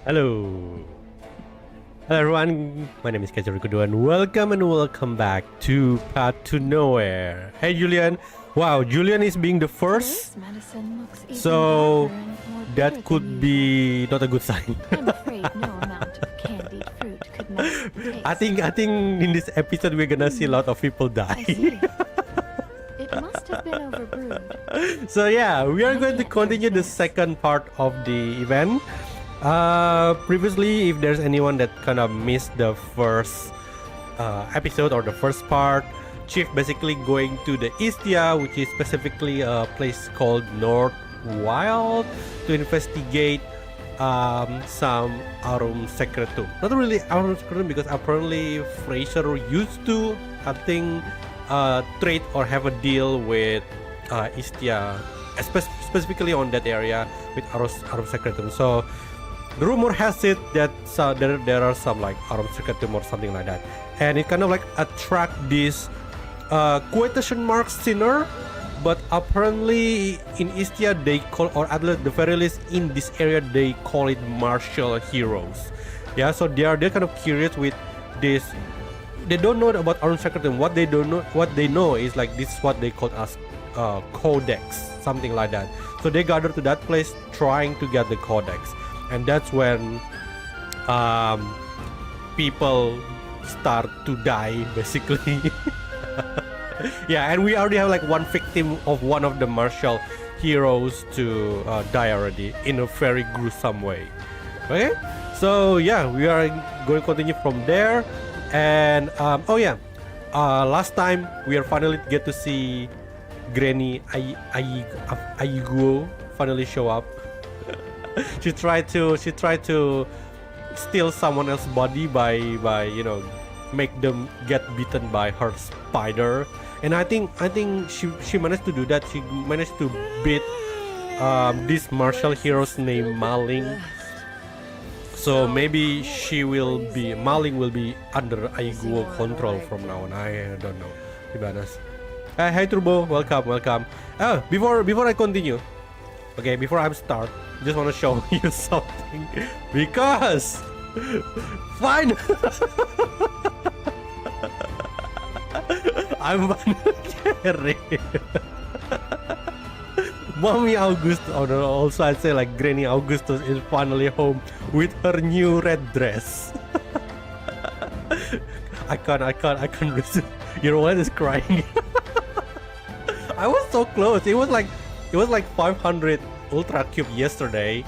Hello. Hello everyone, my name is Kajurikudu and welcome back to Path to Nowhere. Hey Julian. Wow, Julian is being the first. So that could be not a good sign. I'm afraid no amount of candied fruit could match the taste. I think in this episode we're gonna see a lot of people I die. see. It must have been overbrewed. So yeah, we are going to continue the second part of the event. Previously, if there's anyone that kind of missed the first episode or the first part, Chief basically going to the Istia, which is specifically a place called North Wild, to investigate some Aurum Secretum. Not really Aurum Secretum, because apparently Fraser used to, I think, trade or have a deal with Istia, specifically on that area with Aurum Secretum. So the rumor has it that there are some like Aurum Secretum or something like that, and it kind of like attract this quotation mark sinner. But apparently in Istia they call, or at the very least in this area they call it martial heroes. Yeah, so they're kind of curious with this. They don't know about Aurum Secretum. What they know is like this is what they call as codex, something like that. So they gather to that place trying to get the codex. And that's when people start to die, basically. Yeah, and we already have like one victim of one of the martial heroes to die already in a very gruesome way. Okay, so yeah, we are going to continue from there. And oh yeah, last time we are finally get to see Granny Ayiguo finally show up. she tried to steal someone else's body by make them get bitten by her spider, and I think she managed to do that. She managed to beat this martial hero's named Maling. So maybe Maling will be under Ayiguo control from now on. I don't know, to be honest. Hey Turbo, welcome. Oh, before I continue, okay, before I start, just want to show you something, because fine. I'm carry Mommy August, or also I'd say like Granny Augustus is finally home with her new red dress. I can't resist. Your one is crying. I was so close. It was like 500 Ultra Cube yesterday,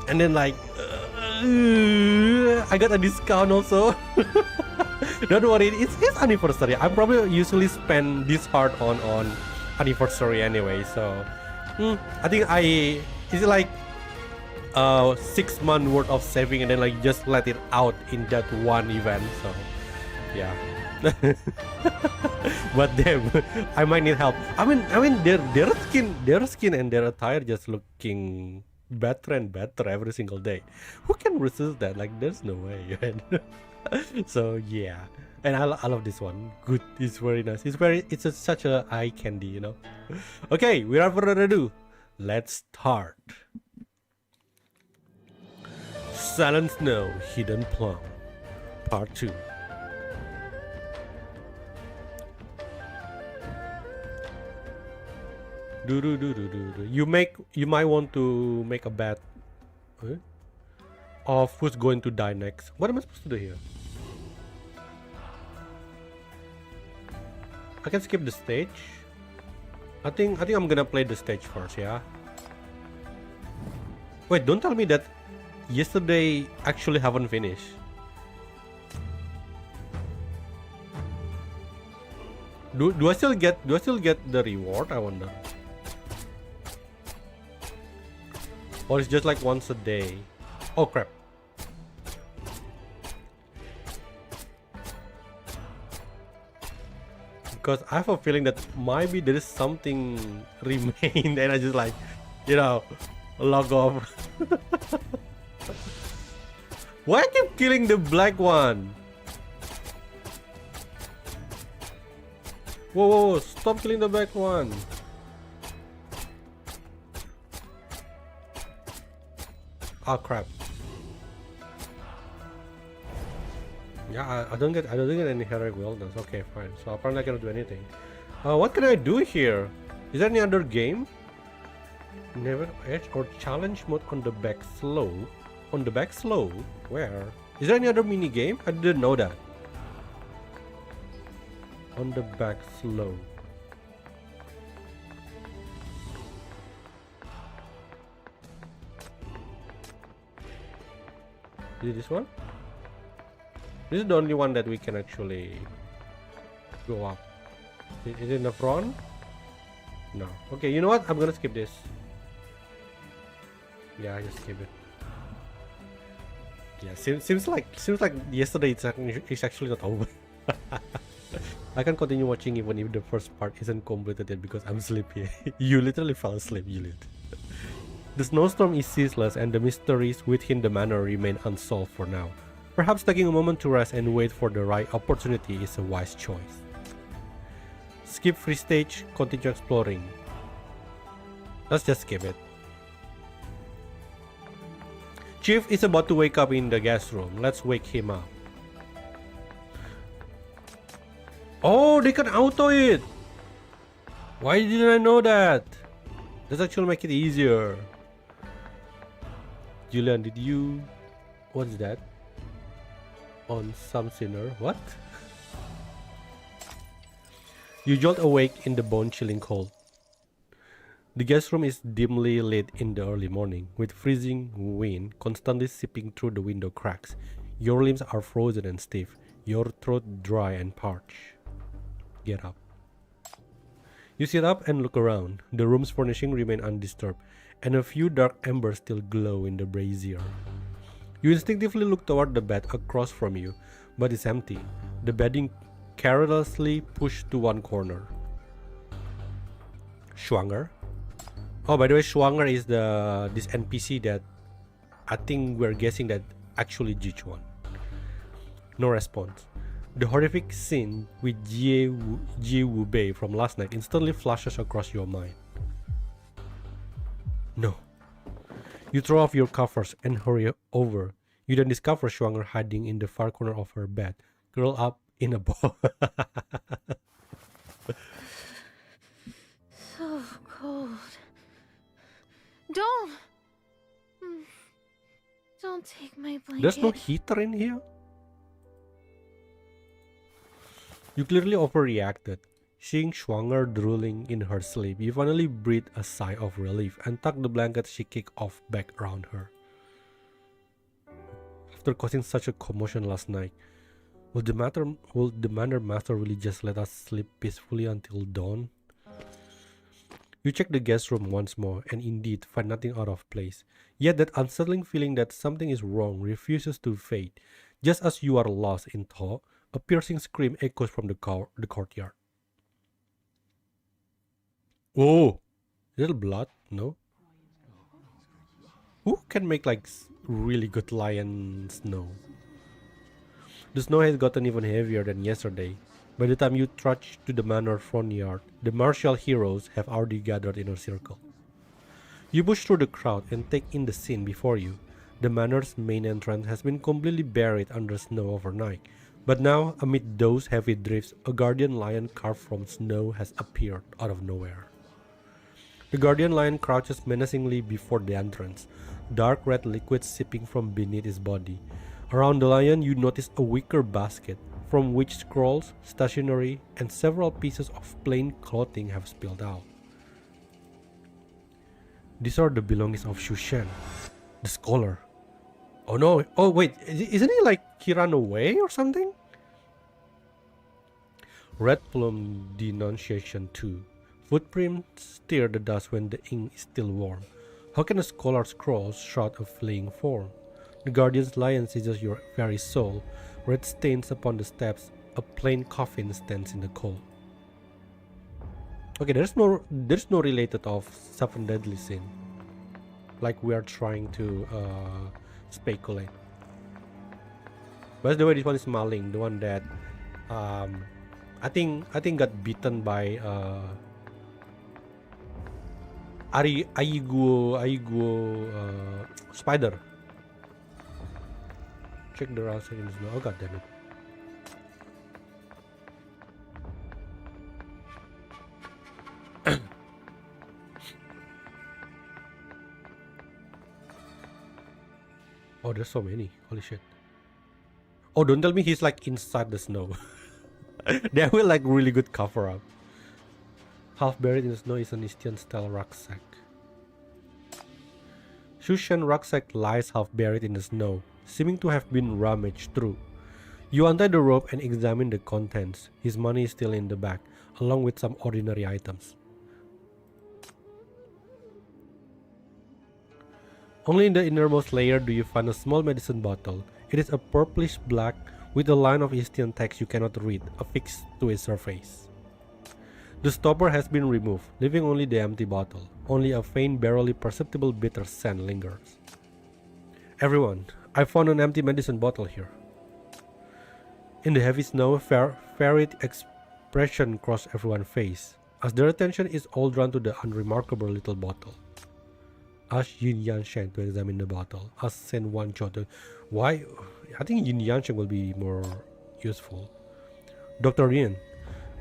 and then like I got a discount also. Don't worry, it's anniversary. I probably usually spend this hard on anniversary anyway. So I think it's like 6 months worth of saving, and then like just let it out in that one event. So yeah. But damn, I might need help. I mean, their skin and their attire just looking better and better every single day. Who can resist that? Like, there's no way. So yeah, and I love this one. Good, it's very nice. It's such a eye candy, you know. Okay, without further ado, let's start. Silent Snow, Hidden Plum, Part 2. You might want to make a bet of who's going to die next. What am I supposed to do here? I can skip the stage. I think I'm gonna play the stage first, yeah. Wait, don't tell me that yesterday actually haven't finished. Do I still get the reward? I wonder. Or it's just like once a day. Oh crap. Because I have a feeling that maybe there is something remain, and I just like, log off. Why I keep killing the black one? Whoa, stop killing the black one. Oh crap. Yeah, I don't get any heroic wellness. Okay, fine. So apparently I cannot do anything. What can I do here? Is there any other game? Never edge or challenge mode on the back slow. On the back slow? Where? Is there any other mini game? I didn't know that. On the back slow. Is it this one? This is the only one that we can actually go up. Is it in the front? No. Okay, you know what? I'm gonna skip this. Yeah, I just skip it. Yeah, seems like yesterday it's actually not over. I can continue watching even if the first part isn't completed yet because I'm sleepy. You literally fell asleep, Juliet. The snowstorm is ceaseless and the mysteries within the manor remain unsolved for now. Perhaps taking a moment to rest and wait for the right opportunity is a wise choice. Skip free stage, continue exploring. Let's just skip it. Chief is about to wake up in the guest room. Let's wake him up. Oh, they can auto it! Why didn't I know that? Let's actually make it easier. Julian, did you... What's that? On some sinner? What? You jolt awake in the bone-chilling cold. The guest room is dimly lit in the early morning, with freezing wind constantly seeping through the window cracks. Your limbs are frozen and stiff, your throat dry and parched. Get up. You sit up and look around. The room's furnishing remain undisturbed, and a few dark embers still glow in the brazier. You instinctively look toward the bed across from you, but it's empty. The bedding carelessly pushed to one corner. Schwanger? Oh, by the way, Schwanger is this NPC that I think we're guessing that actually Jichuan. No response. The horrific scene with Jie Wu Bei from last night instantly flashes across your mind. No. You throw off your covers and hurry over. You then discover Schwanger hiding in the far corner of her bed, curled up in a ball. So cold. Don't take my blanket. There's no heater in here? You clearly overreacted. Seeing Schwanger drooling in her sleep, you finally breathed a sigh of relief and tucked the blanket she kicked off back around her. After causing such a commotion last night, will the manor master really just let us sleep peacefully until dawn? You check the guest room once more and indeed find nothing out of place. Yet that unsettling feeling that something is wrong refuses to fade. Just as you are lost in thought, a piercing scream echoes from the courtyard. Oh, little blood? No. Who can make like really good lion snow? The snow has gotten even heavier than yesterday. By the time you trudge to the manor front yard, the martial heroes have already gathered in a circle. You push through the crowd and take in the scene before you. The manor's main entrance has been completely buried under snow overnight, but now, amid those heavy drifts, a guardian lion carved from snow has appeared out of nowhere. The guardian lion crouches menacingly before the entrance, dark red liquid seeping from beneath his body. Around the lion, you notice a wicker basket, from which scrolls, stationery, and several pieces of plain clothing have spilled out. These are the belongings of Shushan, the scholar. Oh no, oh wait, isn't he like he ran away or something? Red Plum Denunciation 2. Footprints stir the dust when the ink is still warm. How can a scholar's scrolls shroud a fleeing form? The guardian's lion seizes your very soul. Red stains upon the steps. A plain coffin stands in the cold. Okay, there's no related of seven deadly sin, like we are trying to speculate. By the way, this one is Maling, the one that I think got beaten by Aiguo spider. Check the route settings now. Oh god damn it. Oh, there's so many. Holy shit. Oh, don't tell me he's like inside the snow. That will like really good cover up. Half buried in the snow is an Eastern style rucksack. Shushan rucksack lies half buried in the snow, seeming to have been rummaged through. You untie the rope and examine the contents. His money is still in the bag, along with some ordinary items. Only in the innermost layer do you find a small medicine bottle. It is a purplish black with a line of Eastern text you cannot read, affixed to its surface. The stopper has been removed, leaving only the empty bottle. Only a faint, barely perceptible bitter scent lingers. Everyone, I found an empty medicine bottle here. In the heavy snow, a varied expression crossed everyone's face, as their attention is all drawn to the unremarkable little bottle. Ask Yin Yansheng to examine the bottle. Ask Sen Wancho to... Why? I think Yin Yansheng will be more useful. Dr. Yin,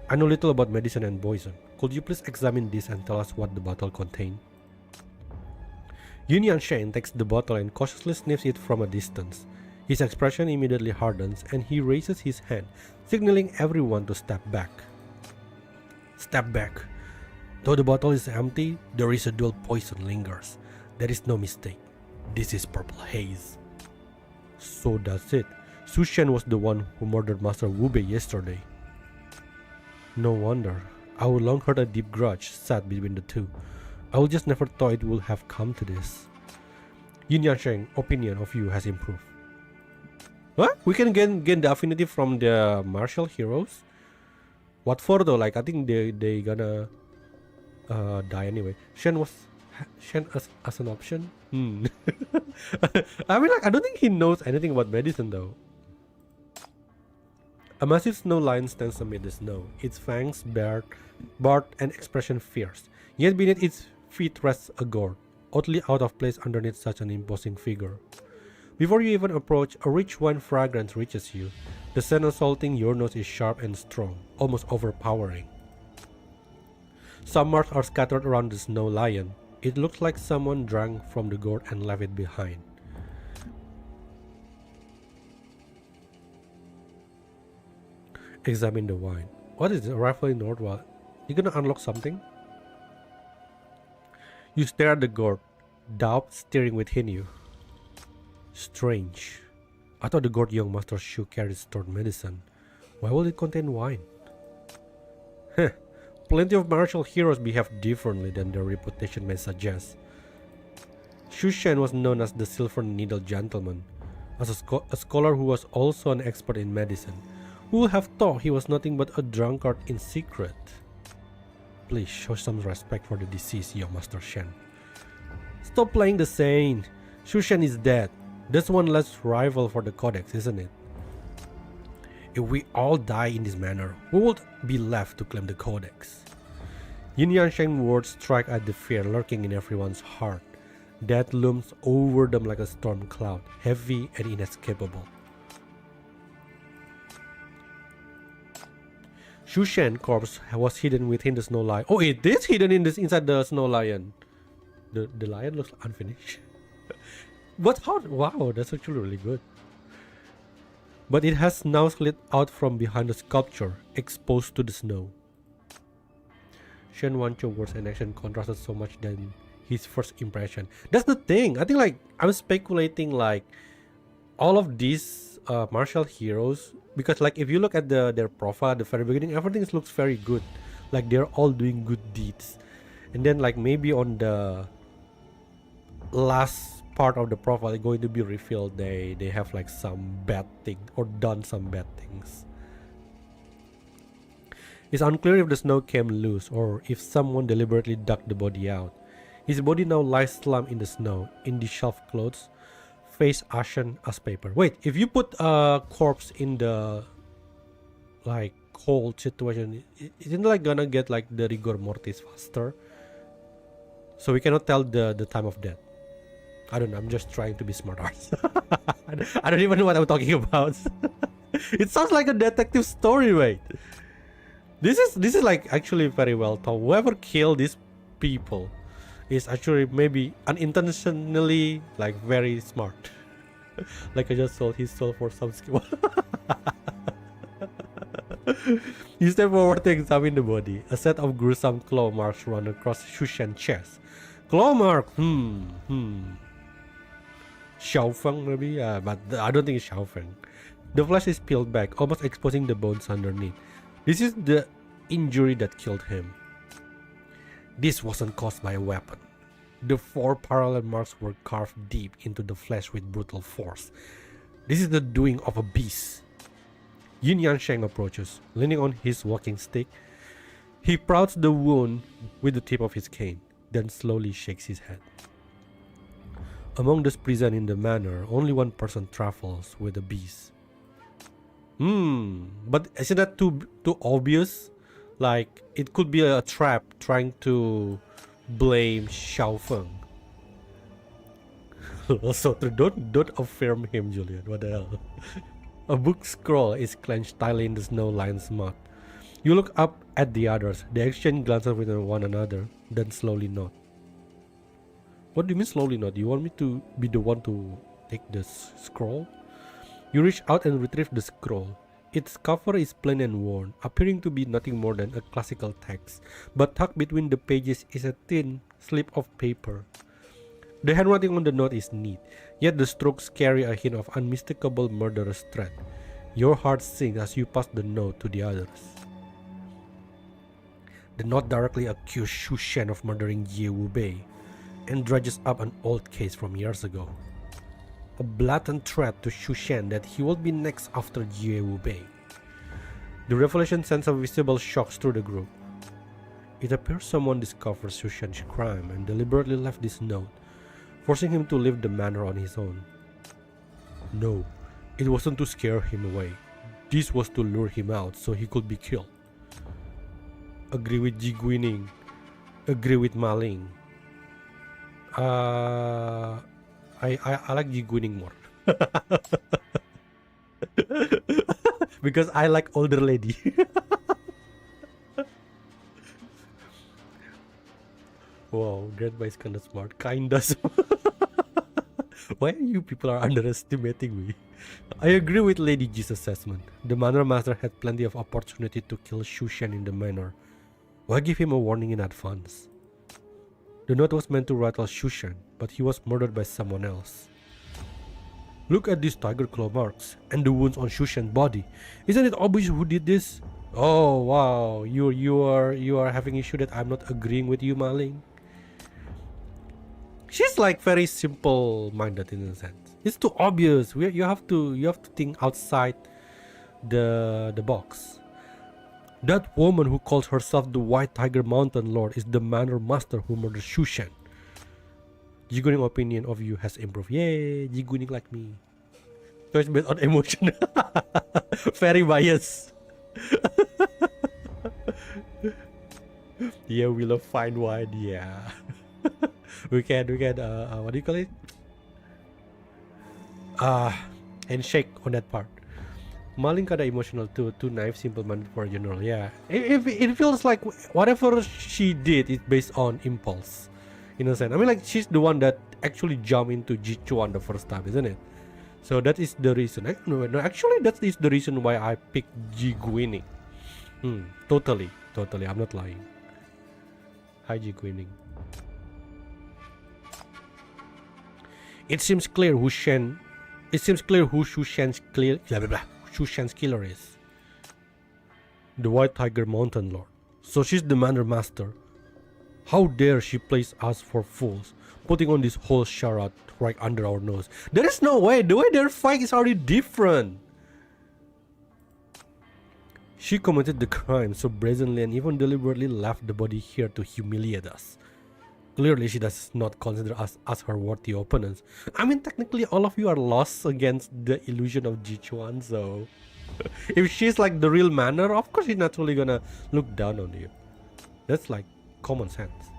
I know little about medicine and poison. Could you please examine this and tell us what the bottle contained? Yin Yansheng takes the bottle and cautiously sniffs it from a distance. His expression immediately hardens and he raises his hand, signaling everyone to step back. Step back. Though the bottle is empty, the residual poison lingers. There is no mistake. This is purple haze. So that's it. Su Shen was the one who murdered Master Wu Bei yesterday. No wonder. I would long heard a deep grudge sat between the two. I would just never thought it would have come to this. Yin Yansheng's opinion of you has improved. What? We can gain the affinity from the martial heroes? What for though? Like I think they gonna die anyway. Shen as an option? I mean like I don't think he knows anything about medicine though. A massive snow lion stands amid the snow, its fangs bared and expression fierce. Yet beneath its feet rests a gourd, oddly out of place underneath such an imposing figure. Before you even approach, a rich wine fragrance reaches you. The scent assaulting your nose is sharp and strong, almost overpowering. Some marks are scattered around the snow lion. It looks like someone drank from the gourd and left it behind. Examine the wine. What is it? A rifle in Nordwall? You gonna unlock something? You stare at the gourd, doubt staring within you. Strange. I thought the gourd young master Shu carried stored medicine. Why will it contain wine? Heh. Plenty of martial heroes behave differently than their reputation may suggest. Shu Shen was known as the Silver Needle Gentleman, as a scholar who was also an expert in medicine. Who would have thought he was nothing but a drunkard in secret? Please show some respect for the deceased, young Master Shen. Stop playing the saint. Shu Shen is dead. That's one less rival for the Codex, isn't it? If we all die in this manner, who would be left to claim the Codex? Yin Yansheng's words strike at the fear lurking in everyone's heart. Death looms over them like a storm cloud, heavy and inescapable. Shu Shen's corpse was hidden within the snow lion. Oh, it is hidden inside the snow lion. The lion looks unfinished. But how? Wow, that's actually really good. But it has now slid out from behind the sculpture, exposed to the snow. Shen Wancho's words and action contrasted so much than his first impression. That's the thing. I think like I'm speculating like all of these martial heroes, because like if you look at their profile at the very beginning, everything looks very good. Like they're all doing good deeds. And then like maybe on the last part of the profile is going to be revealed they have like some bad thing or done some bad things. It's unclear if the snow came loose or if someone deliberately dug the body out. His body now lies slumped in the snow, in disheveled clothes, face ashen as paper. Wait, if you put a corpse in the like cold situation, isn't it like gonna get like the rigor mortis faster? So we cannot tell the time of death. I don't know, I'm just trying to be smart arts. I don't even know what I'm talking about. It sounds like a detective story, right? This is like actually very well told. Whoever killed these people is actually maybe unintentionally like very smart. Like I just sold his soul for some skill. You step forward to examine the body. A set of gruesome claw marks run across Shushan's chest. Claw mark. Xiaofeng maybe, but I don't think it's Xiaofeng. The flesh is peeled back, almost exposing the bones underneath. This is the injury that killed him. This wasn't caused by a weapon. The 4 parallel marks were carved deep into the flesh with brutal force. This is the doing of a beast. Yin Yansheng approaches, leaning on his walking stick. He prouds the wound with the tip of his cane, then slowly shakes his head. Among those present in the manor, only one person travels with the beast. But isn't that too obvious? Like, it could be a trap trying to blame Xiaofeng. Also, don't affirm him, Julian. What the hell? A book scroll is clenched tightly in the snow-lined mud. You look up at the others. They exchange glances with one another, then slowly nod. What do you mean slowly nod? You want me to be the one to take the scroll? You reach out and retrieve the scroll. Its cover is plain and worn, appearing to be nothing more than a classical text, but tucked between the pages is a thin slip of paper. The handwriting on the note is neat, yet the strokes carry a hint of unmistakable murderous threat. Your heart sinks as you pass the note to the others. The note directly accused Shushan of murdering Ye Wubei, and dredges up an old case from years ago. A blatant threat to Shushan that he will be next after Ye Wubei. The revelation sends a visible shock through the group. It appears someone discovered Shushan's crime and deliberately left this note, forcing him to leave the manor on his own. No, it wasn't to scare him away. This was to lure him out so he could be killed. Agree with Ji Guining. Agree with Ma Ling. I like Ji Guining more. Because I like older lady. Wow, Grandma is kinda smart. Kinda smart. Why you people are underestimating me? I agree with Lady G's assessment. The manor master had plenty of opportunity to kill Shushan in the manor. Why give him a warning in advance? The note was meant to rattle Shushan, but he was murdered by someone else. Look at these tiger claw marks and the wounds on Shushan's body. Isn't it obvious who did this? Oh wow, you are having issue that I'm not agreeing with you, Ma Ling. She's like very simple-minded in a sense. It's too obvious. You have to think outside the box. That woman who calls herself the White Tiger Mountain Lord is the manor master who murdered Shushan. Ji Guining opinion of you has improved. Yay, Ji Guining like me. Choice based on emotion. Very biased. Yeah, we love fine wine. Yeah. we can what do you call it? Handshake on that part. Malin kinda emotional too naive, simple-minded for a general. Yeah, it feels like whatever she did is based on impulse, in a sense. I mean, like, she's the one that actually jumped into Jichuan the first time, isn't it? So that is the reason. No, actually, that is the reason why I picked Ji Guining. Totally. I'm not lying. Hi, Ji Guining. It seems clear who Shushan's killer is. The White Tiger Mountain Lord. So she's the manor master. How dare she place us for fools, putting on this whole charade right under our nose. There is no way. The way they're fighting is already different. She committed the crime so brazenly and even deliberately left the body here to humiliate us. Clearly, she does not consider us as her worthy opponents. I mean, technically, all of you are lost against the illusion of Jichuan, so... if she's like the real manor, of course she's naturally gonna look down on you. That's like common sense.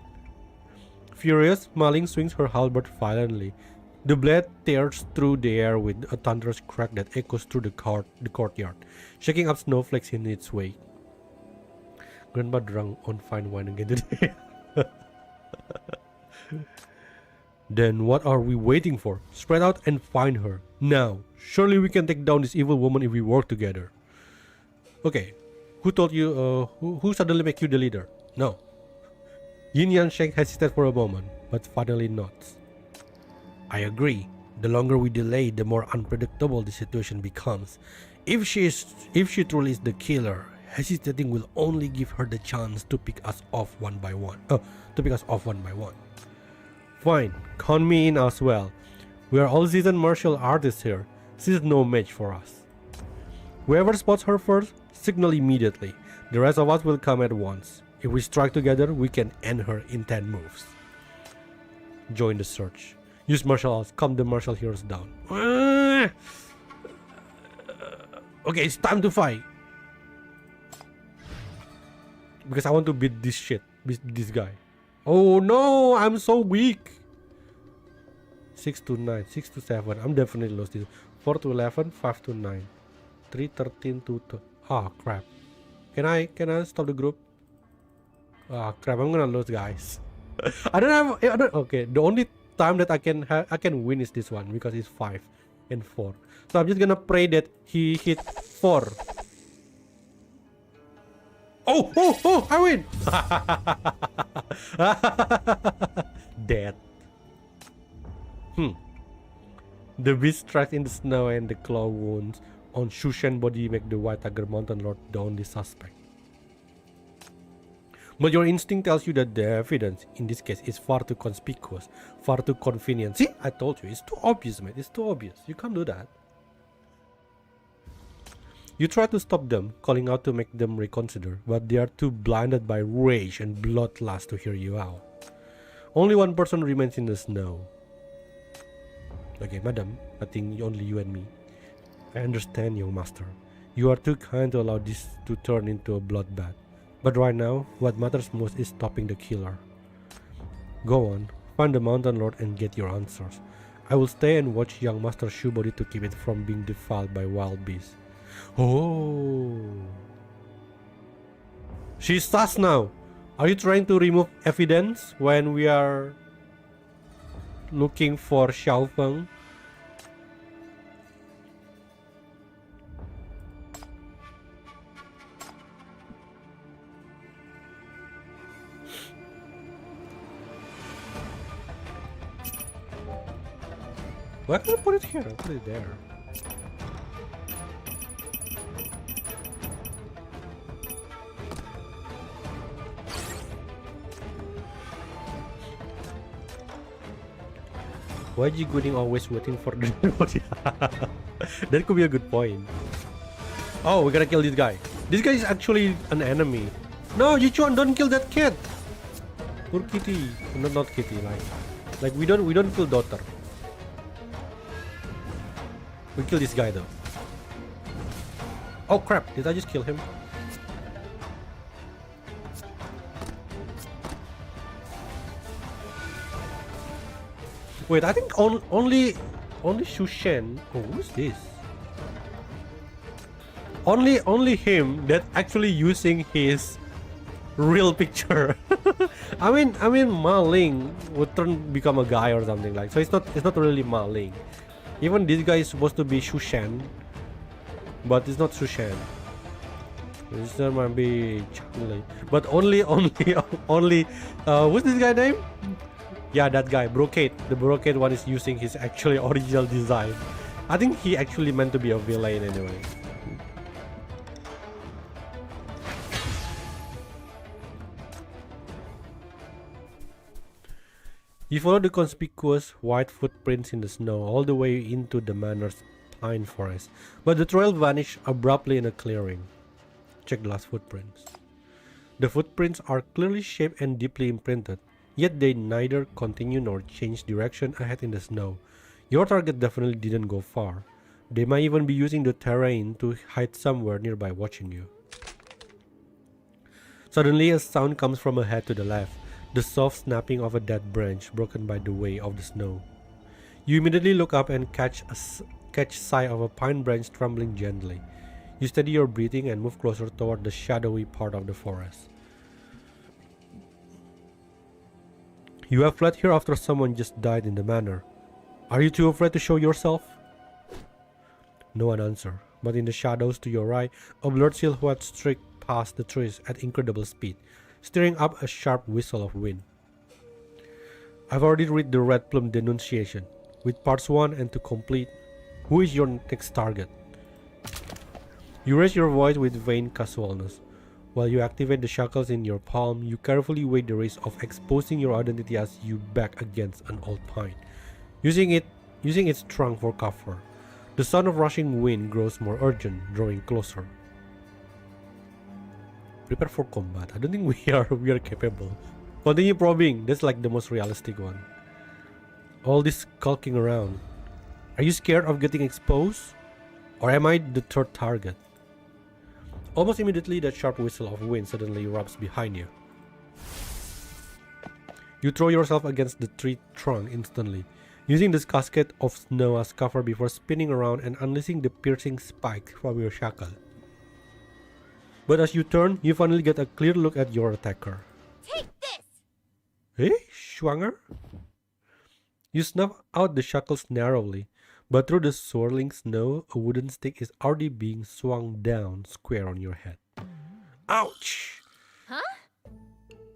Furious, Ma Ling swings her halberd violently. The blade tears through the air with a thunderous crack that echoes through the courtyard, shaking up snowflakes in its wake. Grandma drank on fine wine again today. Then what are we waiting for? Spread out and find her. Now, surely we can take down this evil woman if we work together. Okay, who told you, who suddenly make you the leader? No. Yin Yang Sheng hesitated for a moment, but finally nods. I agree. The longer we delay, the more unpredictable the situation becomes. If she truly is the killer, hesitating will only give her the chance to pick us off one by one. Fine, count me in as well. We are all seasoned martial artists here. She's no match for us. Whoever spots her first, signal immediately. The rest of us will come at once. If we strike together, we can end her in 10 moves. Join the search. Use martial arts, calm the martial heroes down. Okay, it's time to fight. Because I want to beat this guy. Oh no, I'm so weak. 6 to 9, 6 to 7. I'm definitely lost this. 4 to 11, 5 to 9, 3, 13 to 2. Ah, crap. Can I stop the group? Ah, crap. I'm gonna lose, guys. Okay, the only time that I can win is this one because it's 5 and 4. So I'm just gonna pray that he hit 4. Oh, I win. Dead. The beast tracks in the snow and the claw wounds on Shushan's body make the White Tiger Mountain Lord the only suspect. But your instinct tells you that the evidence in this case is far too conspicuous, far too convenient. See, I told you, it's too obvious, mate. It's too obvious. You can't do that. You try to stop them, calling out to make them reconsider, but they are too blinded by rage and bloodlust to hear you out. Only one person remains in the snow. Okay, madam, I think only you and me. I understand, young master. You are too kind to allow this to turn into a bloodbath. But right now, what matters most is stopping the killer. Go on, find the Mountain Lord and get your answers. I will stay and watch young Master Shu body to keep it from being defiled by wild beasts. Oh, she's sus now. Are you trying to remove evidence when we are looking for Xiaofeng? Why can't I put it here? I'll put it there. Why is Jiguning always waiting for the body? That could be a good point. Oh, we gotta kill this guy. This guy is actually an enemy. No, Yichuan, don't kill that kid. Poor kitty. No, not kitty. Like we don't kill daughter. We kill this guy though. Oh crap! Did I just kill him? Wait, I think only Shushan. Oh, who's this? Only him that actually using his real picture. I mean Ma Ling would become a guy or something like. So it's not really Ma Ling. Even this guy is supposed to be Shushan, but it's not Shushan. This might be Changlei. But only what's this guy name? Yeah, that guy, Brocade. The Brocade one is using his actually original design. I think he actually meant to be a villain anyway. You follow the conspicuous white footprints in the snow all the way into the manor's pine forest, but the trail vanished abruptly in a clearing. Check the last footprints. The footprints are clearly shaped and deeply imprinted, yet they neither continue nor change direction ahead in the snow. Your target definitely didn't go far. They might even be using the terrain to hide somewhere nearby watching you. Suddenly a sound comes from ahead to the left. The soft snapping of a dead branch broken by the weight of the snow. You immediately look up and catch sight of a pine branch trembling gently. You steady your breathing and move closer toward the shadowy part of the forest. You have fled here after someone just died in the manor. Are you too afraid to show yourself? No one answers, but in the shadows to your right, a blurred silhouette streaked past the trees at incredible speed, stirring up a sharp whistle of wind. I've already read the Red Plum denunciation. With parts 1 and 2 complete, who is your next target? You raise your voice with vain casualness. While you activate the shackles in your palm, you carefully weigh the risk of exposing your identity as you back against an old pine, using its trunk for cover. The sound of rushing wind grows more urgent, drawing closer. Prepare for combat. I don't think we are capable. Continue probing. That's like the most realistic one. All this skulking around. Are you scared of getting exposed? Or am I the third target? Almost immediately, that sharp whistle of wind suddenly erupts behind you. You throw yourself against the tree trunk instantly, using this cascade of snow as cover before spinning around and unleashing the piercing spike from your shackle. But as you turn, you finally get a clear look at your attacker. Take this! Hey, Schwanger? You snuff out the shackles narrowly, but through the swirling snow, a wooden stick is already being swung down square on your head. Ouch! Huh?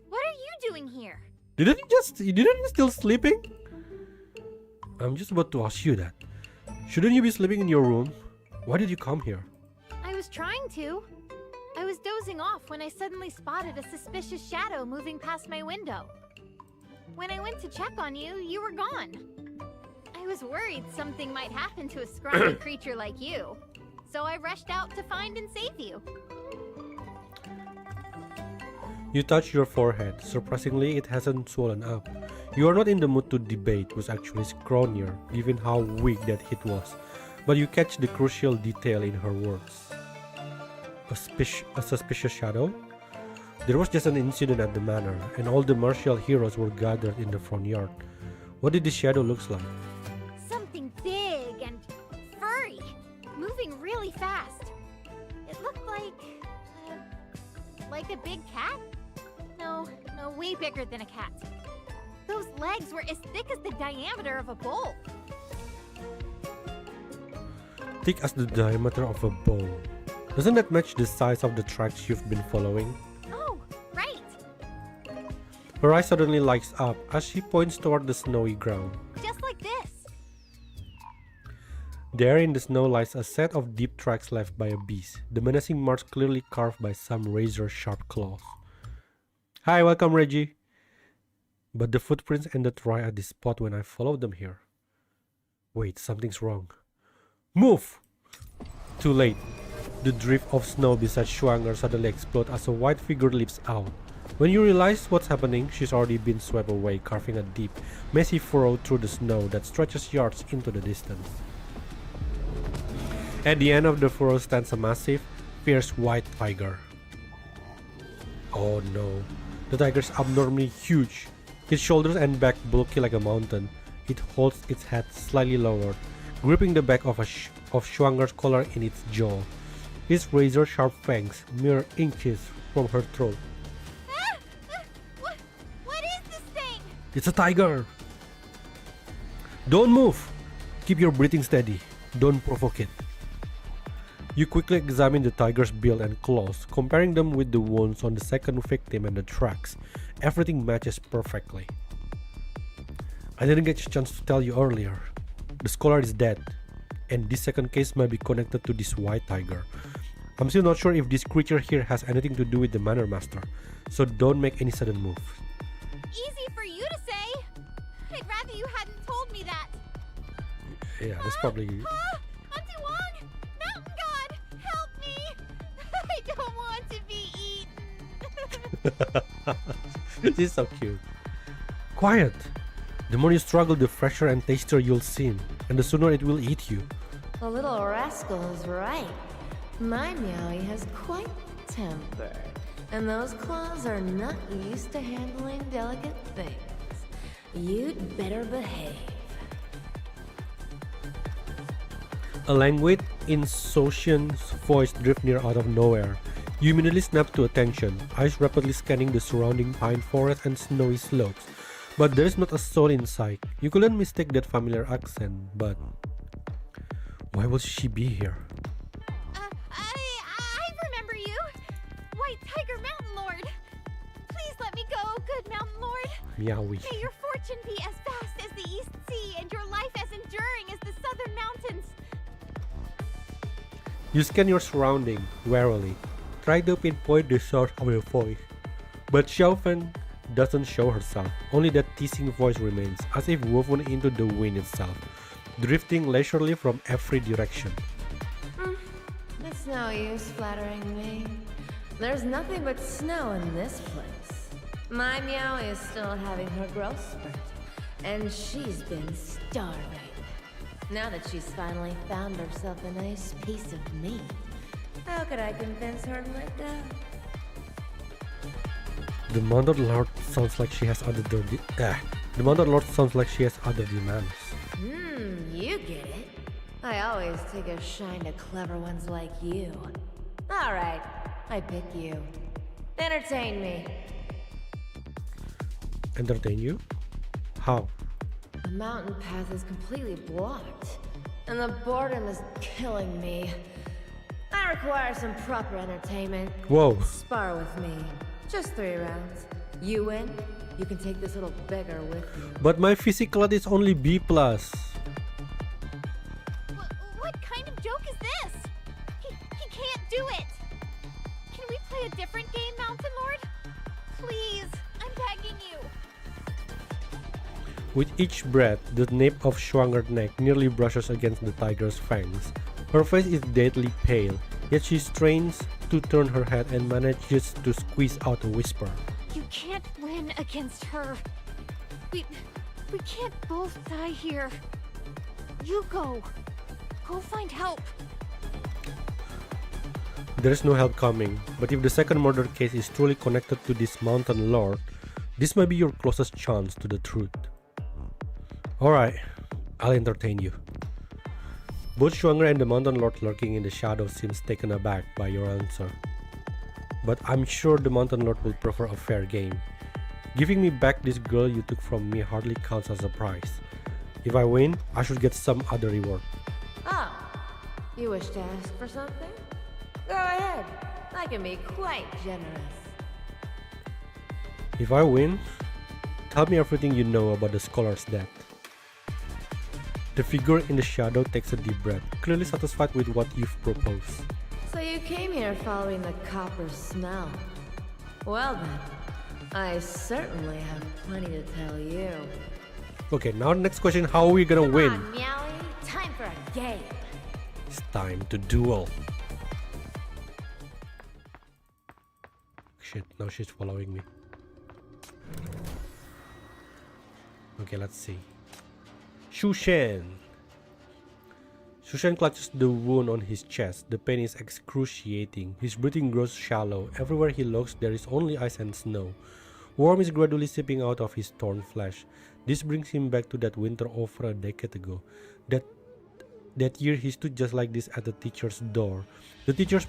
What are you doing here? Didn't you still sleeping? I'm just about to ask you that. Shouldn't you be sleeping in your room? Why did you come here? I was trying to. I was dozing off when I suddenly spotted a suspicious shadow moving past my window. When I went to check on you, you were gone. I was worried something might happen to a scrawny creature like you, so I rushed out to find and save you. You touch your forehead. Surprisingly, it hasn't swollen up. You are not in the mood to debate who's actually scrawnier, given how weak that hit was, but you catch the crucial detail in her words. A suspicious shadow? There was just an incident at the manor, and all the martial heroes were gathered in the front yard. What did the shadow look like? Something big and furry, moving really fast. It looked like a big cat? No, way bigger than a cat. Those legs were as thick as the diameter of a bowl. Thick as the diameter of a bowl. Doesn't that match the size of the tracks you've been following? Oh, right. Her eye suddenly lights up as she points toward the snowy ground. Just like this. There in the snow lies a set of deep tracks left by a beast, the menacing marks clearly carved by some razor-sharp claws. Hi, welcome Reggie. But the footprints ended right at this spot when I followed them here. Wait, something's wrong. Move! Too late. The drift of snow beside Schwanger suddenly explodes as a white figure leaps out. When you realize what's happening, she's already been swept away, carving a deep, messy furrow through the snow that stretches yards into the distance. At the end of the furrow stands a massive, fierce white tiger. Oh no, the tiger is abnormally huge. Its shoulders and back bulky like a mountain. It holds its head slightly lowered, gripping the back of Schwanger's collar in its jaw. Its razor-sharp fangs mere inches from her throat. What is this thing? It's a tiger! Don't move! Keep your breathing steady. Don't provoke it. You quickly examine the tiger's build and claws, comparing them with the wounds on the second victim and the tracks. Everything matches perfectly. I didn't get a chance to tell you earlier. The scholar is dead, and this second case might be connected to this white tiger. I'm still not sure if this creature here has anything to do with the manor master, so don't make any sudden moves. Easy for you to say. I'd rather you hadn't told me that. Yeah, that's probably... Auntie Mountain God, help me! I don't want to be eaten. This is so cute. Quiet! The more you struggle, the fresher and tastier you'll seem, and the sooner it will eat you. The little rascal is right. My Meowie has quite the temper, and those claws are not used to handling delicate things. You'd better behave. A languid, insouciant voice drifts near out of nowhere. You immediately snap to attention, eyes rapidly scanning the surrounding pine forest and snowy slopes. But there is not a soul in sight. You couldn't mistake that familiar accent, but... Why will she be here? I remember you. White Tiger Mountain Lord. Please let me go, good Mountain Lord. Meowie. May your fortune be as vast as the East Sea and your life as enduring as the Southern Mountains. You scan your surrounding warily, try to pinpoint the source of your voice. But Xiaofan doesn't show herself, only that teasing voice remains, as if woven into the wind itself, drifting leisurely from every direction. It's no use flattering me. There's nothing but snow in this place. My Meowie is still having her growth spurt, and she's been starving. Now that she's finally found herself a nice piece of meat, how could I convince her to let go? The Mountain Lord sounds like she has other The Mountain Lord sounds like she has other demands. You get it. I always take a shine to clever ones like you. Alright, I pick you. Entertain me. Entertain you? How? The mountain path is completely blocked, and the boredom is killing me. I require some proper entertainment. Whoa. Spar with me. Just 3 rounds. You win, you can take this little beggar with you. But my physical is only B+. What kind of joke is this? He can't do it. Can we play a different game, Mountain Lord? Please, I'm begging you. With each breath, the nape of Schwanger's neck nearly brushes against the tiger's fangs. Her face is deadly pale, yet she strains to turn her head and manages to squeeze out a whisper. You can't win against her. We can't both die here. You go. Go find help. There is no help coming, but if the second murder case is truly connected to this Mountain Lord, this might be your closest chance to the truth. Alright, I'll entertain you. Both Schwanger and the Mountain Lord lurking in the shadows seems taken aback by your answer. But I'm sure the Mountain Lord will prefer a fair game. Giving me back this girl you took from me hardly counts as a prize. If I win, I should get some other reward. Oh, you wish to ask for something? Go ahead. I can be quite generous. If I win, tell me everything you know about the scholar's death. The figure in the shadow takes a deep breath, clearly satisfied with what you've proposed. So you came here following the copper smell. Well then, I certainly have plenty to tell you. Okay, now next question, how are we gonna Come win? on, Meowie. Time for a game. It's time to duel. Shit, now she's following me. Okay, let's see. Shushan. Shushan clutches the wound on his chest. The pain is excruciating. His breathing grows shallow. Everywhere he looks, there is only ice and snow. Warm is gradually seeping out of his torn flesh. This brings him back to that winter over a decade ago. That year he stood just like this at the teacher's door. The teacher's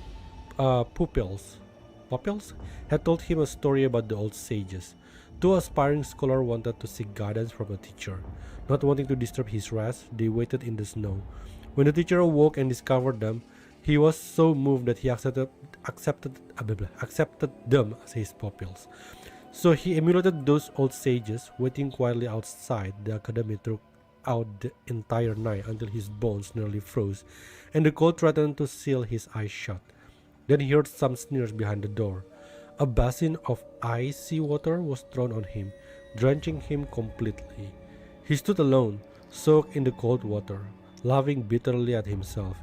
pupils had told him a story about the old sages. 2 aspiring scholars wanted to seek guidance from a teacher. Not wanting to disturb his rest, they waited in the snow. When the teacher awoke and discovered them, he was so moved that he accepted them as his pupils. So he emulated those old sages, waiting quietly outside the academy throughout the entire night until his bones nearly froze and the cold threatened to seal his eyes shut. Then he heard some sneers behind the door. A basin of icy water was thrown on him, drenching him completely. He stood alone, soaked in the cold water, laughing bitterly at himself.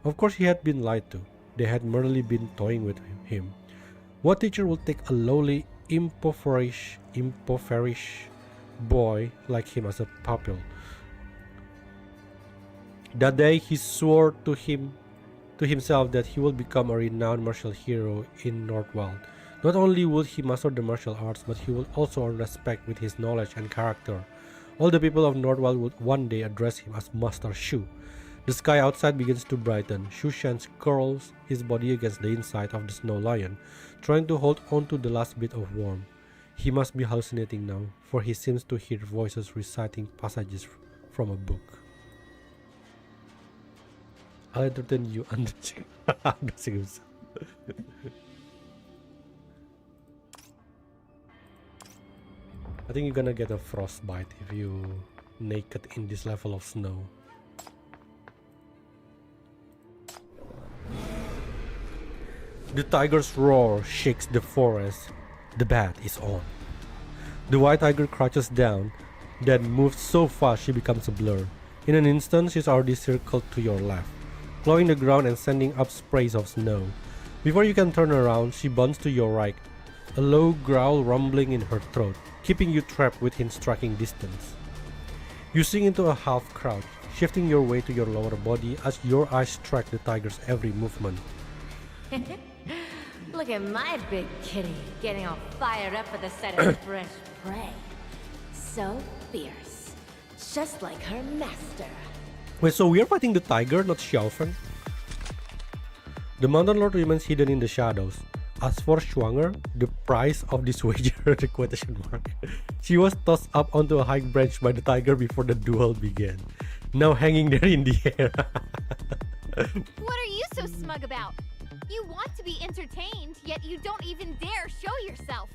Of course he had been lied to. They had merely been toying with him. What teacher would take a lowly, impoverished boy like him as a pupil? That day he swore to himself that he will become a renowned martial hero in Northwald. Not only would he master the martial arts, but he would also earn respect with his knowledge and character. All the people of Northwald would one day address him as Master Shu. The sky outside begins to brighten. Shushan curls his body against the inside of the snow lion, trying to hold on to the last bit of warmth. He must be hallucinating now, for he seems to hear voices reciting passages from a book. Other than you undressing himself. I think you're gonna get a frostbite if you naked in this level of snow. The tiger's roar shakes the forest. The bat is on. The white tiger crouches down, then moves so fast she becomes a blur. In an instant, she's already circled to your left, clawing the ground and sending up sprays of snow. Before you can turn around, she bounds to your right, a low growl rumbling in her throat, keeping you trapped within striking distance. You sink into a half crouch, shifting your weight to your lower body as your eyes track the tiger's every movement. Look at my big kitty, getting all fired up for the sight of fresh prey. So fierce, just like her master. Wait, so we are fighting the tiger, not Xiaofeng? The Mountain Lord remains hidden in the shadows. As for Schwanger, the price of this wager, the quotation mark, she was tossed up onto a high branch by the tiger before the duel began, now hanging there in the air. What are you so smug about? You want to be entertained, yet you don't even dare show yourself.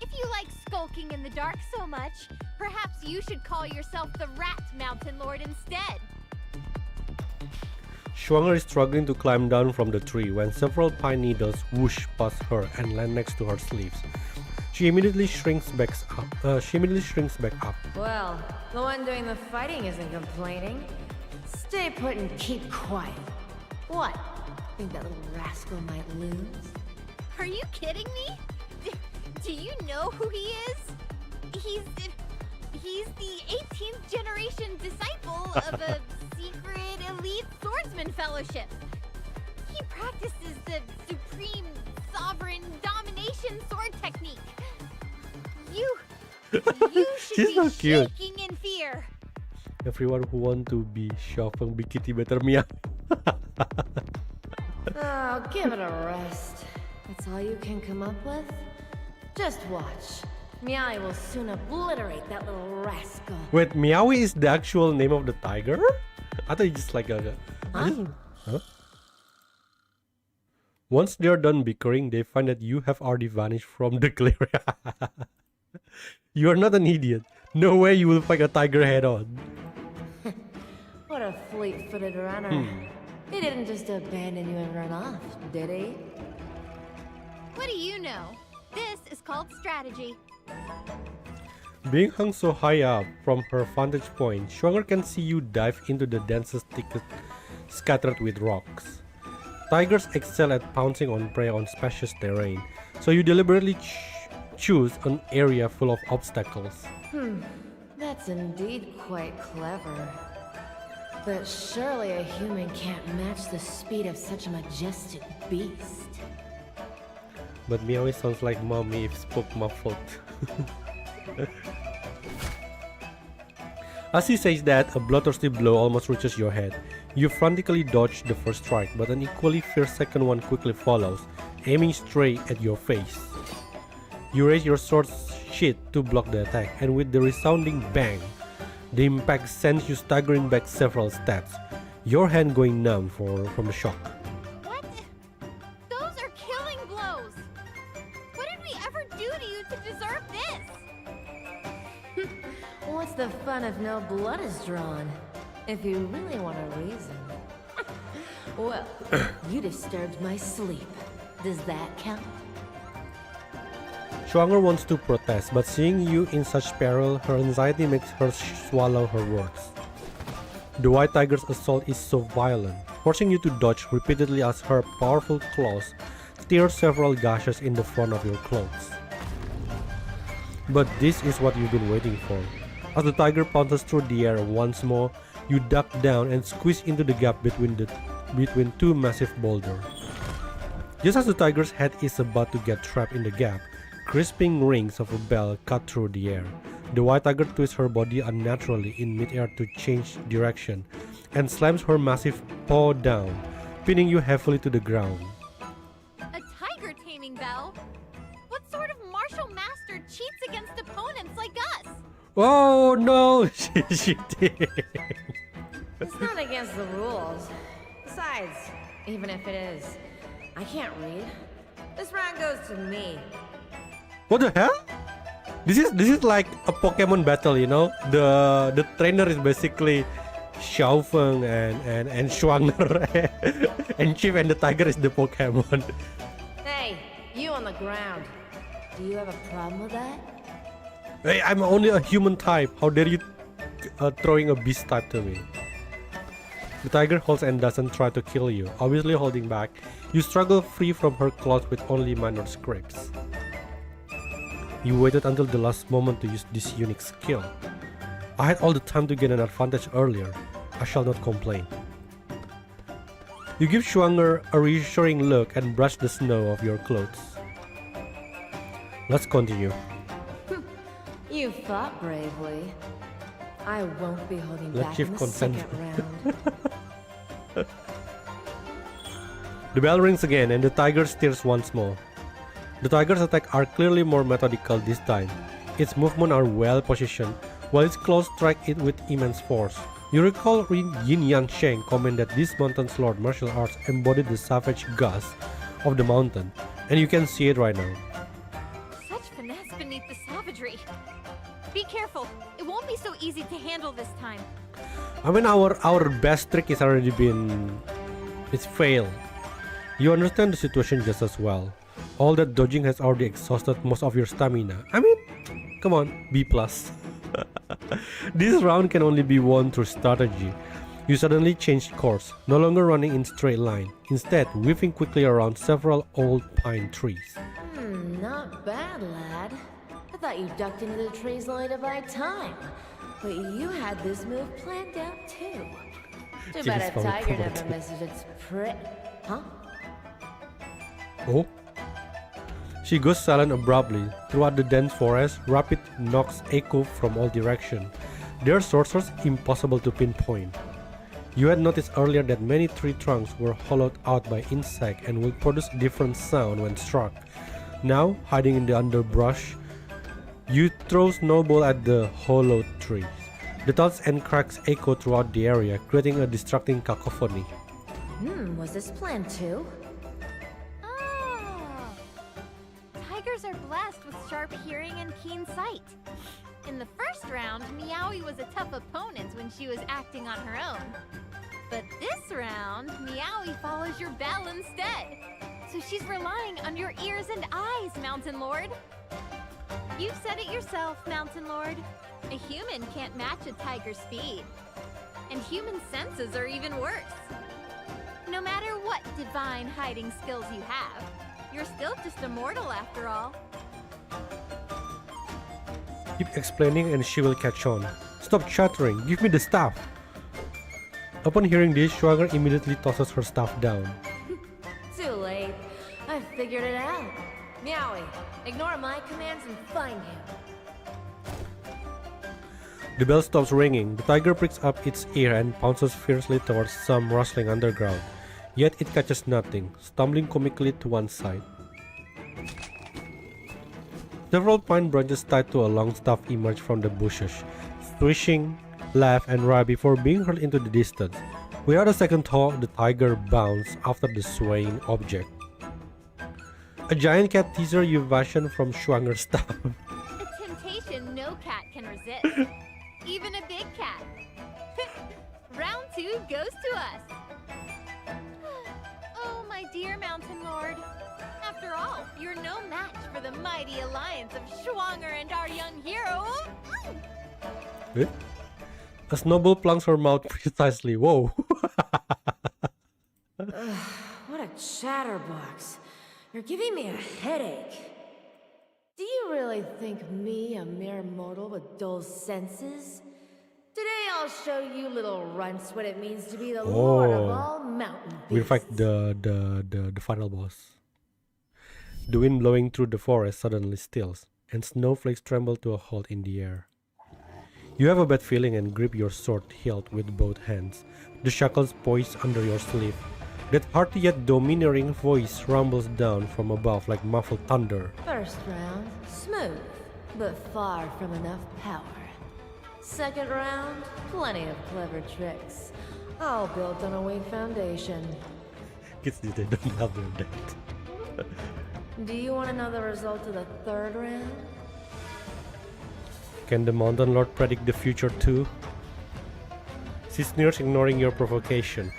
If you like skulking in the dark so much, perhaps you should call yourself the Rat Mountain Lord instead. Schwanger is struggling to climb down from the tree when several pine needles whoosh past her and land next to her sleeves. She immediately shrinks back up. Well, the one doing the fighting isn't complaining. Stay put and keep quiet. What? Think that little rascal might lose? Are you kidding me? Do you know who he is? He's the 18th generation disciple of a secret elite swordsman fellowship. He practices the supreme sovereign domination sword technique. You should She's be so cute. shaking in fear. Everyone who want to be Xiaofeng Big Kitty better meow. Oh, give it a rest. That's all you can come up with? Just watch. Meowie will soon obliterate that little rascal. Wait, Meowie is the actual name of the tiger? I thought it's just like a... Huh? Once they're done bickering, they find that you have already vanished from the clearing. You are not an idiot. No way you will fight a tiger head on. What a fleet-footed runner. He didn't just abandon you and run off, did he? What do you know? This is called strategy. Being hung so high up from her vantage point, Schwanger can see you dive into the densest thicket scattered with rocks. Tigers excel at pouncing on prey on spacious terrain, so you deliberately choose an area full of obstacles. That's indeed quite clever. But surely a human can't match the speed of such a majestic beast. But Meowie sounds like mommy if spoke muffled. As he says that, a bloodthirsty blow almost reaches your head. You frantically dodge the first strike, but an equally fierce second one quickly follows, aiming straight at your face. You raise your sword's sheath to block the attack, and with the resounding bang, the impact sends you staggering back several steps, your hand going numb from the shock. What? Those are killing blows! What did we ever do to you to deserve this? What's the fun if no blood is drawn? If you really want a reason. Well, you disturbed my sleep. Does that count? Schwanger wants to protest, but seeing you in such peril, her anxiety makes her swallow her words. The white tiger's assault is so violent, forcing you to dodge repeatedly as her powerful claws tear several gashes in the front of your clothes. But this is what you've been waiting for. As the tiger pounces through the air once more, you duck down and squeeze into the gap between two massive boulders. Just as the tiger's head is about to get trapped in the gap, crisping rings of a bell cut through the air. The white tiger twists her body unnaturally in midair to change direction and slams her massive paw down, pinning you heavily to the ground. A tiger taming bell? What sort of martial master cheats against opponents like us? Oh no, she did. It's not against the rules. Besides, even if it is, I can't read. This round goes to me. What the hell? This is like a Pokemon battle, you know? The trainer is basically Xiaofeng and Schwanger and Chief, and the tiger is the Pokemon. Hey, you on the ground. Do you have a problem with that? Hey, I'm only a human type. How dare you throwing a beast type to me? The tiger holds and doesn't try to kill you, obviously holding back. You struggle free from her claws with only minor scrapes. You waited until the last moment to use this unique skill. I had all the time to gain an advantage earlier. I shall not complain. You give Schwanger a reassuring look and brush the snow off your clothes. Let's continue. You fought bravely. I won't be holding Let back Chief in the consent. second round. The bell rings again and the tiger stirs once more. The tiger's attacks are clearly more methodical this time. Its movements are well positioned, while its claws strike it with immense force. You recall Yin Yang Sheng comment that this mountain's lord martial arts embodied the savage gust of the mountain, and you can see it right now. Such finesse beneath the savagery. Be careful. It won't be so easy to handle this time. I mean, our best trick is already been... it's failed. You understand the situation just as well. All that dodging has already exhausted most of your stamina. I mean, come on, B+. This round can only be won through strategy. You suddenly changed course, no longer running in straight line, instead weaving quickly around several old pine trees. Not bad, lad. I thought you ducked into the trees only to buy time. But you had this move planned out too. Too bad a tiger never misses its prey. Huh? Oh? She goes silent abruptly. Throughout the dense forest, rapid knocks echo from all directions. Their sources impossible to pinpoint. You had noticed earlier that many tree trunks were hollowed out by insects and would produce a different sound when struck. Now, hiding in the underbrush, you throw snowball at the hollowed trees. The thuds and cracks echo throughout the area, creating a distracting cacophony. Was this planned too? Tigers are blessed with sharp hearing and keen sight. In the first round, Meowie was a tough opponent when she was acting on her own. But this round, Meowie follows your bell instead. So she's relying on your ears and eyes, Mountain Lord. You've said it yourself, Mountain Lord. A human can't match a tiger's speed. And human senses are even worse. No matter what divine hiding skills you have, you're still just a mortal after all. Keep explaining and she will catch on. Stop chattering, give me the staff. Upon hearing this, Schwager immediately tosses her staff down. Too late. I figured it out. Meowie, ignore my commands and find him. The bell stops ringing. The tiger pricks up its ear and pounces fiercely towards some rustling underground. Yet it catches nothing, stumbling comically to one side. Several pine branches tied to a long staff emerge from the bushes, swishing left and right before being hurled into the distance. Without a second thought, the tiger bounced after the swaying object. A giant cat teaser you fashion from Schwanger's staff. A temptation no cat can resist. Even a big cat. Round 2 goes to us. Oh, my dear Mountain Lord. After all, you're no match for the mighty alliance of Schwanger and our young hero. Eh? A snowball plunks her mouth precisely. Whoa. What a chatterbox. You're giving me a headache. Do you really think me, a mere mortal with dull senses? Today I'll show you little runts what it means to be the lord of all mountain beasts. We fight the final boss. The wind blowing through the forest suddenly stills, and snowflakes tremble to a halt in the air. You have a bad feeling and grip your sword hilt with both hands, the shackles poised under your sleeve. That hearty yet domineering voice rumbles down from above like muffled thunder. First round, smooth, but far from enough power. Second round, plenty of clever tricks. All built on a weak foundation. Kids they don't have their dad. Do you want to know the result of the third round? Can the Mountain Lord predict the future too? She sneers, ignoring your provocation.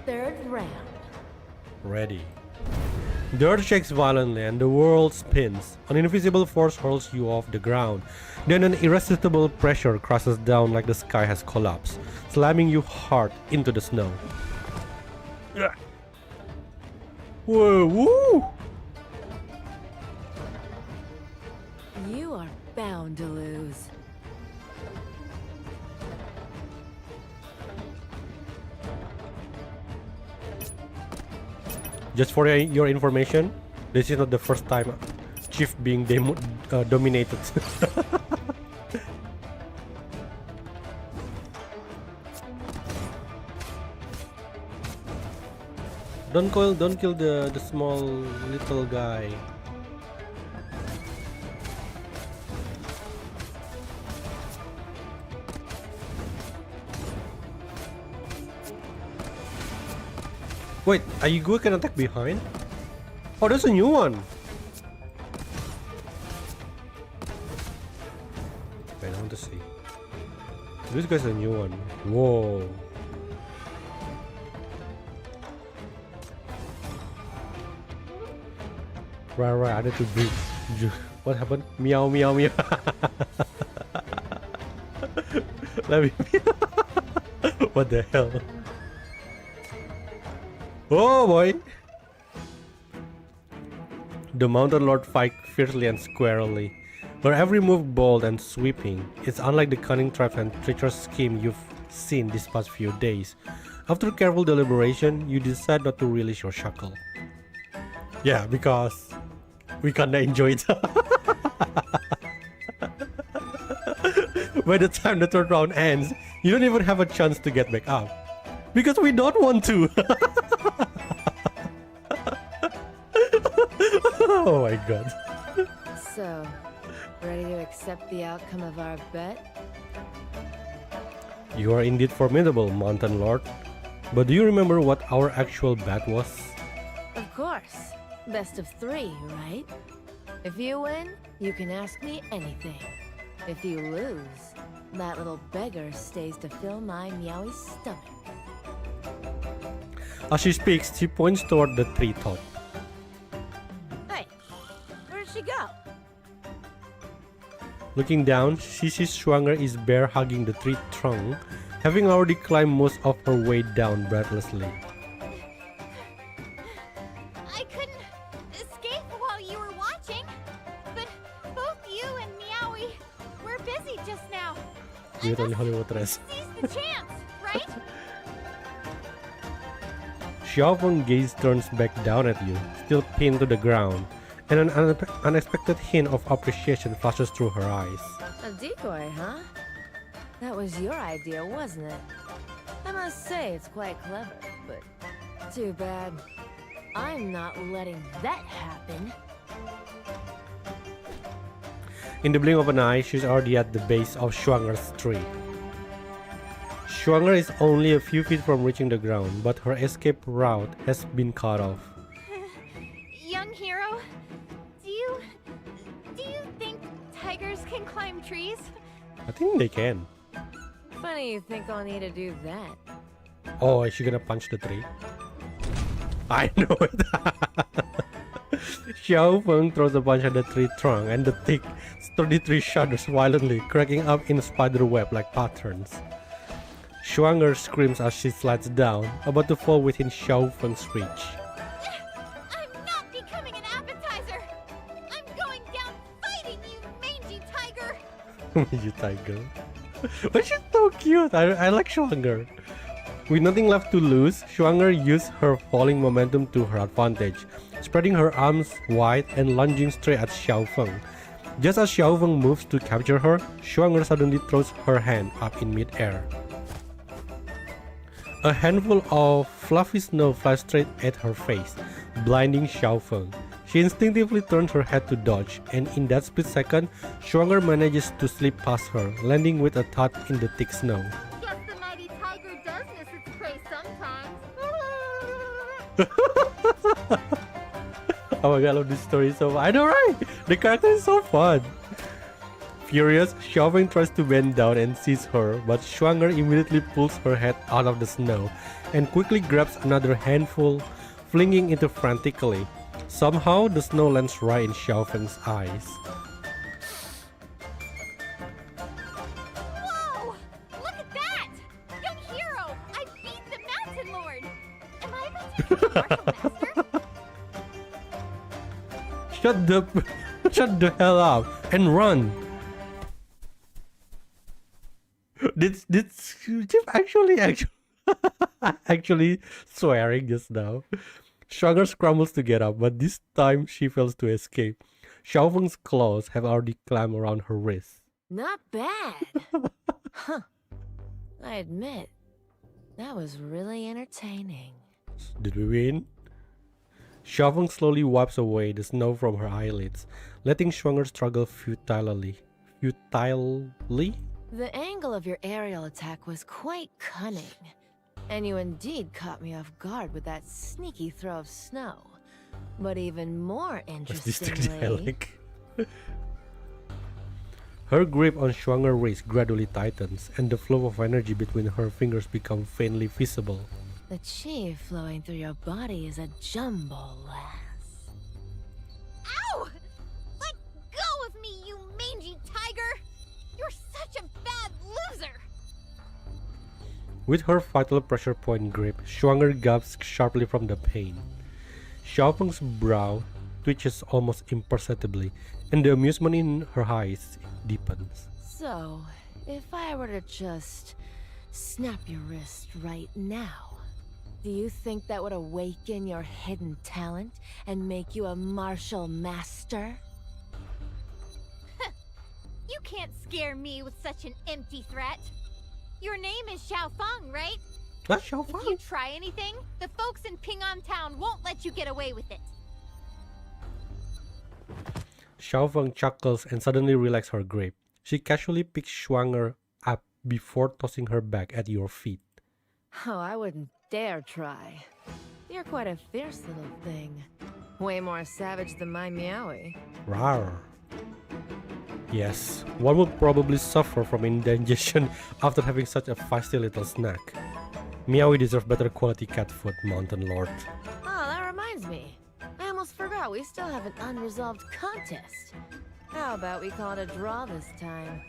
Third round. Ready. The earth shakes violently and the world spins. An invisible force hurls you off the ground. Then an irresistible pressure crashes down like the sky has collapsed, slamming you hard into the snow. Whoa, woo! You are bound to lose. Just for your information, this is not the first time Chief being dominated. Don't kill the small little guy. Wait, are you good? Can attack behind? Oh, there's a new one. Wait, I want to see. This guy's a new one. Whoa. Right, I need to breathe. What happened? Meow, meow, meow. Let me. What the hell? Oh boy! The Mountain Lord fights fiercely and squarely. Her every move bold and sweeping. It's unlike the cunning trap and treacherous scheme you've seen these past few days. After careful deliberation, you decide not to release your shackle. Yeah, because we kinda enjoy it. By the time the third round ends, you don't even have a chance to get back up. Because we don't want to. Oh my god. So, ready to accept the outcome of our bet? You are indeed formidable, Mountain Lord. But do you remember what our actual bet was? Of course. Best of 3, right? If you win, you can ask me anything. If you lose, that little beggar stays to fill my meowy stomach. As she speaks, she points toward the treetop. Hey, where'd she go? Looking down, she sees Schwanger is bear hugging the tree trunk, having already climbed most of her way down breathlessly. I couldn't escape while you were watching, but both you and Meowie were busy just now. I Lihat only must Hollywood rest. seize the chance, right? Xiaofeng's gaze turns back down at you, still pinned to the ground, and an unexpected hint of appreciation flashes through her eyes. A decoy, huh? That was your idea, wasn't it? I must say it's quite clever, but too bad. I'm not letting that happen. In the blink of an eye, she's already at the base of Schwanger's tree. Schwanger is only a few feet from reaching the ground, but her escape route has been cut off. Young hero, do you think tigers can climb trees? I think they can. Funny you think I'll need to do that. Oh, is she gonna punch the tree? I know it. Xiaofeng throws a punch at the tree trunk, and the thick, sturdy tree shudders violently, cracking up in spider web-like patterns. Schwanger screams as she slides down, about to fall within Xiaofeng's reach. I'm not becoming an appetizer! I'm going down fighting, you mangy tiger! You tiger. But she's so cute. I like Schwanger. With nothing left to lose, Schwanger used her falling momentum to her advantage, spreading her arms wide and lunging straight at Xiaofeng. Just as Xiaofeng moves to capture her, Schwanger suddenly throws her hand up in mid-air. A handful of fluffy snow flies straight at her face, blinding Xiaofeng. She instinctively turns her head to dodge, and in that split second, Schwanger manages to slip past her, landing with a thud in the thick snow. Guess the mighty tiger does Oh my god, I love this story so much. I know, right? The character is so fun. Furious, Xiaofeng tries to bend down and sees her, but Schwanger immediately pulls her head out of the snow and quickly grabs another handful, flinging it frantically. Somehow, the snow lands right in Xiaofeng's eyes. Whoa! Look at that! Young hero! I beat the Mountain Lord! Am I about to become Martial Master? Shut the hell up and run! This Chip actually swearing just now. Sugar scrambles to get up, but this time she fails to escape. Xiaofeng's claws have already clamped around her wrist. Not bad. Huh. I admit, that was really entertaining. Did we win? Xiaofeng slowly wipes away the snow from her eyelids, letting Schwanger struggle futilely. Futilely? The angle of your aerial attack was quite cunning. And you indeed caught me off guard with that sneaky throw of snow. But even more What's this interestingly... dialect? Her grip on Schwanger's wrist gradually tightens, and the flow of energy between her fingers becomes faintly visible. The chi flowing through your body is a jumble, lass. Ow! Let go of me, you mangy tiger! You're such a bad loser! With her vital pressure point grip, Schwanger gasps sharply from the pain. Xiaofeng's brow twitches almost imperceptibly, and the amusement in her eyes deepens. So, if I were to just snap your wrist right now, do you think that would awaken your hidden talent and make you a martial master? You can't scare me with such an empty threat. Your name is Xiaofeng, right? That's If you Xiaofeng? try anything, the folks in Ping'an Town won't let you get away with it. Xiaofeng chuckles and suddenly relaxes her grip. She casually picks Schwanger up before tossing her back at your feet. Oh, I wouldn't dare try. You're quite a fierce little thing. Way more savage than my Meowie. Rawr. Yes, one would probably suffer from indigestion after having such a feisty little snack. Meowie deserves better quality cat food, Mountain Lord. Oh, that reminds me. I almost forgot we still have an unresolved contest. How about we call it a draw this time?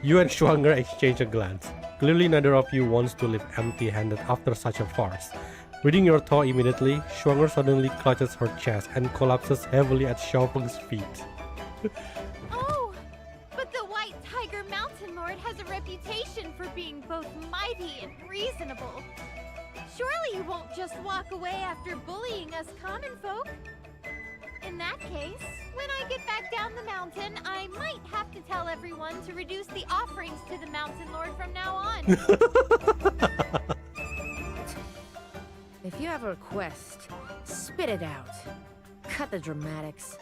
You and Schwanger exchange a glance. Clearly neither of you wants to leave empty-handed after such a farce. Reading your thought immediately, Schwanger suddenly clutches her chest and collapses heavily at Xiaofeng's feet. Oh, but the White Tiger Mountain Lord has a reputation for being both mighty and reasonable. Surely you won't just walk away after bullying us common folk? In that case, when I get back down the mountain, I might have to tell everyone to reduce the offerings to the Mountain Lord from now on. If you have a request, spit it out. Cut the dramatics.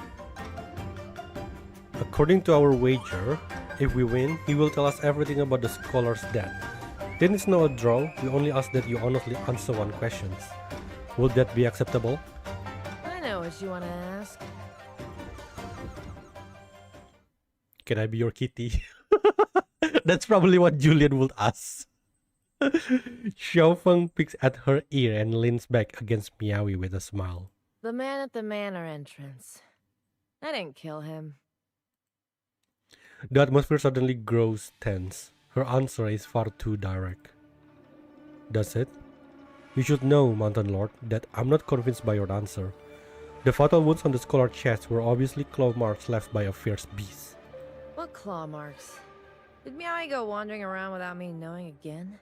According to our wager, if we win, he will tell us everything about the scholar's death. Then it's not a draw, we only ask that you honestly answer one question. Would that be acceptable? I know what you want to ask. Can I be your kitty? That's probably what Julian would ask. Xiaofeng picks at her ear and leans back against Meowie with a smile. The man at the manor entrance. I didn't kill him. The atmosphere suddenly grows tense. Her answer is far too direct. Does it? You should know, Mountain Lord, that I'm not convinced by your answer. The fatal wounds on the scholar's chest were obviously claw marks left by a fierce beast. What claw marks? Did Meowie go wandering around without me knowing again?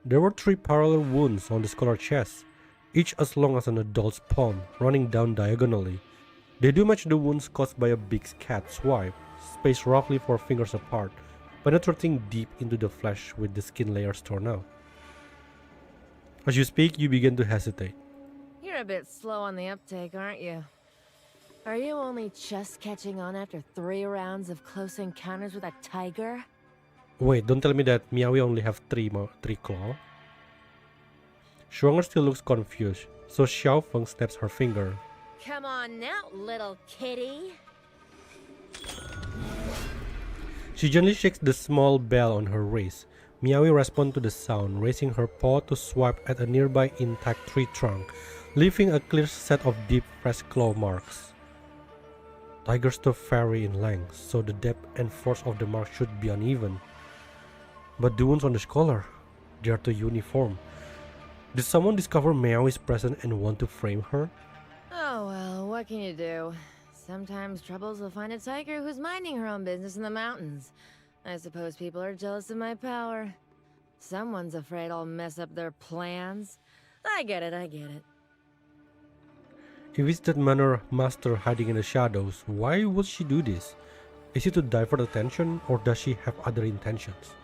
There were 3 parallel wounds on the scholar's chest, each as long as an adult's palm, running down diagonally. They do match the wounds caused by a big cat swipe, spaced roughly 4 fingers apart, penetrating deep into the flesh with the skin layers torn out. As you speak, you begin to hesitate. You're a bit slow on the uptake, aren't you? Are you only just catching on after 3 rounds of close encounters with a tiger? Wait, don't tell me that Meowie only have 3 claw. Shuanger still looks confused, so Xiao Feng snaps her finger. Come on now, little kitty. She gently shakes the small bell on her wrist. Meowie responds to the sound, raising her paw to swipe at a nearby intact tree trunk, leaving a clear set of deep, fresh claw marks. Tigers do vary in length, so the depth and force of the mark should be uneven. But the wounds on the collar, they are too uniform. Did someone discover Meowie's presence and want to frame her? Oh well, what can you do? Sometimes troubles will find a tiger who's minding her own business in the mountains. I suppose people are jealous of my power. Someone's afraid I'll mess up their plans. I get it, I get it. If it's that manor master hiding in the shadows, why would she do this? Is it to divert attention, or does she have other intentions?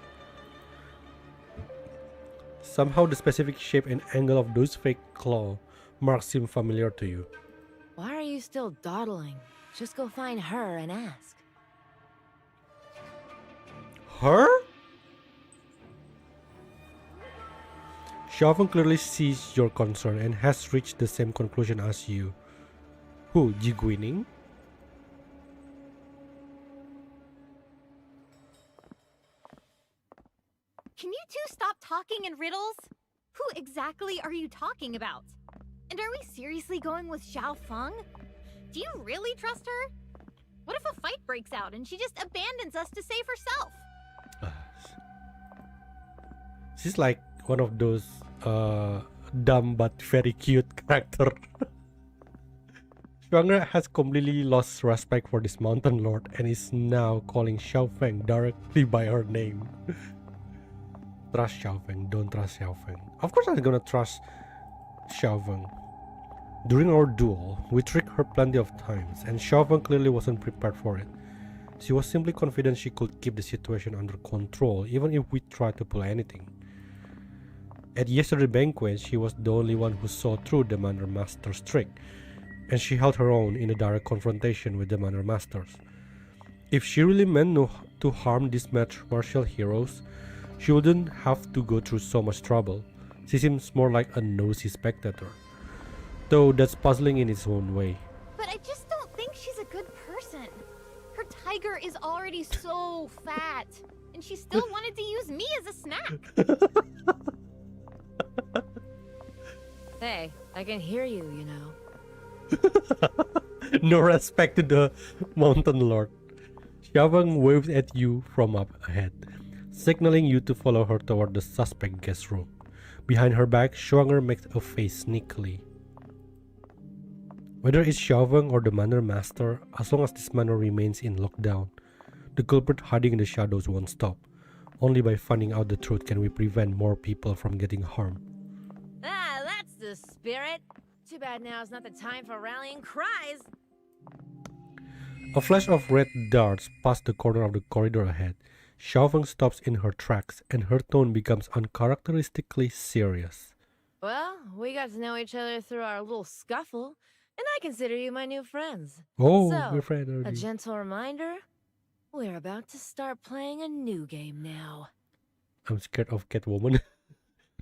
Somehow the specific shape and angle of those fake claw marks seem familiar to you. Why are you still dawdling? Just go find her and ask. Her? Xiaofeng clearly sees your concern and has reached the same conclusion as you. Who, Ji Guining? Can you two stop talking in riddles? Who exactly are you talking about? And are we seriously going with Xiao Feng? Do you really trust her? What if a fight breaks out and she just abandons us to save herself? She's like one of those dumb but very cute character. Shuanger has completely lost respect for this mountain lord and is now calling Xiaofeng directly by her name. Trust Xiaofeng, don't trust Xiaofeng. Of course I'm gonna trust Xiaofeng. During our duel, we tricked her plenty of times, and Xiaofeng clearly wasn't prepared for it. She was simply confident she could keep the situation under control, even if we tried to pull anything. At yesterday's banquet, she was the only one who saw through the Manor Master's trick, and she held her own in a direct confrontation with the Manor Masters. If she really meant to harm these martial heroes, she wouldn't have to go through so much trouble. She seems more like a nosy spectator, though that's puzzling in its own way. But I just don't think she's a good person. Her tiger is already so fat, and she still wanted to use me as a snack. Hey, I can hear you, you know. No respect to the mountain lord. Xiaofeng waves at you from up ahead, signaling you to follow her toward the suspect guest room. Behind her back, Shuanger makes a face sneakily. Whether it's Xiaofeng or the Manor Master, as long as this manor remains in lockdown, the culprit hiding in the shadows won't stop. Only by finding out the truth can we prevent more people from getting harmed. Ah, that's the spirit. Too bad now's not the time for rallying cries. A flash of red darts past the corner of the corridor ahead. Xiaofeng stops in her tracks, and her tone becomes uncharacteristically serious. Well, we got to know each other through our little scuffle, and I consider you my new friends. Oh, So, we're friends a already. gentle reminder, we're about to start playing a new game now. I'm scared of Catwoman.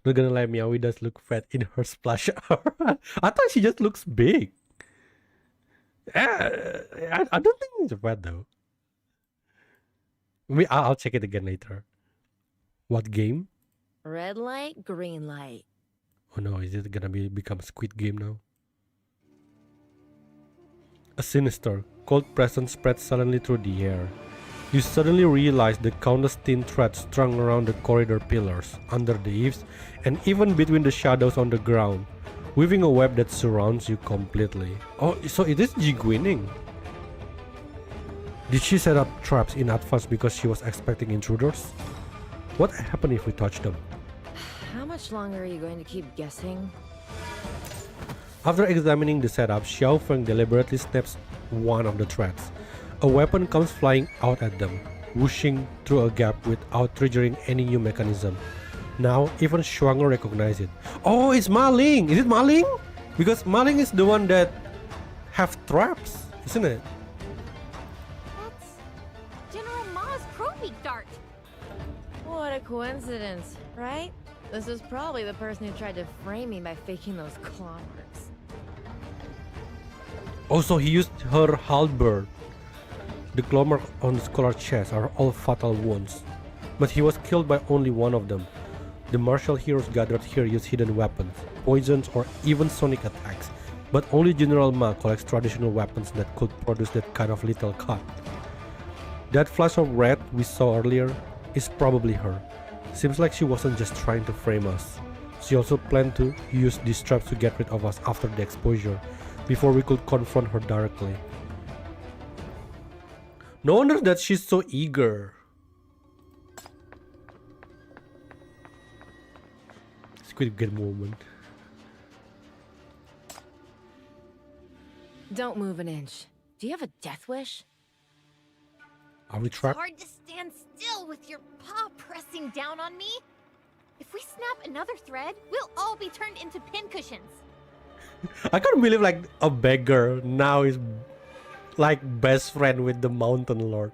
Not gonna lie, Meowie does look fat in her splash hour. I thought she just looks big. I don't think it's fat though. I'll check it again later. What game? Red light, green light. Oh no, is it gonna become Squid Game now? A sinister, cold presence spreads suddenly through the air. You suddenly realize the countless thin threads strung around the corridor pillars, under the eaves, and even between the shadows on the ground, weaving a web that surrounds you completely. Oh, so it is Ji Guining. Did she set up traps in advance because she was expecting intruders? What happened if we touch them? How much longer are you going to keep guessing? After examining the setup, Xiaofeng deliberately snaps one of the threads. A weapon comes flying out at them, whooshing through a gap without triggering any new mechanism. Now, even Shuanger recognizes it. Oh, it's Ma Ling! Is it Ma Ling? Because Ma Ling is the one that have traps, isn't it? That's General Ma's Crow Beak dart. What a coincidence, right? This is probably the person who tried to frame me by faking those claw marks. Also, he used her halberd. The claw marks on the scholar's chest are all fatal wounds, but he was killed by only one of them. The martial heroes gathered here use hidden weapons, poisons, or even sonic attacks, but only General Ma collects traditional weapons that could produce that kind of lethal cut. That flash of red we saw earlier is probably her. Seems like she wasn't just trying to frame us. She also planned to use these traps to get rid of us after the exposure, before we could confront her directly. No wonder that she's so eager. Squid Game moment. Don't move an inch. Do you have a death wish? Are we It's trapped? hard to stand still with your paw pressing down on me. If we snap another thread, we'll all be turned into pincushions. I can't believe like a beggar now is like best friend with the mountain lord.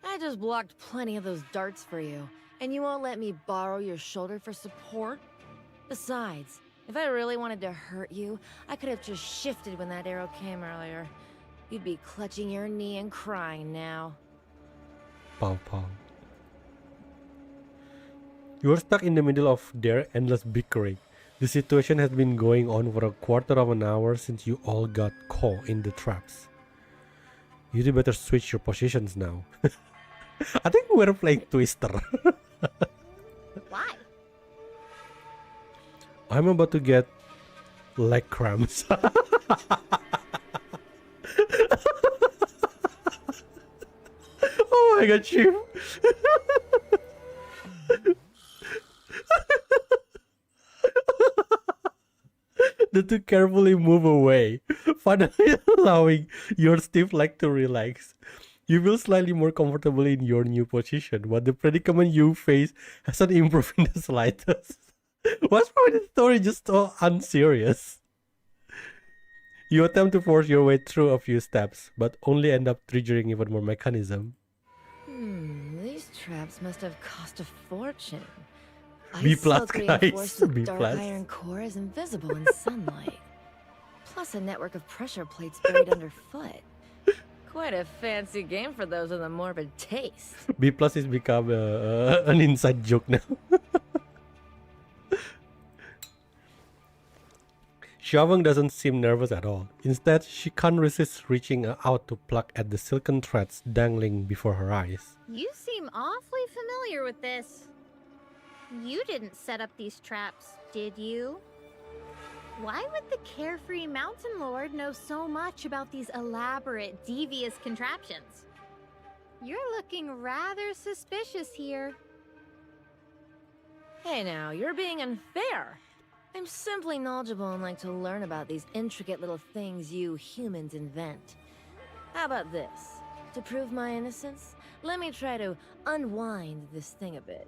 I just blocked plenty of those darts for you, and you won't let me borrow your shoulder for support? Besides, if I really wanted to hurt you, I could have just shifted when that arrow came earlier. You'd be clutching your knee and crying now. Pow pow. You are stuck in the middle of their endless bickering. The situation has been going on for a quarter of an hour since you all got caught in the traps. You do better switch your positions now. I think we're playing Twister. Why? I'm about to get leg cramps. Oh my god, Chief. The two carefully move away, finally allowing your stiff leg to relax. You feel slightly more comfortable in your new position, but the predicament you face hasn't improved in the slightest. What's wrong with the story? Just so unserious. You attempt to force your way through a few steps, but only end up triggering even more mechanism. These traps must have cost a fortune. B+, Silk guys. reinforced with B+. dark iron core is invisible in sunlight. Plus a network of pressure plates buried underfoot. Quite a fancy game for those with a morbid taste. B plus is become an inside joke now. Xiaoweng doesn't seem nervous at all. Instead, she can't resist reaching out to pluck at the silken threads dangling before her eyes. You seem awfully familiar with this. You didn't set up these traps, did you? Why would the carefree mountain lord know so much about these elaborate, devious contraptions? You're looking rather suspicious here. Hey now, you're being unfair. I'm simply knowledgeable and like to learn about these intricate little things you humans invent. How about this? To prove my innocence, let me try to unwind this thing a bit.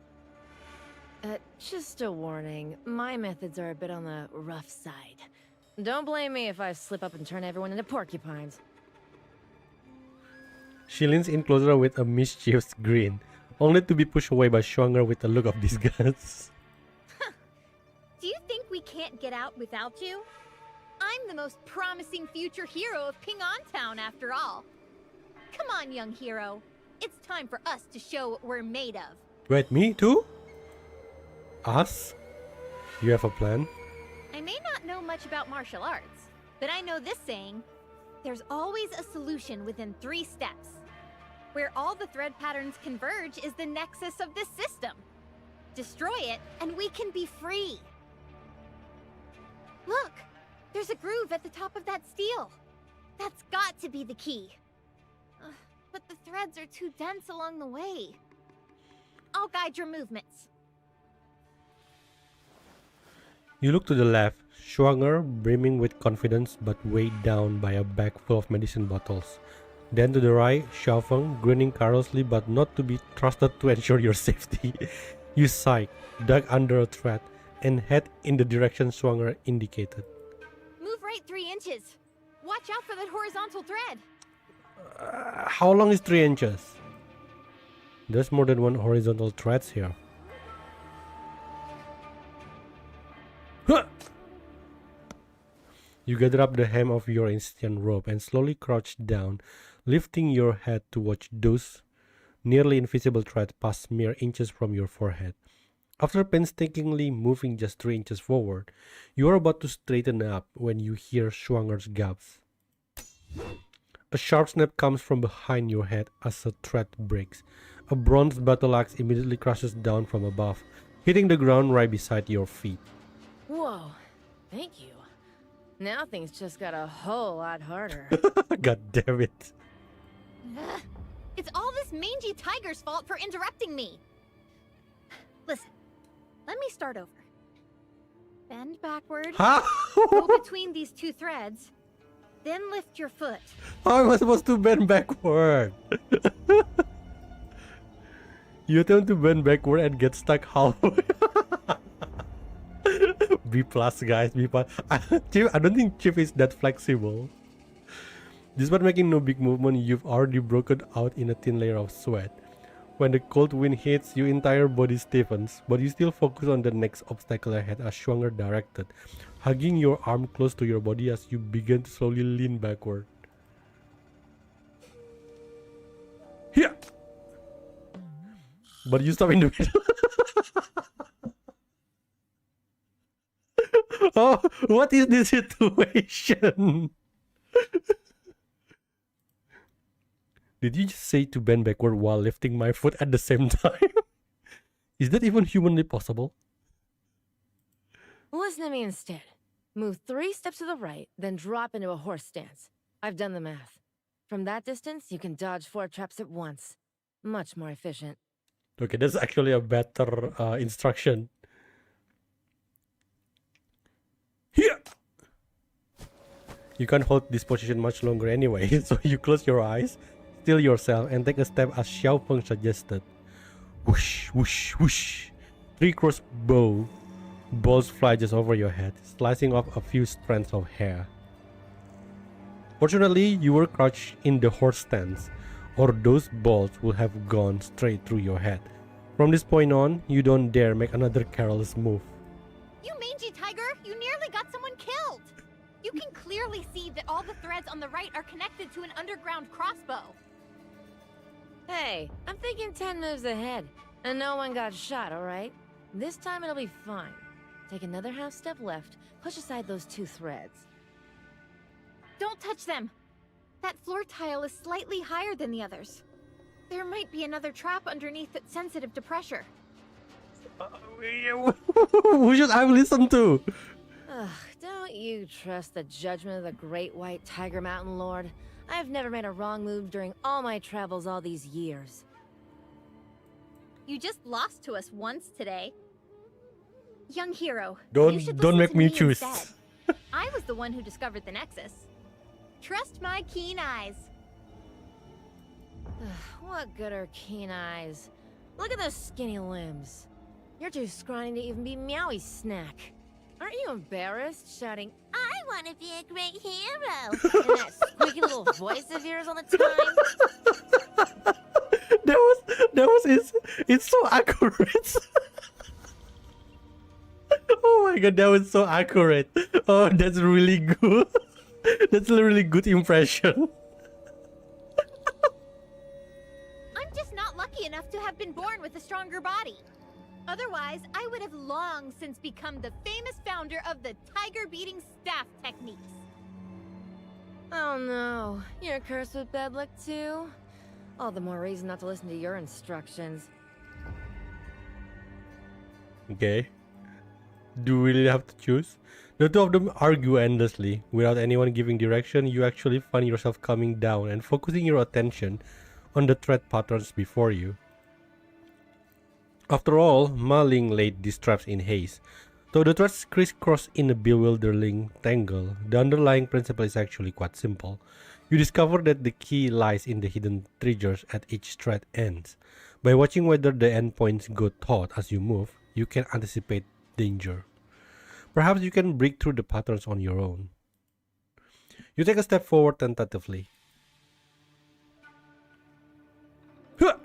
Just a warning, my methods are a bit on the rough side. Don't blame me if I slip up and turn everyone into porcupines. She leans in closer with a mischievous grin, only to be pushed away by Shuanger with a look of disgust. Do you think we can't get out without you? I'm the most promising future hero of Ping-An Town, after all. Come on, young hero. It's time for us to show what we're made of. Wait, me too? Us? You have a plan? I may not know much about martial arts, but I know this saying. There's always a solution within 3 steps. Where all the thread patterns converge is the nexus of this system. Destroy it, and we can be free. Look! There's a groove at the top of that steel. That's got to be the key. But the threads are too dense along the way. I'll guide your movements. You look to the left, Shuanger brimming with confidence but weighed down by a bag full of medicine bottles. Then to the right, Xiaofeng grinning carelessly but not to be trusted to ensure your safety. You sighed, dug under a thread, and head in the direction Shuanger indicated. Move right 3 inches. Watch out for that horizontal thread. How long is 3 inches? There's more than one horizontal threads here. You gather up the hem of your ancient robe and slowly crouch down, lifting your head to watch those nearly invisible threads pass mere inches from your forehead. After painstakingly moving just 3 inches forward, you are about to straighten up when you hear Schwanger's gasp. A sharp snap comes from behind your head as a thread breaks. A bronze battle axe immediately crashes down from above, hitting the ground right beside your feet. Whoa, thank you. Now things just got a whole lot harder. God damn it. Ugh. It's all this mangy tiger's fault for interrupting me. Listen, let me start over. Bend backward, go between these 2 threads, then lift your foot. How am I supposed to bend backward? You attempt to bend backward and get stuck halfway. B plus, guys, B plus. Chip, I don't think Chip is that flexible. Despite making no big movement, you've already broken out in a thin layer of sweat. When the cold wind hits, your entire body stiffens, but you still focus on the next obstacle ahead as Schwanger directed, hugging your arm close to your body as you begin to slowly lean backward. Here! But you stop in the middle. Oh, what is this situation? Did you just say to bend backward while lifting my foot at the same time? Is that even humanly possible? Listen to me instead. Move 3 steps to the right, then drop into a horse stance. I've done the math. From that distance, you can dodge 4 traps at once. Much more efficient. Okay, that's actually a better instruction. Here! You can't hold this position much longer anyway, so you close your eyes, still yourself, and take a step as Xiaofeng suggested. Whoosh, whoosh, whoosh. 3 crossbow bolts fly just over your head, slicing off a few strands of hair. Fortunately, you were crouched in the horse stance, or those bolts would have gone straight through your head. From this point on, you don't dare make another careless move. You mangy tiger, you nearly got someone killed! You can clearly see that all the threads on the right are connected to an underground crossbow. Hey, I'm thinking 10 moves ahead, and no one got shot, alright? This time it'll be fine. Take another half step left, push aside those 2 threads. Don't touch them! That floor tile is slightly higher than the others. There might be another trap underneath that's sensitive to pressure. Who should I listen to? Ugh, don't you trust the judgment of the Great White Tiger Mountain Lord? I've never made a wrong move during all my travels all these years. You just lost to us once today. Young hero, Don't you should don't listen make to me choose. instead. I was the one who discovered the Nexus. Trust my keen eyes. Ugh, what good are keen eyes? Look at those skinny limbs. You're too scrawny to even be Meowie's snack. Aren't you embarrassed, shouting, "I want to be a great hero," in that squeaky little voice of yours all the time? It's so accurate. Oh my god, that was so accurate. Oh, that's really good. That's a really good impression. I'm just not lucky enough to have been born with a stronger body. Otherwise, I would have long since become the famous founder of the tiger-beating staff techniques. Oh no, you're cursed with bad luck too? All the more reason not to listen to your instructions. Okay. Do we really have to choose? The two of them argue endlessly. Without anyone giving direction, you actually find yourself coming down and focusing your attention on the thread patterns before you. After all, Ma Ling laid these traps in haste. Though the threads crisscross in a bewildering tangle, the underlying principle is actually quite simple. You discover that the key lies in the hidden triggers at each thread ends. By watching whether the endpoints go taut as you move, you can anticipate danger. Perhaps you can break through the patterns on your own. You take a step forward tentatively. Huh!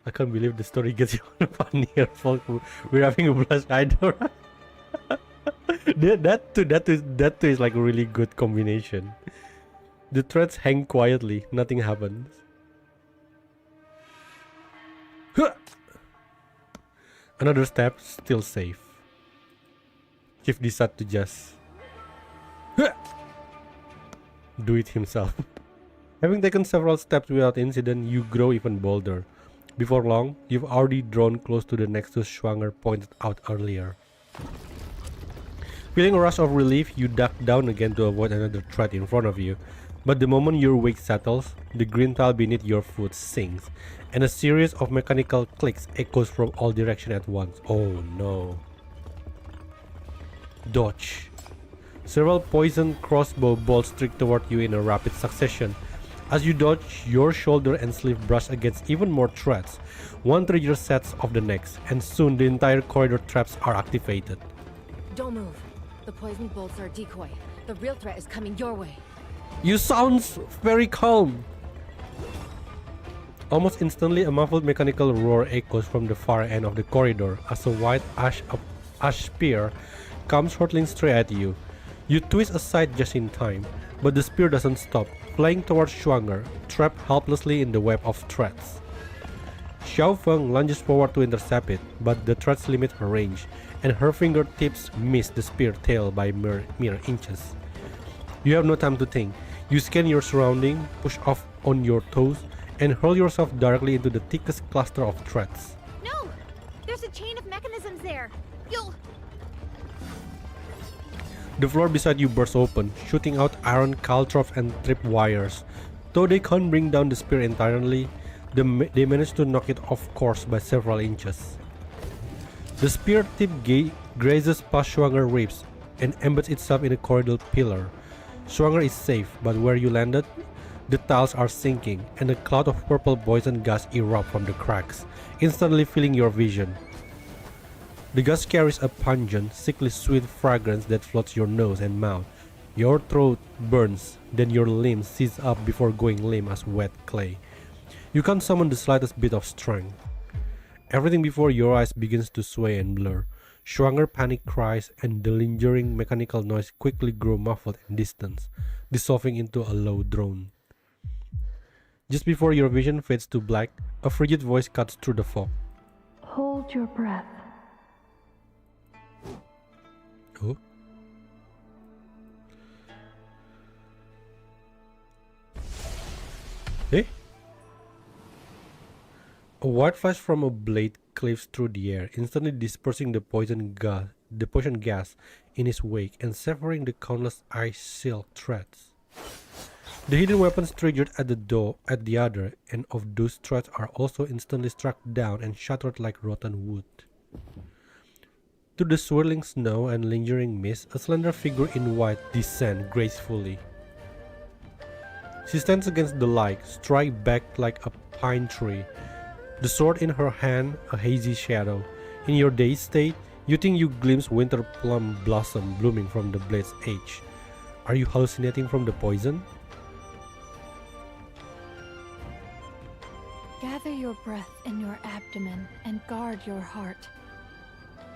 I can't believe the story gets even funnier, folks. We're having a blast either. That too is like a really good combination. The threads hang quietly, nothing happens. Huh! Another step, still safe. Chief decided to just do it himself. Having taken several steps without incident, you grow even bolder. Before long, you've already drawn close to the nexus Schwanger pointed out earlier. Feeling a rush of relief, you duck down again to avoid another threat in front of you. But the moment your weight settles, the green tile beneath your foot sinks, and a series of mechanical clicks echoes from all directions at once. Oh no. Dodge. Several poisoned crossbow bolts streak toward you in a rapid succession. As you dodge, your shoulder and sleeve brush against even more threats. One trigger sets off the next, and soon the entire corridor traps are activated. Don't move. The poison bolts are a decoy. The real threat is coming your way. You sounds very calm. Almost instantly, a muffled mechanical roar echoes from the far end of the corridor as a white ash spear comes hurtling straight at you. You twist aside just in time, but the spear doesn't stop, flying towards Schwanger, trapped helplessly in the web of threats. Xiao Feng lunges forward to intercept it, but the threats limit her range, and her fingertips miss the spear tail by mere inches. You have no time to think. You scan your surroundings, push off on your toes, and hurl yourself directly into the thickest cluster of threats. No! There's a chain of mechanisms there. You'll... The floor beside you bursts open, shooting out iron caltrops and tripwires. Though they can't bring down the spear entirely, they manage to knock it off course by several inches. The spear tip grazes past Schwanger ribs and embeds itself in a corridor pillar. Schwanger is safe, but where you landed, the tiles are sinking, and a cloud of purple poison gas erupts from the cracks, instantly filling your vision. The gas carries a pungent, sickly sweet fragrance that floods your nose and mouth. Your throat burns, then your limbs seize up before going limp as wet clay. You can't summon the slightest bit of strength. Everything before your eyes begins to sway and blur. Schwanger panic cries and the lingering mechanical noise quickly grow muffled and distant, dissolving into a low drone. Just before your vision fades to black, a frigid voice cuts through the fog. Hold your breath. Oh? Eh? A white flash from a blade cleaves through the air, instantly dispersing the poison gas in its wake and severing the countless ice silk threads. The hidden weapons triggered at the other end of those threads are also instantly struck down and shattered like rotten wood. Through the swirling snow and lingering mist, a slender figure in white descends gracefully. She stands against the light, strike back like a pine tree, the sword in her hand a hazy shadow. In your dazed state, you think you glimpse winter plum blossom blooming from the blade's edge. Are you hallucinating from the poison? Gather your breath in your abdomen and guard your heart.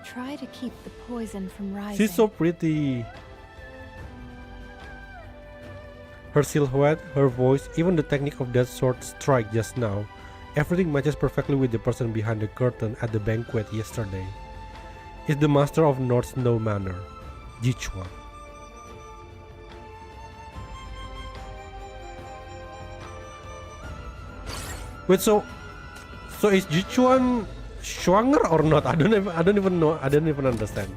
Try to keep the poison from rising. She's so pretty. Her silhouette, her voice, even the technique of that sword strike just now, everything matches perfectly with the person behind the curtain at the banquet yesterday. It's the master of North Snow Manor, Jichuan. Wait, so is Jichuan Schwanger or not? I don't even know. I don't even understand.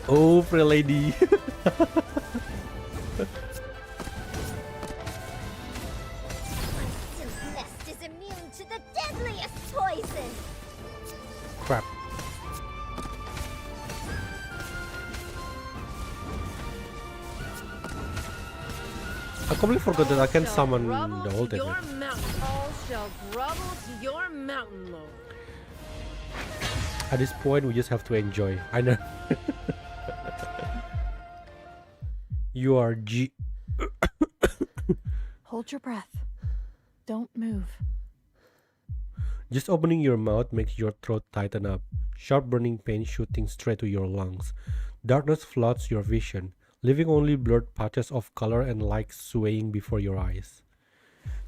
Oh, free lady. Nest is immune to the deadliest poison! Crap. I completely forgot that I can summon the whole thing. All shall grovel to your mountain lord. At this point, we just have to enjoy. I know. You are Hold your breath. Don't move. Just opening your mouth makes your throat tighten up. sharp burning pain shooting straight to your lungs. Darkness floods your vision, leaving only blurred patches of color and light swaying before your eyes.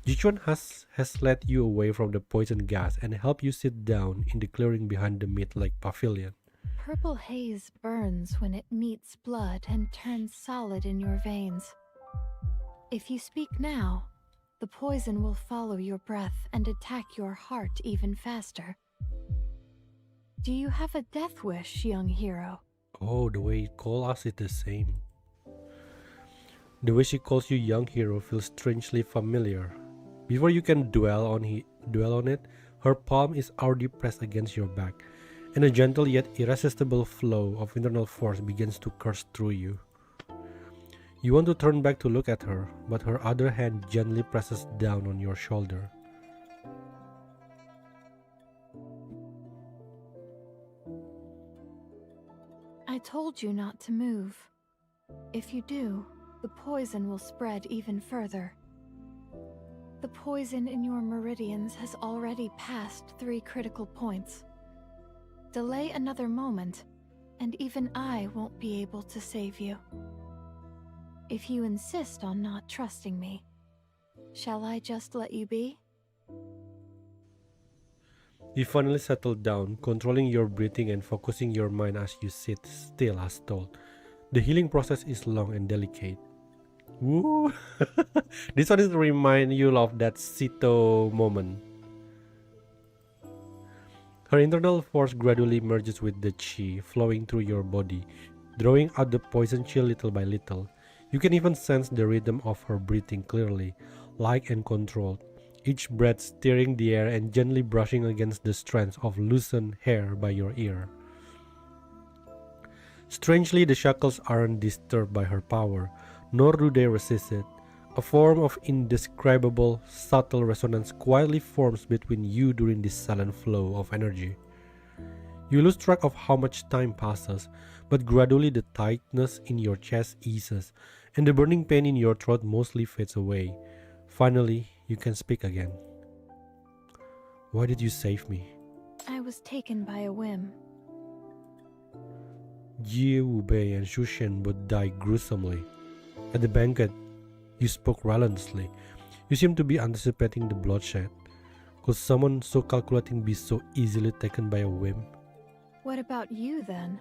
Jichuan has led you away from the poison gas and helped you sit down in the clearing behind the meat-like pavilion. Purple haze burns when it meets blood and turns solid in your veins. If you speak now, the poison will follow your breath and attack your heart even faster. Do you have a death wish, young hero? Oh, the way it calls us is the same. The way she calls you young hero feels strangely familiar. Before you can dwell on it, her palm is already pressed against your back, and a gentle yet irresistible flow of internal force begins to curse through you. You want to turn back to look at her, but her other hand gently presses down on your shoulder. I told you not to move. If you do, the poison will spread even further. The poison in your meridians has already passed 3 critical points. Delay another moment, and even I won't be able to save you. If you insist on not trusting me, shall I just let you be? You finally settle down, controlling your breathing and focusing your mind as you sit still as told. The healing process is long and delicate. Woo! This one is to remind you of that Sito moment. Her internal force gradually merges with the chi flowing through your body, drawing out the poison chill little by little. You can even sense the rhythm of her breathing clearly, light and controlled, each breath stirring the air and gently brushing against the strands of loosened hair by your ear. Strangely, the shackles aren't disturbed by her power, nor do they resist it. A form of indescribable, subtle resonance quietly forms between you during this silent flow of energy. You lose track of how much time passes, but gradually the tightness in your chest eases, and the burning pain in your throat mostly fades away. Finally, you can speak again. Why did you save me? I was taken by a whim. Jie Wubei and Xu Shen both died gruesomely. At the banquet, you spoke relentlessly. You seemed to be anticipating the bloodshed. Could someone so calculating be so easily taken by a whim? What about you, then?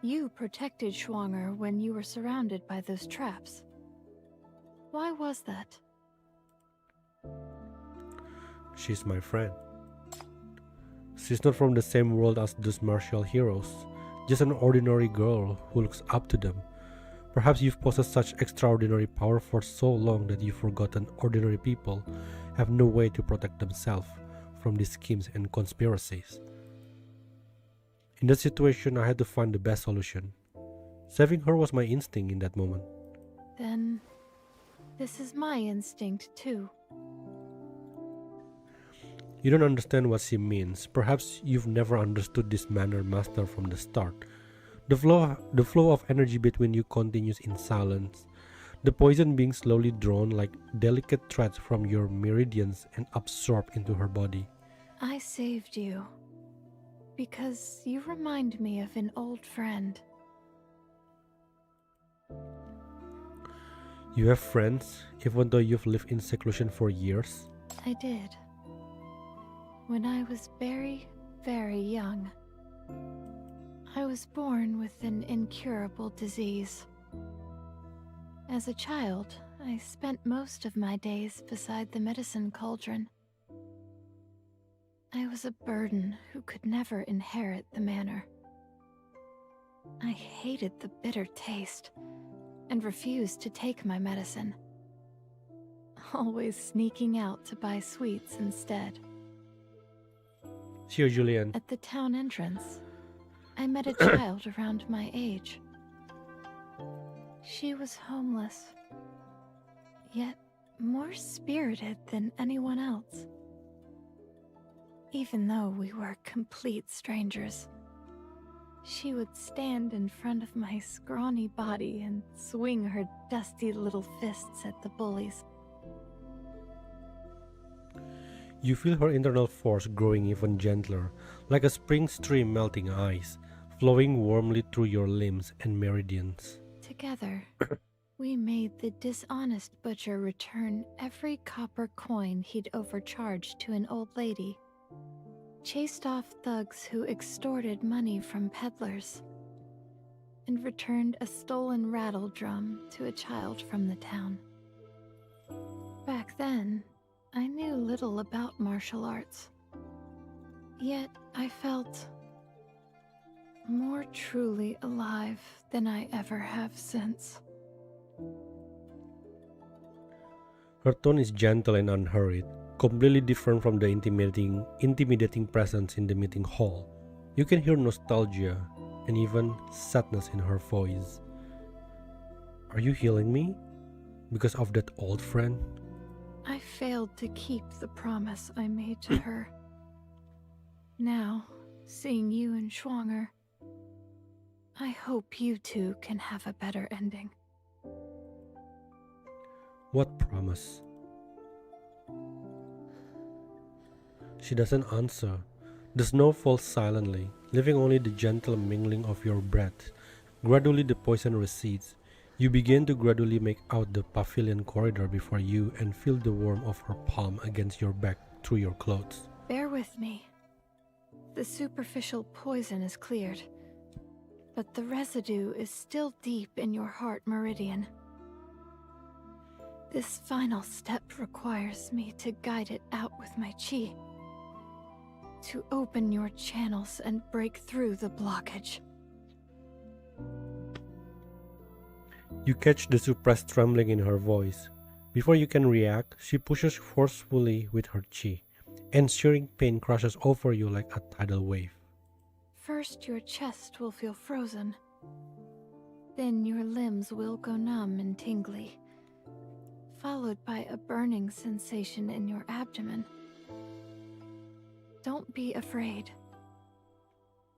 You protected Schwanger when you were surrounded by those traps. Why was that? She's my friend. She's not from the same world as those martial heroes, just an ordinary girl who looks up to them. Perhaps you've possessed such extraordinary power for so long that you've forgotten ordinary people have no way to protect themselves from these schemes and conspiracies. In that situation, I had to find the best solution. Saving her was my instinct in that moment. Then, this is my instinct too. You don't understand what she means. Perhaps you've never understood this manner master from the start. The flow of energy between you continues in silence, the poison being slowly drawn like delicate threads from your meridians and absorbed into her body. I saved you because you remind me of an old friend. You have friends, even though you've lived in seclusion for years? I did. When I was very, very young. I was born with an incurable disease. As a child, I spent most of my days beside the medicine cauldron. I was a burden who could never inherit the manor. I hated the bitter taste and refused to take my medicine, always sneaking out to buy sweets instead. Sir Julian. At the town entrance, I met a child around my age. She was homeless, yet more spirited than anyone else. Even though we were complete strangers, she would stand in front of my scrawny body and swing her dusty little fists at the bullies. You feel her internal force growing even gentler, like a spring stream melting ice, flowing warmly through your limbs and meridians. Together, we made the dishonest butcher return every copper coin he'd overcharged to an old lady, chased off thugs who extorted money from peddlers, and returned a stolen rattle drum to a child from the town. Back then, I knew little about martial arts. Yet I felt more truly alive than I ever have since. Her tone is gentle and unhurried, completely different from the intimidating presence in the meeting hall. You can hear nostalgia and even sadness in her voice. Are you healing me? Because of that old friend? I failed to keep the promise I made to her. Now, seeing you and Schwanger, I hope you two can have a better ending. What promise? She doesn't answer. The snow falls silently, leaving only the gentle mingling of your breath. Gradually the poison recedes. You begin to gradually make out the pavilion corridor before you and feel the warmth of her palm against your back through your clothes. Bear with me. The superficial poison is cleared, but the residue is still deep in your heart meridian. This final step requires me to guide it out with my chi, to open your channels and break through the blockage. You catch the suppressed trembling in her voice. Before you can react, she pushes forcefully with her chi, and searing pain crashes over you like a tidal wave. First, your chest will feel frozen. Then your limbs will go numb and tingly, followed by a burning sensation in your abdomen. Don't be afraid.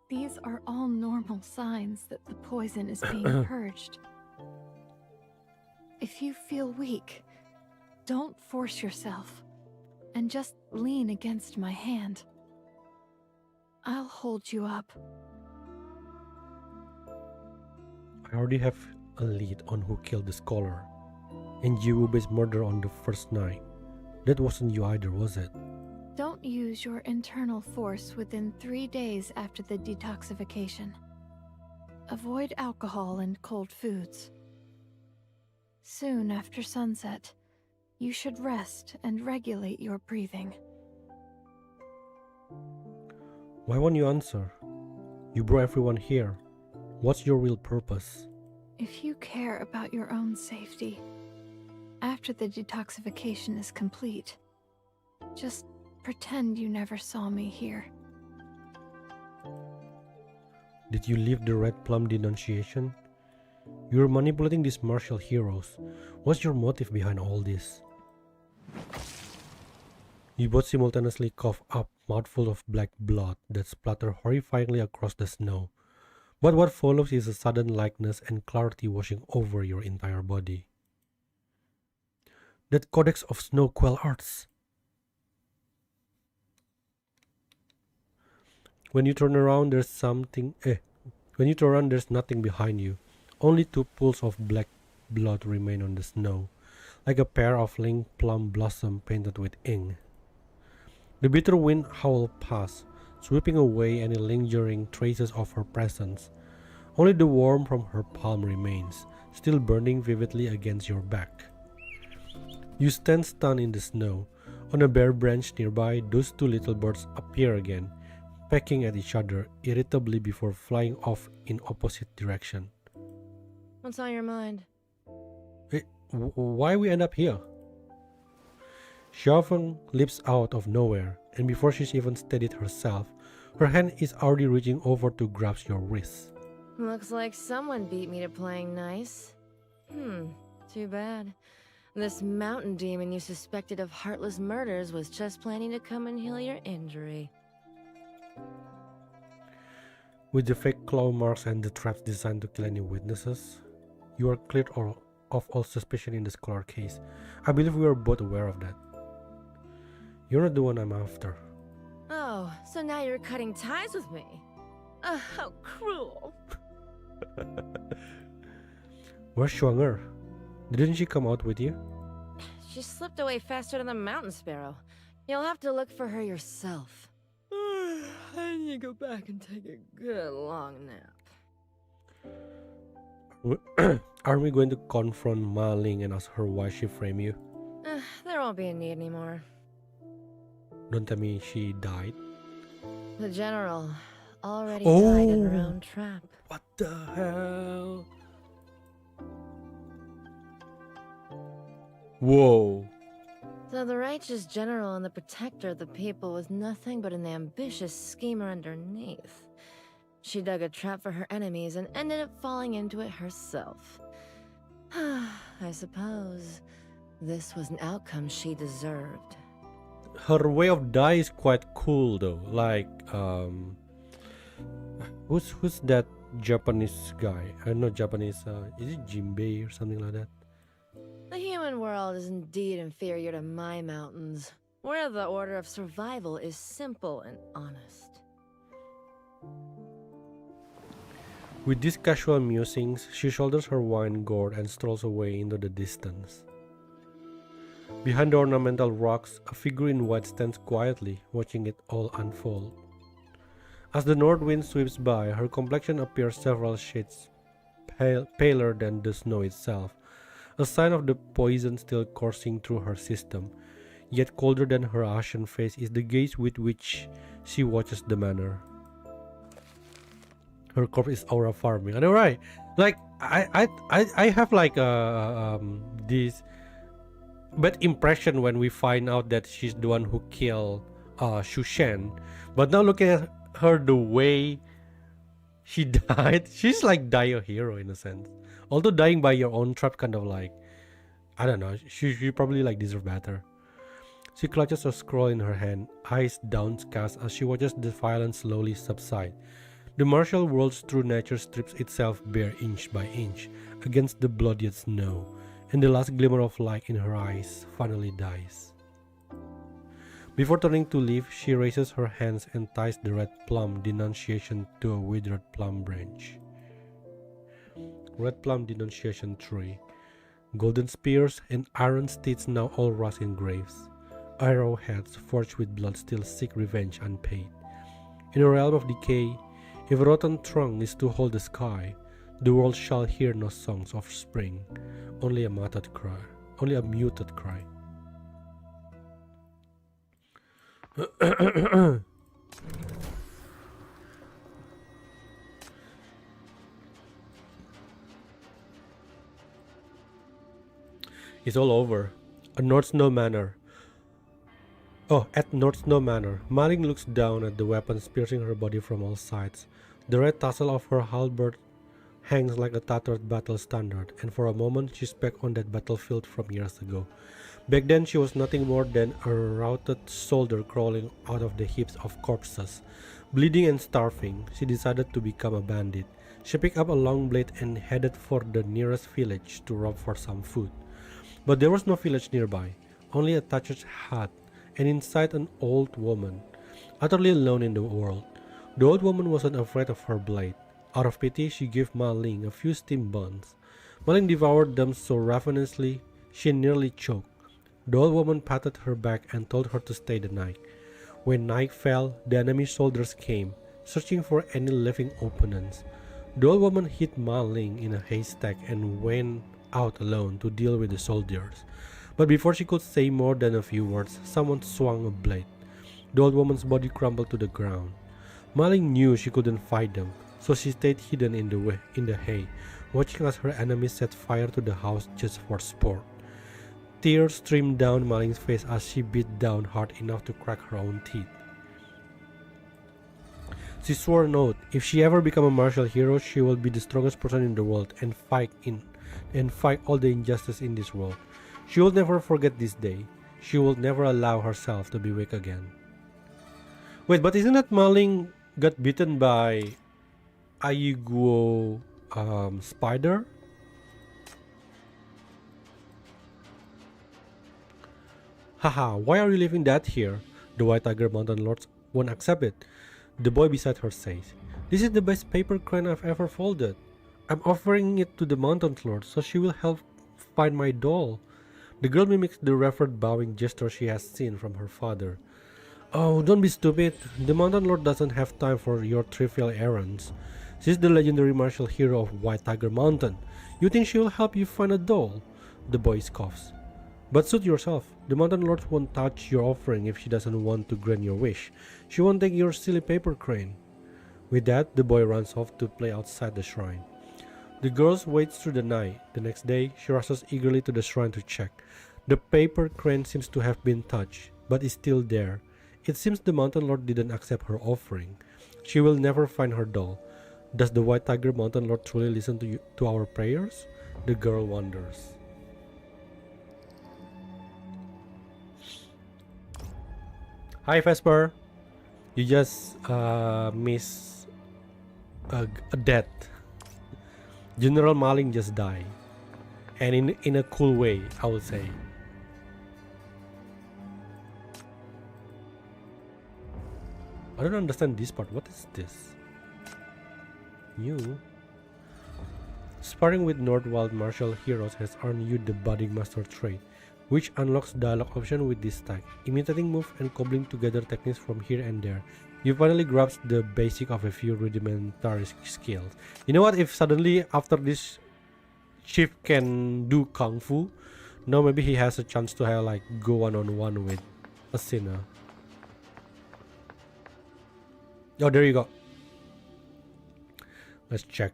These are all normal signs that the poison is being purged. If you feel weak, don't force yourself, and just lean against my hand. I'll hold you up. I already have a lead on who killed the scholar, and you obeyed murder on the first night. That wasn't you either, was it? Don't use your internal force within 3 days after the detoxification. Avoid alcohol and cold foods. Soon after sunset, you should rest and regulate your breathing. Why won't you answer? You brought everyone here. What's your real purpose? If you care about your own safety, after the detoxification is complete, just pretend you never saw me here. Did you leave the Red Plum denunciation? You're manipulating these martial heroes. What's your motive behind all this? You both simultaneously cough up mouthfuls of black blood that splatter horrifyingly across the snow. But what follows is a sudden lightness and clarity washing over your entire body. That Codex of Snow Quell Arts. When you turn around, there's nothing behind you. Only 2 pools of black blood remain on the snow, like a pair of linked plum blossoms painted with ink. The bitter wind howls past, sweeping away any lingering traces of her presence. Only the warmth from her palm remains, still burning vividly against your back. You stand stunned in the snow. On a bare branch nearby, those 2 little birds appear again, pecking at each other irritably before flying off in opposite direction. What's on your mind? Why we end up here? Xiaofeng leaps out of nowhere, and before she's even steadied herself, her hand is already reaching over to grasp your wrist. Looks like someone beat me to playing nice. Too bad. This mountain demon you suspected of heartless murders was just planning to come and heal your injury. With the fake claw marks and the traps designed to kill any witnesses, you are cleared of all suspicion in the scholar case. I believe we are both aware of that. You're not the one I'm after. Oh, so now you're cutting ties with me. How cruel. Where's Schwanger? Didn't she come out with you? She slipped away faster than the mountain sparrow. You'll have to look for her yourself. I need to go back and take a good long nap. Are we going to confront Ma Ling and ask her why she framed you? There won't be a need anymore. Don't tell me she died. The general already died in her Oh. own trap. What the hell? Whoa. So the righteous general and the protector of the people was nothing but an ambitious schemer underneath. She dug a trap for her enemies and ended up falling into it herself. I suppose this was an outcome she deserved. Her way of die is quite cool though. Like, who's that Japanese guy? Not Japanese. Is it Jinbei or something like that? The human world is indeed inferior to my mountains, where the order of survival is simple and honest. With these casual musings, she shoulders her wine gourd and strolls away into the distance. Behind the ornamental rocks, a figure in white stands quietly, watching it all unfold. As the north wind sweeps by, her complexion appears several shades paler than the snow itself, a sign of the poison still coursing through her system. Yet colder than her ashen face is the gaze with which she watches the manor. Her corpse is aura farming. I know, right? Like I have like this bad impression when we find out that she's the one who killed Shu Shen. But now looking at her the way she died, she's like die a hero in a sense. Although dying by your own trap kind of like, I don't know, she probably like deserve better. She clutches a scroll in her hand, eyes downcast as she watches the violence slowly subside. The martial world's true nature strips itself bare inch by inch against the bloodied snow, and the last glimmer of light in her eyes finally dies. Before turning to leave, she raises her hands and ties the red plum denunciation to a withered plum branch. Red plum denunciation tree. Golden spears and iron steeds now all rust in graves. Arrowheads forged with blood still seek revenge unpaid. In a realm of decay, if a rotten trunk is to hold the sky, the world shall hear no songs of spring, only a muted cry. It's all over. At North Snow Manor. At North Snow Manor, Maling looks down at the weapons piercing her body from all sides. The red tassel of her halberd hangs like a tattered battle standard, and for a moment she's back on that battlefield from years ago. Back then she was nothing more than a routed soldier crawling out of the heaps of corpses. Bleeding and starving, she decided to become a bandit. She picked up a long blade and headed for the nearest village to rob for some food. But there was no village nearby, only a thatched hut, and inside an old woman, utterly alone in the world. The old woman wasn't afraid of her blade. Out of pity, she gave Ma Ling a few steamed buns. Ma Ling devoured them so ravenously, she nearly choked. The old woman patted her back and told her to stay the night. When night fell, the enemy soldiers came, searching for any living opponents. The old woman hid Ma Ling in a haystack and went out alone to deal with the soldiers. But before she could say more than a few words, someone swung a blade. The old woman's body crumbled to the ground. Ma Ling knew she couldn't fight them, so she stayed hidden in the hay, watching as her enemies set fire to the house just for sport. Tears streamed down Ma Ling's face as she beat down hard enough to crack her own teeth. She swore an oath, if she ever become a martial hero, she will be the strongest person in the world and fight all the injustice in this world. She will never forget this day. She will never allow herself to be weak again. Wait, but isn't that Ma Ling got bitten by Ayuguo spider? Haha, why are you leaving that here? The White Tiger Mountain Lords won't accept it. The boy beside her says, this is the best paper crane I've ever folded. I'm offering it to the Mountain Lord so she will help find my doll. The girl mimics the revered bowing gesture she has seen from her father. Oh, don't be stupid. The Mountain Lord doesn't have time for your trivial errands. She's the legendary martial hero of White Tiger Mountain. You think she will help you find a doll? The boy scoffs. But suit yourself. The Mountain Lord won't touch your offering if she doesn't want to grant your wish. She won't take your silly paper crane. With that, the boy runs off to play outside the shrine. The girl waits through the night. The next day, she rushes eagerly to the shrine to check. The paper crane seems to have been touched, but is still there. It seems the Mountain Lord didn't accept her offering. She will never find her doll. Does the White Tiger Mountain Lord truly listen to our prayers? The girl wonders. Hi Vesper, you just missed a death. General Maling just died, and in a cool way, I would say. I don't understand this part. What is this? New. Sparring with Nordwald martial heroes has earned you the Budding Master trait, which unlocks dialogue option with this tag. Imitating move and cobbling together techniques from here and there. You finally grasp the basic of a few rudimentary skills. You know what? If suddenly after this Chief can do Kung Fu, now maybe he has a chance to have like go one-on-one with Asina. Oh, there you go. Let's check.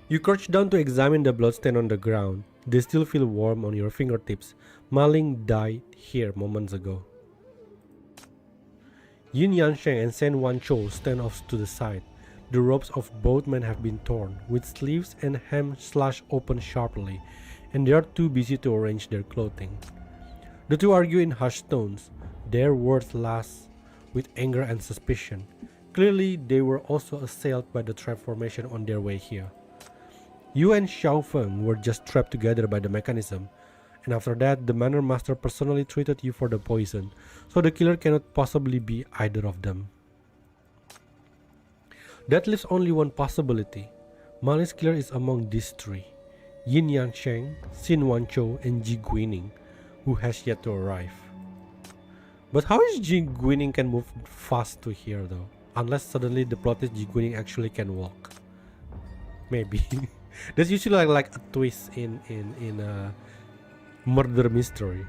You crouch down to examine the bloodstain on the ground. They still feel warm on your fingertips. Maling died here moments ago. Yin Yansheng and Sen Wanchou stand off to the side. The robes of both men have been torn, with sleeves and hem slashed open sharply, and they are too busy to arrange their clothing. The two argue in hushed tones, their words last with anger and suspicion. Clearly, they were also assailed by the trap formation on their way here. You and Xiao Feng were just trapped together by the mechanism, and after that, the Manor Master personally treated you for the poison, so the killer cannot possibly be either of them. That leaves only one possibility. Maling's killer is among these three: Yin Yansheng, Xin Wanchou, and Ji Guining, who has yet to arrive. But how is Ji Guining can move fast to here though? Unless suddenly the plot is Ji Guining actually can walk. Maybe. That's usually like a twist in a murder mystery.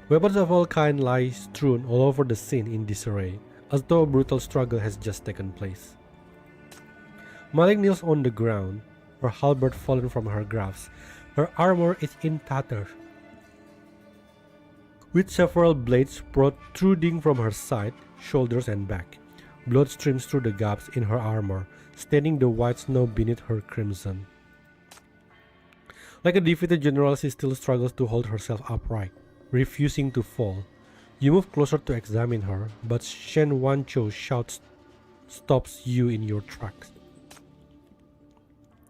Weapons of all kinds lie strewn all over the scene in disarray, as though a brutal struggle has just taken place. Maling kneels on the ground, her halberd fallen from her grasp. Her armor is in tatters, with several blades protruding from her side, shoulders, and back. Blood streams through the gaps in her armor, staining the white snow beneath her crimson. Like a defeated general, she still struggles to hold herself upright, refusing to fall. You move closer to examine her, but Shen Wanchou shouts, stops you in your tracks.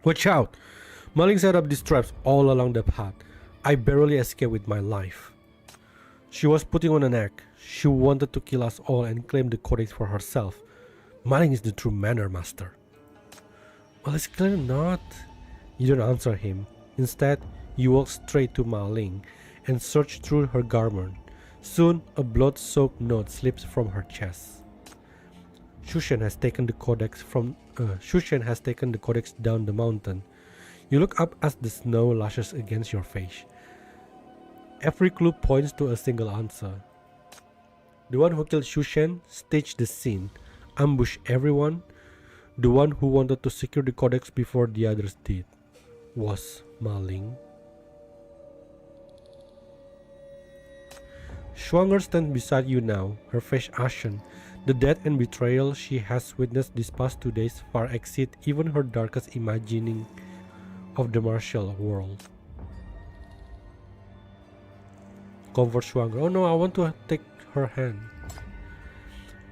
Watch out! Maling set up these traps all along the path. I barely escaped with my life. She was putting on an act. She wanted to kill us all and claim the codex for herself. Maling is the true Manor Master. Well, it's clearly not. You don't answer him. Instead, you walk straight to Maling and search through her garment. Soon, a blood-soaked note slips from her chest. Shushen has taken the codex down the mountain. You look up as the snow lashes against your face. Every clue points to a single answer. The one who killed Shushen staged the scene, ambushed everyone. The one who wanted to secure the codex before the others did was Maling. Schwanger stands beside you now, her face ashen. The death and betrayal she has witnessed these past 2 days far exceed even her darkest imagining of the martial world. Comfort Schwanger. Oh no, I want to take her hand.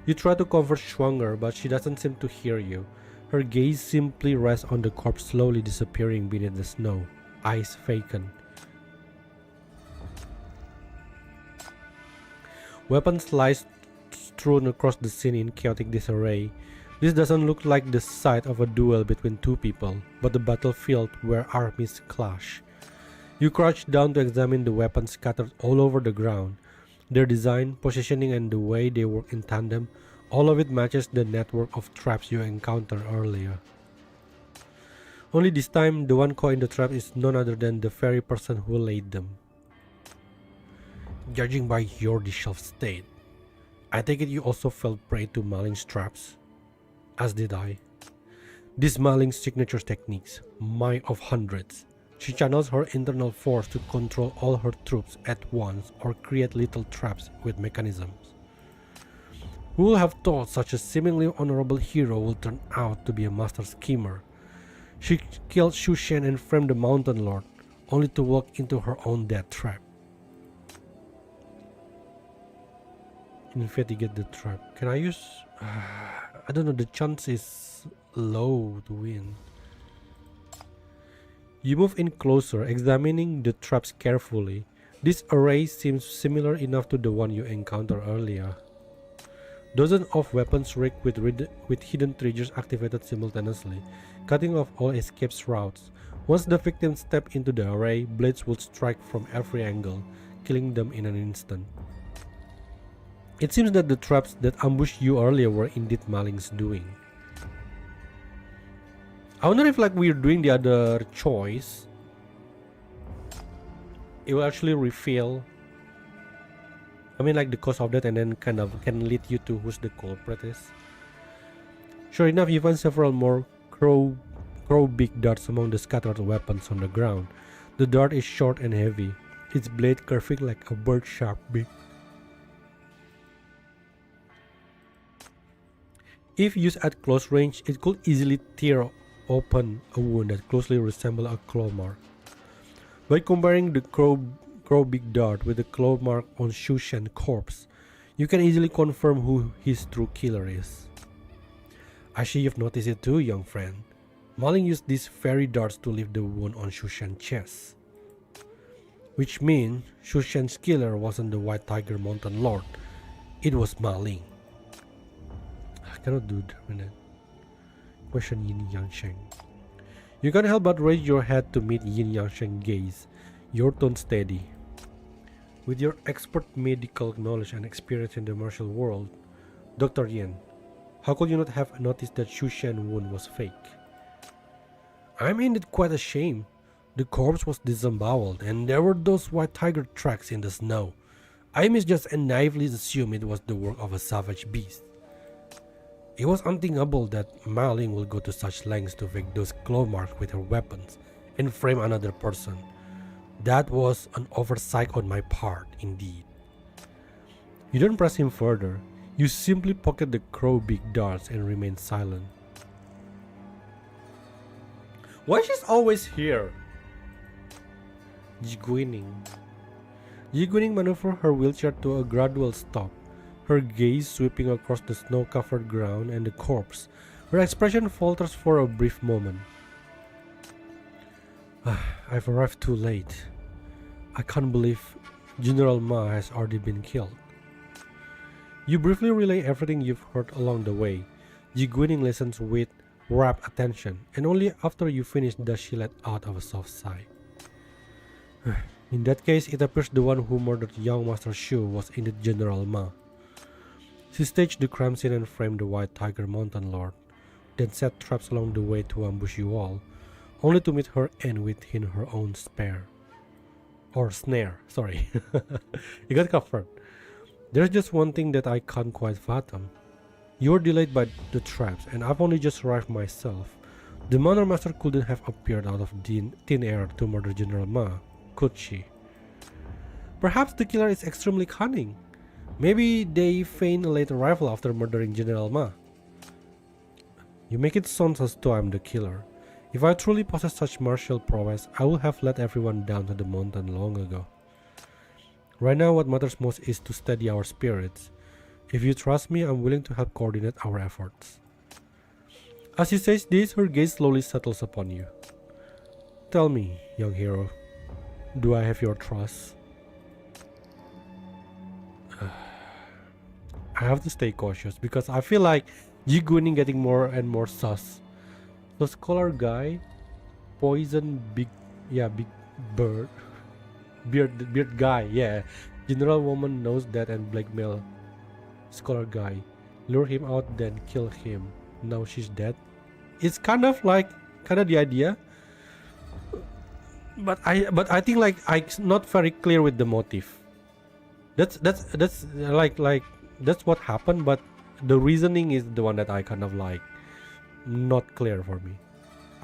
You try to comfort Schwanger, but she doesn't seem to hear you. Her gaze simply rests on the corpse slowly disappearing beneath the snow, eyes vacant. Weapons lie strewn across the scene in chaotic disarray. This doesn't look like the site of a duel between two people, but the battlefield where armies clash. You crouch down to examine the weapons scattered all over the ground. Their design, positioning, and the way they work in tandem, all of it matches the network of traps you encountered earlier. Only this time, the one caught in the trap is none other than the very person who laid them. Judging by your disheveled state, I take it you also fell prey to Maling's traps, as did I. This Maling's signature techniques, Might of Hundreds. She channels her internal force to control all her troops at once or create little traps with mechanisms. Who would have thought such a seemingly honorable hero will turn out to be a master schemer? She killed Shushan and framed the Mountain Lord, only to walk into her own death trap. Investigate the trap. Can I use... I don't know, the chance is low to win. You move in closer, examining the traps carefully. This array seems similar enough to the one you encountered earlier. Dozens of weapons rigged with hidden triggers activated simultaneously, cutting off all escape routes. Once the victims step into the array, blades would strike from every angle, killing them in an instant. It seems that the traps that ambushed you earlier were indeed Maling's doing. I wonder if we're doing the other choice, it will actually reveal, the cause of that, and then kind of can lead you to who's the culprit is. Sure enough, you find several more crow beak darts among the scattered weapons on the ground. The dart is short and heavy, its blade curving like a bird's sharp beak. If used at close range, it could easily tear open a wound that closely resembles a claw mark. By comparing the crow beak dart with the claw mark on Shushan's corpse, you can easily confirm who his true killer is. I see you've noticed it too, young friend. Maling used these very darts to leave the wound on Shushan's chest. Which means Shushan's killer wasn't the White Tiger Mountain Lord, it was Maling. I cannot do that. Question Yin Yangsheng. You can't help but raise your head to meet Yin Yangsheng's gaze, your tone steady. With your expert medical knowledge and experience in the martial world, Dr. Yin, how could you not have noticed that Shushan's wound was fake? I'm indeed quite ashamed. The corpse was disemboweled and there were those white tiger tracks in the snow. I misjudged and naively assumed it was the work of a savage beast. It was unthinkable that Maling will go to such lengths to fake those claw marks with her weapons and frame another person. That was an oversight on my part, indeed. You don't press him further. You simply pocket the crow beak darts and remain silent. Why she's always here? Jiguining maneuvered her wheelchair to a gradual stop, her gaze sweeping across the snow-covered ground and the corpse. Her expression falters for a brief moment. I've arrived too late. I can't believe General Ma has already been killed. You briefly relay everything you've heard along the way. Jiguining listens with rapt attention, and only after you finish does she let out of a soft sigh. In that case, it appears the one who murdered young Master Shu was indeed General Ma. She staged the crime scene and framed the White Tiger Mountain Lord, then set traps along the way to ambush you all, only to meet her end within her own snare. You got covered. There's just one thing that I can't quite fathom. You were delayed by the traps, and I've only just arrived myself. The Manor Master couldn't have appeared out of thin air to murder General Ma, could she? Perhaps the killer is extremely cunning. Maybe they feign a late arrival after murdering General Ma. You make it sound as though I'm the killer. If I truly possess such martial prowess, I would have led everyone down to the mountain long ago. Right now, what matters most is to steady our spirits. If you trust me, I'm willing to help coordinate our efforts. As she says this, her gaze slowly settles upon you. Tell me, young hero, do I have your trust? I have to stay cautious because I feel like Jiguning getting more and more sus. The scholar guy, poison big bird, beard guy, yeah. General woman knows that and blackmail scholar guy, lure him out then kill him. Now she's dead. It's kind of the idea, but I think like I'm not very clear with the motive. That's like that's what happened, but the reasoning is the one that I kind of like not clear for me.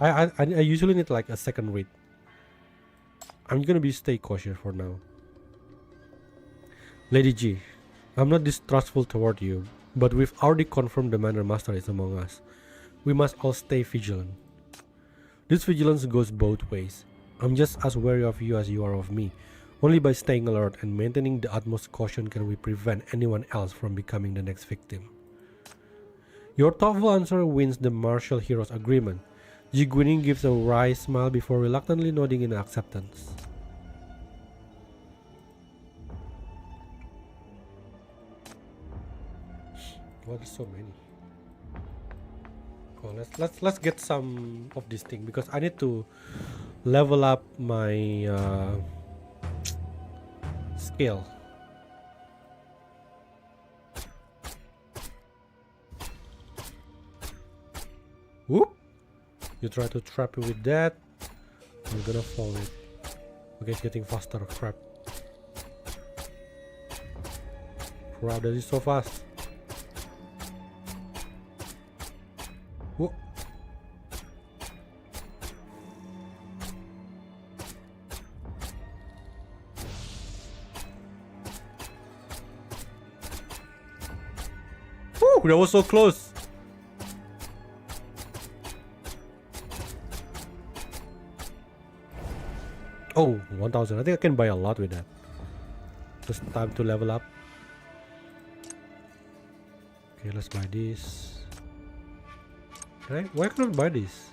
I usually need like a second read. I'm gonna be stay cautious for now. Lady G, I'm not distrustful toward you, but we've already confirmed the Manor Master is among us. We must all stay vigilant. This vigilance goes both ways. I'm just as wary of you as you are of me. Only by staying alert and maintaining the utmost caution can we prevent anyone else from becoming the next victim. Your thoughtful answer wins the martial hero's agreement. Jiguinin gives a wry smile before reluctantly nodding in acceptance. Well, there's so many. Oh, let's get some of this thing because I need to level up my skill. Whoop! You try to trap it with that. You're gonna fall it. Okay, it's getting faster. Crap! Crap! That is so fast. Whoop! Woo! That was so close. Oh, 1000. I think I can buy a lot with that. Just time to level up. Okay, let's buy this. Why can't I buy this?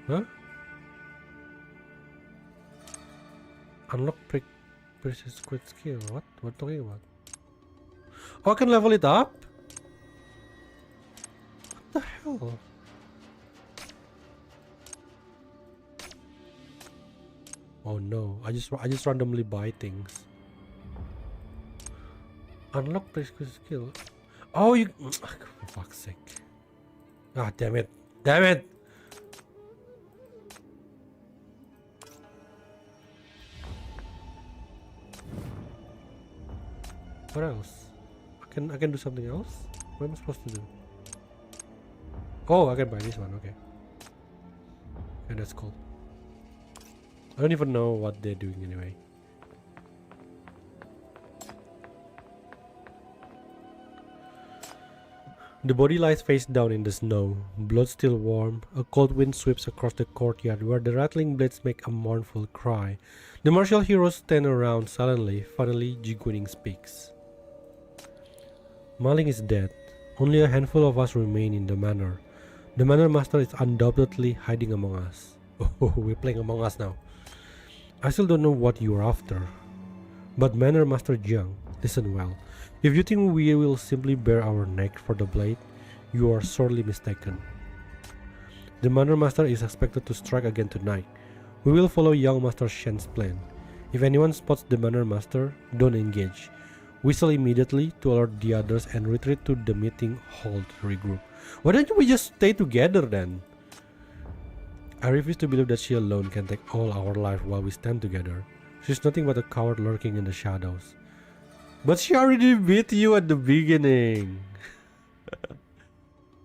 Huh? Unlock precious squid skill. What? What talking about? Oh, I can level it up? What the hell? Oh no, I just randomly buy things. Unlock precious skill. Oh, you for fuck's sake. Ah, damn it. Damn it. What else? I can do something else? What am I supposed to do? Oh, I can buy this one, okay. Okay, that's cool. I don't even know what they're doing anyway. The body lies face down in the snow, blood still warm. A cold wind sweeps across the courtyard where the rattling blades make a mournful cry. The martial heroes stand around silently. Finally, Jiguinin speaks. Maling is dead. Only a handful of us remain in the manor. The manor master is undoubtedly hiding among us. Oh, we're playing Among Us now. I still don't know what you're after. But Manor Master Jiang, listen well. If you think we will simply bare our neck for the blade, you are sorely mistaken. The Manor Master is expected to strike again tonight. We will follow young Master Shen's plan. If anyone spots the Manor Master, don't engage. Whistle immediately to alert the others and retreat to the meeting hall to regroup. Why don't we just stay together then? I refuse to believe that she alone can take all our life while we stand together. She's nothing but a coward lurking in the shadows. But she already beat you at the beginning.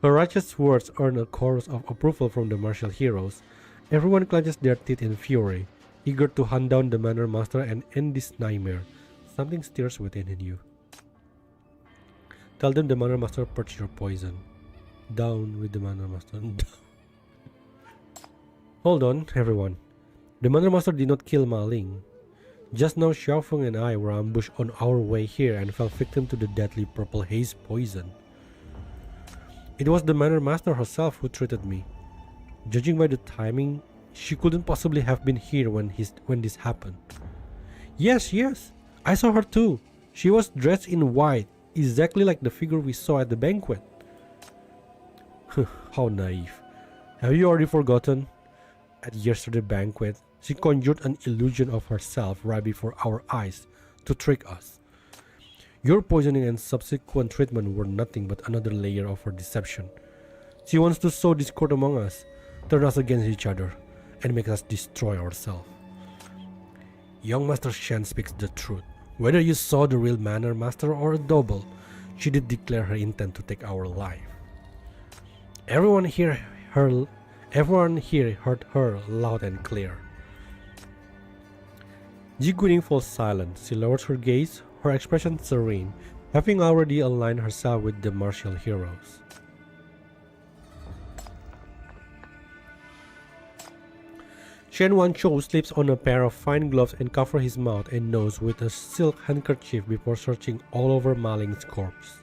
Her righteous words earn a chorus of approval from the martial heroes. Everyone clenches their teeth in fury, eager to hunt down the Manor Master and end this nightmare. Something stirs within in you. Tell them the Manor Master purged your poison. Down with the Manor Master. Hold on, everyone. The Manor Master did not kill Ma Ling. Just now Xiaofeng and I were ambushed on our way here and fell victim to the deadly purple haze poison. It was the Manor Master herself who treated me. Judging by the timing, she couldn't possibly have been here when this happened. Yes, I saw her too. She was dressed in white, exactly like the figure we saw at the banquet. How naive. Have you already forgotten? At yesterday's banquet, she conjured an illusion of herself right before our eyes to trick us. Your poisoning and subsequent treatment were nothing but another layer of her deception. She wants to sow discord among us, turn us against each other, and make us destroy ourselves. Young Master Shen speaks the truth. Whether you saw the real Manor Master or a double, she did declare her intent to take our life. Everyone here heard her loud and clear. Ji Guning falls silent. She lowers her gaze, her expression serene, having already aligned herself with the martial heroes. Shen Wanchou slips on a pair of fine gloves and covers his mouth and nose with a silk handkerchief before searching all over Ma Ling's corpse.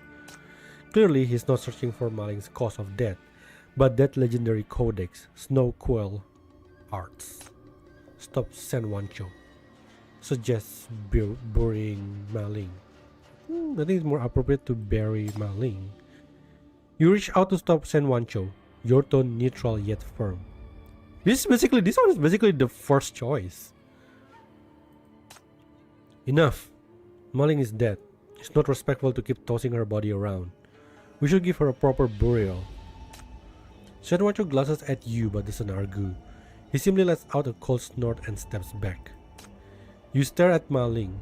Clearly, he's not searching for Ma Ling's cause of death, but that legendary codex, Snow Quill Arts. Stop Shen Wanchou. Suggests burying Ma Ling. I think it's more appropriate to bury Ma Ling. You reach out to stop Shen Wanchou, your tone neutral yet firm. This one is basically the first choice. Enough. Ma Ling is dead. It's not respectful to keep tossing her body around. We should give her a proper burial. Shen Wanchou glances at you but doesn't argue. He simply lets out a cold snort and steps back. You stare at Ma Ling.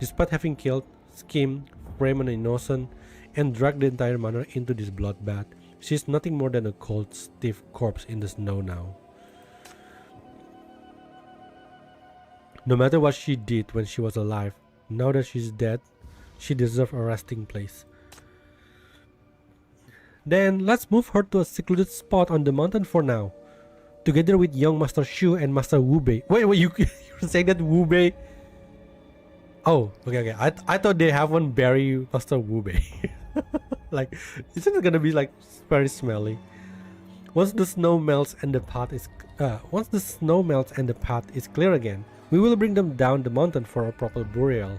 Despite having killed, schemed, framed an innocent, and dragged the entire manor into this bloodbath, she is nothing more than a cold, stiff corpse in the snow now. No matter what she did when she was alive, now that she's dead, she deserves a resting place. Then let's move her to a secluded spot on the mountain for now, together with young Master Shu and Master Wu Bei. Wait, you're saying that Wu Bei? Oh, okay. I thought they haven't buried Master Wu Bei. Like, isn't it gonna be like very smelly? Once the snow melts and the path is clear again, we will bring them down the mountain for a proper burial.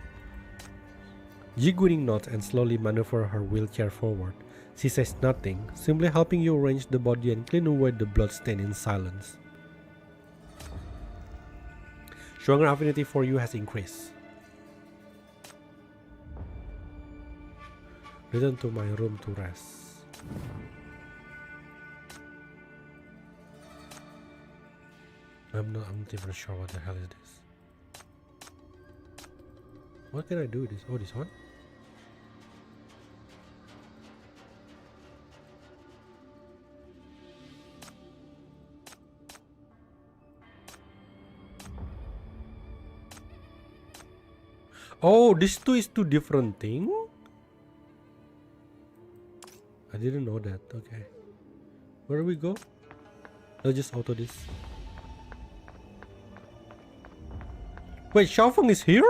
Ji Guning nods and slowly maneuvers her wheelchair forward. She says nothing, simply helping you arrange the body and clean away the bloodstain in silence. Stronger affinity for you has increased. Return to my room to rest. I'm not even sure what the hell is this. What can I do with this? Oh, this one? Oh, this two is two different things? I didn't know that. Okay. Where do we go? Let's just auto this. Wait, Xiaofeng is here?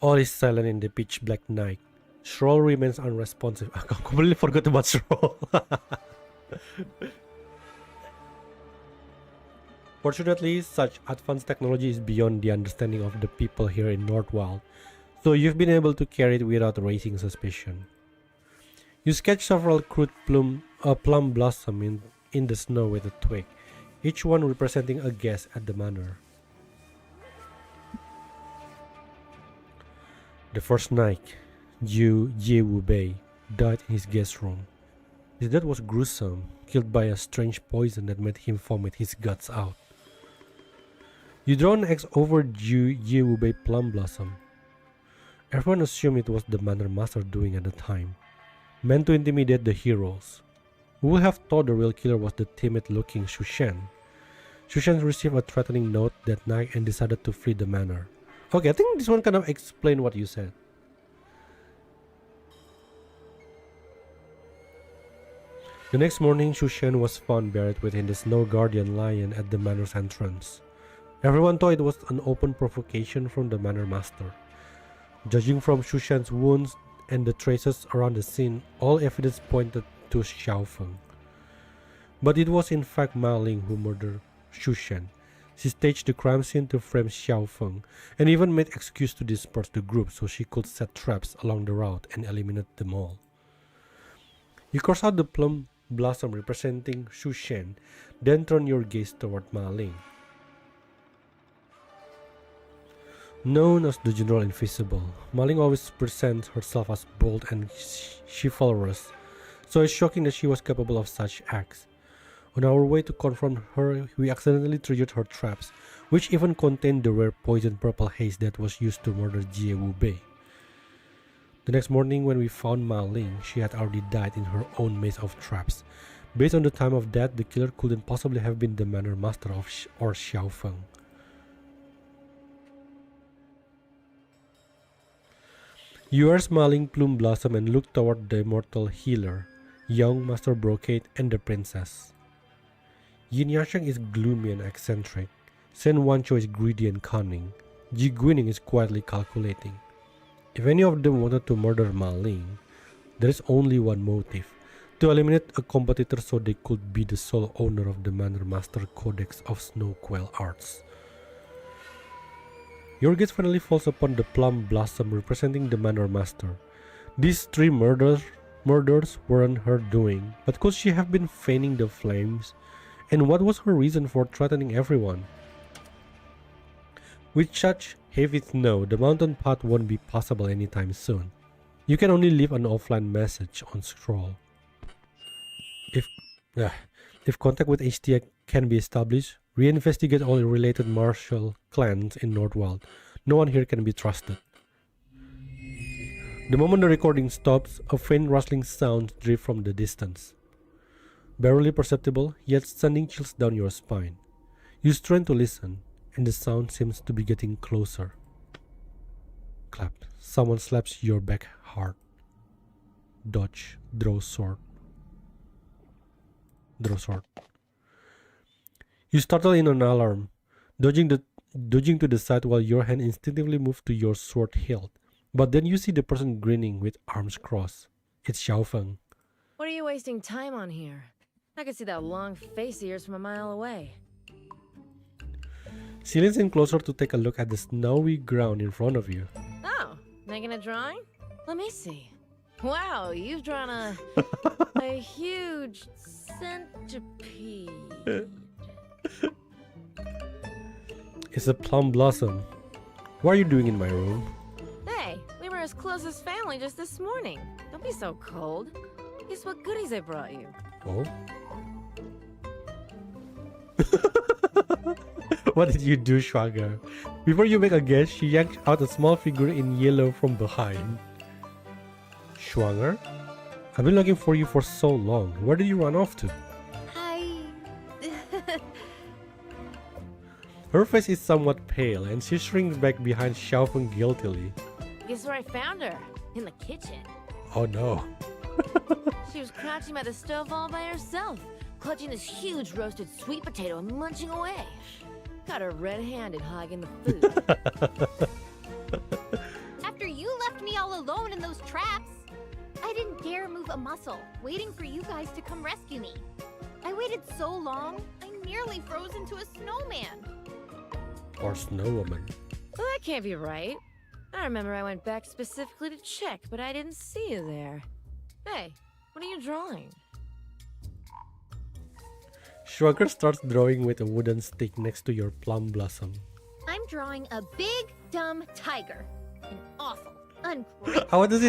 All is silent in the pitch black night. Shroll remains unresponsive. I completely forgot about Shroll. Fortunately, such advanced technology is beyond the understanding of the people here in Northwild, so you've been able to carry it without raising suspicion. You sketch several crude plum blossom in the snow with a twig, each one representing a guest at the manor. The first night, Ye Wu Bei died in his guest room. His death was gruesome, killed by a strange poison that made him vomit his guts out. You draw an X over Ye Wu Bei plum blossom. Everyone assumed it was the manor master doing at the time, meant to intimidate the heroes. Who would have thought the real killer was the timid-looking Xu Shen? Xu Shen received a threatening note that night and decided to flee the manor. Okay, I think this one kind of explained what you said. The next morning, Xu Shen was found buried within the Snow Guardian lion at the manor's entrance. Everyone thought it was an open provocation from the manor master. Judging from Xu Shen's wounds and the traces around the scene, all evidence pointed to Xiaofeng. But it was in fact Ma Ling who murdered Xu Shen. She staged the crime scene to frame Xiao Feng, and even made excuse to disperse the group so she could set traps along the route and eliminate them all. You cross out the plum blossom representing Xu Shen, then turn your gaze toward Ma Ling. Known as the General Invisible, Ma Ling always presents herself as bold and chivalrous, so it's shocking that she was capable of such acts. On our way to confront her, we accidentally triggered her traps, which even contained the rare poison purple haze that was used to murder Jie Wu Bei. The next morning when we found Ma Ling, she had already died in her own maze of traps. Based on the time of death, the killer couldn't possibly have been the manor master of or Xiao Feng. You asked Ma Ling Plum Blossom and looked toward the immortal healer, young Master Brocade, and the princess. Yin Yasheng is gloomy and eccentric. Shen Wancho is greedy and cunning. Ji Guining is quietly calculating. If any of them wanted to murder Ma Ling, there is only one motive: to eliminate a competitor so they could be the sole owner of the Manor Master Codex of Snow Quail Arts. Your gaze finally falls upon the plum blossom representing the Manor Master. These three murders weren't her doing, but could she have been feigning the flames? And what was her reason for threatening everyone? With such heavy snow, the mountain path won't be possible anytime soon. You can only leave an offline message on scroll. If contact with HTA can be established, reinvestigate all related martial clans in Northwild. No one here can be trusted. The moment the recording stops, a faint rustling sound drifts from the distance. Barely perceptible, yet sending chills down your spine. You strain to listen, and the sound seems to be getting closer. Clap. Someone slaps your back hard. Dodge. Draw sword. Draw sword. You startle in an alarm, dodging to the side while your hand instinctively moves to your sword hilt. But then you see the person grinning with arms crossed. It's Xiao Feng. What are you wasting time on here? I could see that long face of yours from a mile away. She leans in closer to take a look at the snowy ground in front of you. Oh, making a drawing? Let me see. Wow, you've drawn a huge centipede. It's a plum blossom. What are you doing in my room? Hey, we were as close as family just this morning. Don't be so cold. Guess what goodies I brought you? Oh? What did you do, Schwager? Before you make a guess, she yanked out a small figure in yellow from behind. Schwager? I've been looking for you for so long. Where did you run off to? Her face is somewhat pale, and she shrinks back behind Xiao Feng guiltily. Guess where I found her? In the kitchen. Oh no. She was crouching by the stove all by herself, clutching this huge roasted sweet potato and munching away. Got her red-handed hogging the food. After you left me all alone in those traps, I didn't dare move a muscle, waiting for you guys to come rescue me. I waited so long, I nearly froze into a snowman. Or snow woman. Well, that can't be right. I remember I went back specifically to check, but I didn't see you there. Hey, what are you drawing? Schwager starts drawing with a wooden stick next to your plum blossom. I'm drawing a big, dumb tiger. An awful, ungrateful I want to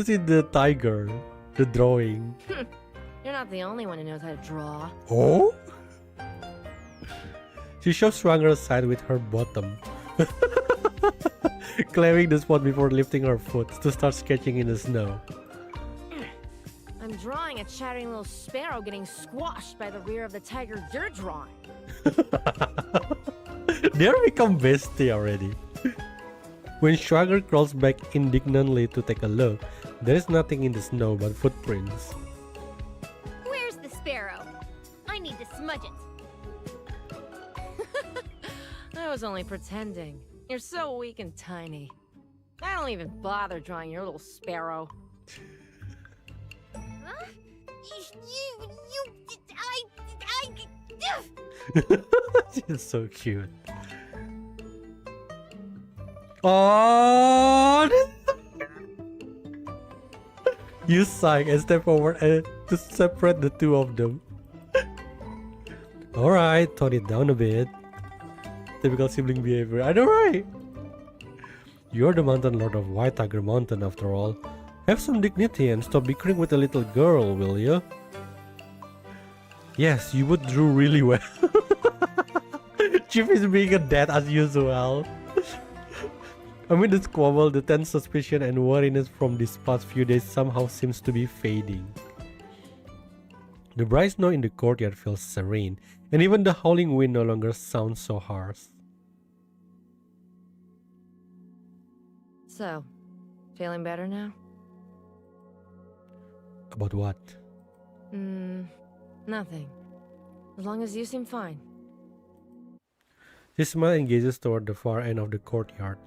see the tiger. The drawing. You're not the only one who knows how to draw. Oh? She shoves Schwager aside with her bottom, clearing the spot before lifting her foot to start sketching in the snow. I'm drawing a chattering little sparrow getting squashed by the rear of the tiger you're drawing. They're become bestie already. When Schwager crawls back indignantly to take a look, there is nothing in the snow but footprints. Where's the sparrow? I need to smudge it. I was only pretending. You're so weak and tiny. I don't even bother drawing your little sparrow. Huh? She's so cute. Oh, you sigh and step forward and to separate the two of them. Alright, tone it down a bit. Typical sibling behavior. I know, right? You're the mountain lord of White Tiger Mountain after all. Have some dignity and stop bickering with a little girl, will you? Yes, you would do really well. Chief is being a dad as usual. Amid the squabble, the tense suspicion and worriness from these past few days somehow seems to be fading. The bright snow in the courtyard feels serene, and even the howling wind no longer sounds so harsh. So, feeling better now? About what? Nothing. As long as you seem fine. She smiles and gazes toward the far end of the courtyard.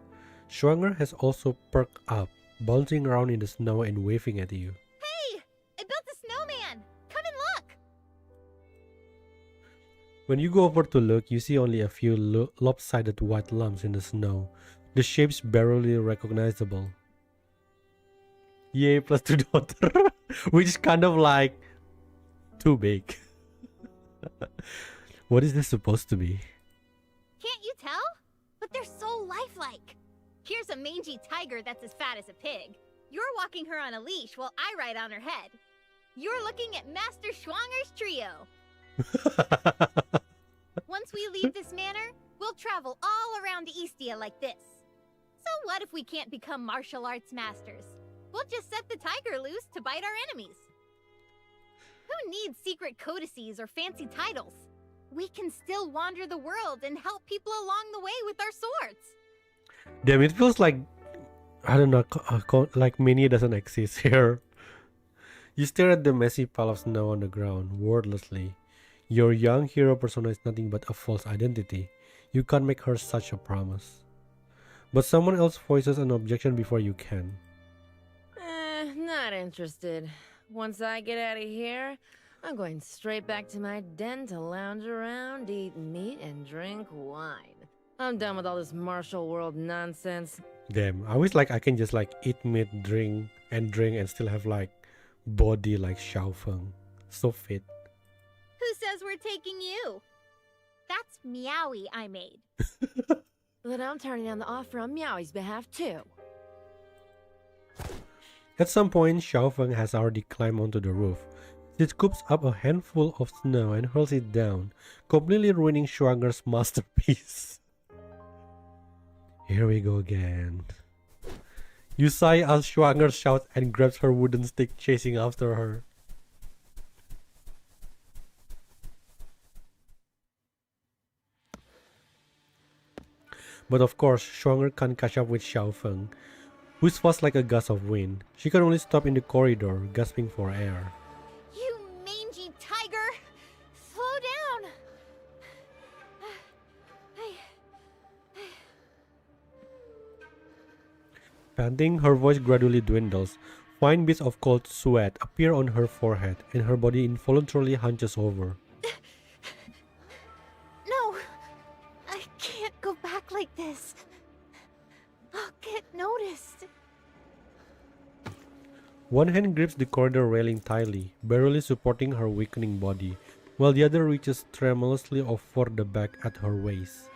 Schwanger has also perked up, bouncing around in the snow and waving at you. Hey! I built a snowman! Come and look! When you go over to look, you see only a few lopsided white lumps in the snow, the shapes barely recognizable. Yay, plus 2 daughter, which is kind of like too big. What is this supposed to be? Can't you tell? But they're so lifelike. Here's a mangy tiger that's as fat as a pig. You're walking her on a leash while I ride on her head. You're looking at Master Schwanger's trio. Once we leave this manor, we'll travel all around Eastia like this. So what if we can't become martial arts masters? We'll just set the tiger loose to bite our enemies. Who needs secret codices or fancy titles? We can still wander the world and help people along the way with our swords. Damn, it feels like, I don't know, like Mini doesn't exist here. You stare at the messy pile of snow on the ground, wordlessly. Your young hero persona is nothing but a false identity. You can't make her such a promise. But someone else voices an objection before you can. Not interested. Once I get out of here, I'm going straight back to my den to lounge around, eat meat, and drink wine. I'm done with all this martial world nonsense. Damn, I wish like I can just like eat meat, drink and still have like body like Xiao Feng. So fit. Who says we're taking you? That's Meowie I made. But I'm turning down the offer on Meowie's behalf too. At some point, Xiao Feng has already climbed onto the roof. She scoops up a handful of snow and hurls it down, completely ruining Schwanger's masterpiece. Here we go again. You sigh as Schwanger shouts and grabs her wooden stick, chasing after her. But of course, Schwanger can't catch up with Xiao Feng, who's fast like a gust of wind. She can only stop in the corridor, gasping for air. You mangy tiger! Slow down! Panting, her voice gradually dwindles. Fine bits of cold sweat appear on her forehead, and her body involuntarily hunches over. No! I can't go back like this. I'll get noticed. One hand grips the corridor railing tightly, barely supporting her weakening body, while the other reaches tremulously over the back at her waist.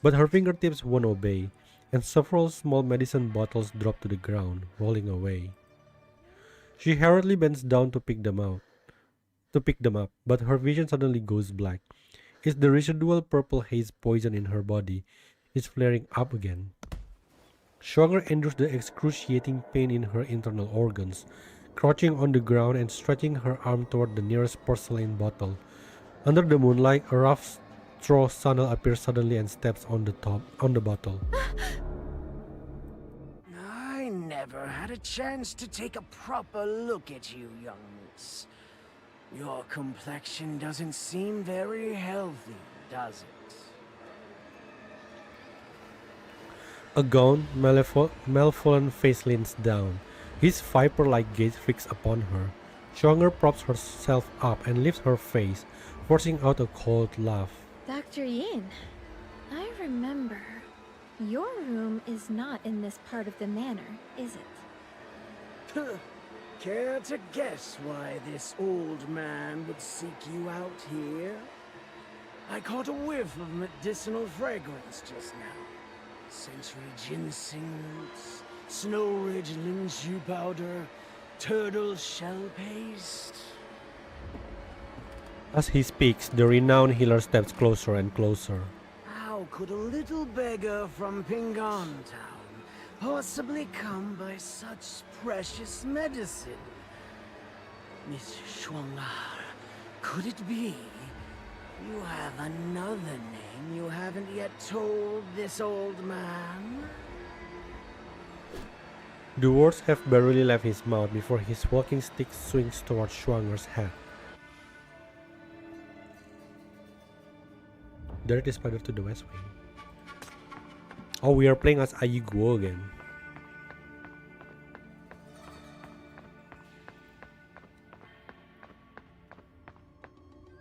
But her fingertips won't obey, and several small medicine bottles drop to the ground, rolling away. She hurriedly bends down to pick them up, but her vision suddenly goes black. It's the residual purple haze poison in her body is flaring up again. Schwanger endures the excruciating pain in her internal organs, crouching on the ground and stretching her arm toward the nearest porcelain bottle. Under the moonlight, a rough straw sandal appears suddenly and steps on the bottle. I never had a chance to take a proper look at you, young miss. Your complexion doesn't seem very healthy, does it? A gaunt, malformed face leans down. His viper-like gaze fixed upon her. Schwanger props herself up and lifts her face, forcing out a cold laugh. Dr. Yin, I remember. Your room is not in this part of the manor, is it? Care to guess why this old man would seek you out here? I caught a whiff of medicinal fragrance just now. Century ginseng roots, snow ridge linshu powder, turtle shell paste. As he speaks, the renowned healer steps closer and closer. How could a little beggar from Pingon Town possibly come by such precious medicine? Miss Shuangar, could it be you have another name you haven't yet told this old man? The words have barely left his mouth before his walking stick swings towards Schwanger's head. There it is, spider to the west wing. Oh, we are playing as Ayiguo again.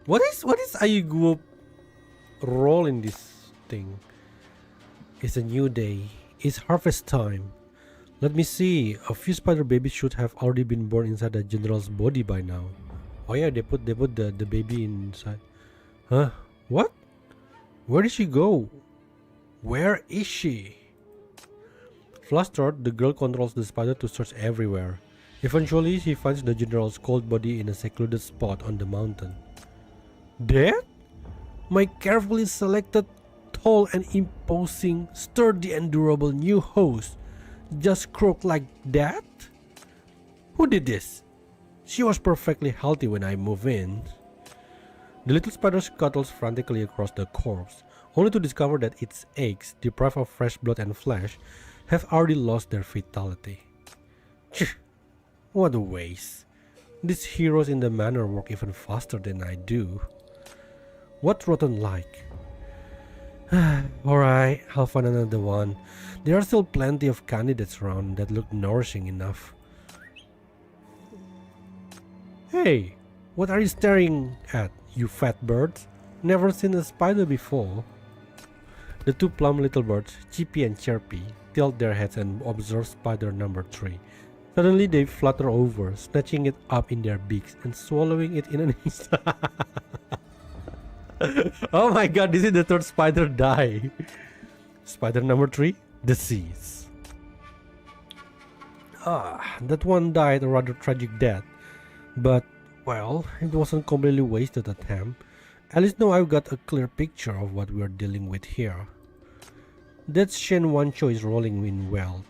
What is Ayiguo role in this thing? It's a new day. It's harvest time. Let me see. A few spider babies should have already been born inside the general's body by now. Oh yeah, they put the baby inside. Huh? What? Where did she go? Where is she? Flustered, the girl controls the spider to search everywhere. Eventually, she finds the general's cold body in a secluded spot on the mountain. Dead? My carefully selected, tall and imposing, sturdy and durable new host just croaked like that? Who did this? She was perfectly healthy when I moved in. The little spider scuttles frantically across the corpse, only to discover that its eggs, deprived of fresh blood and flesh, have already lost their vitality. What a waste. These heroes in the manor work even faster than I do. What rotten like? Alright, I'll find another one. There are still plenty of candidates around that look nourishing enough. Hey, what are you staring at, you fat birds? Never seen a spider before. The two plump little birds, Chippy and Chirpy, tilt their heads and observe spider number 3. Suddenly they flutter over, snatching it up in their beaks and swallowing it in an instant. Oh my god, this is the third spider die. Spider number 3, deceased. That one died a rather tragic death. But, well, it wasn't completely wasted attempt. At least now I've got a clear picture of what we're dealing with here. That Shen Wancho is rolling in well.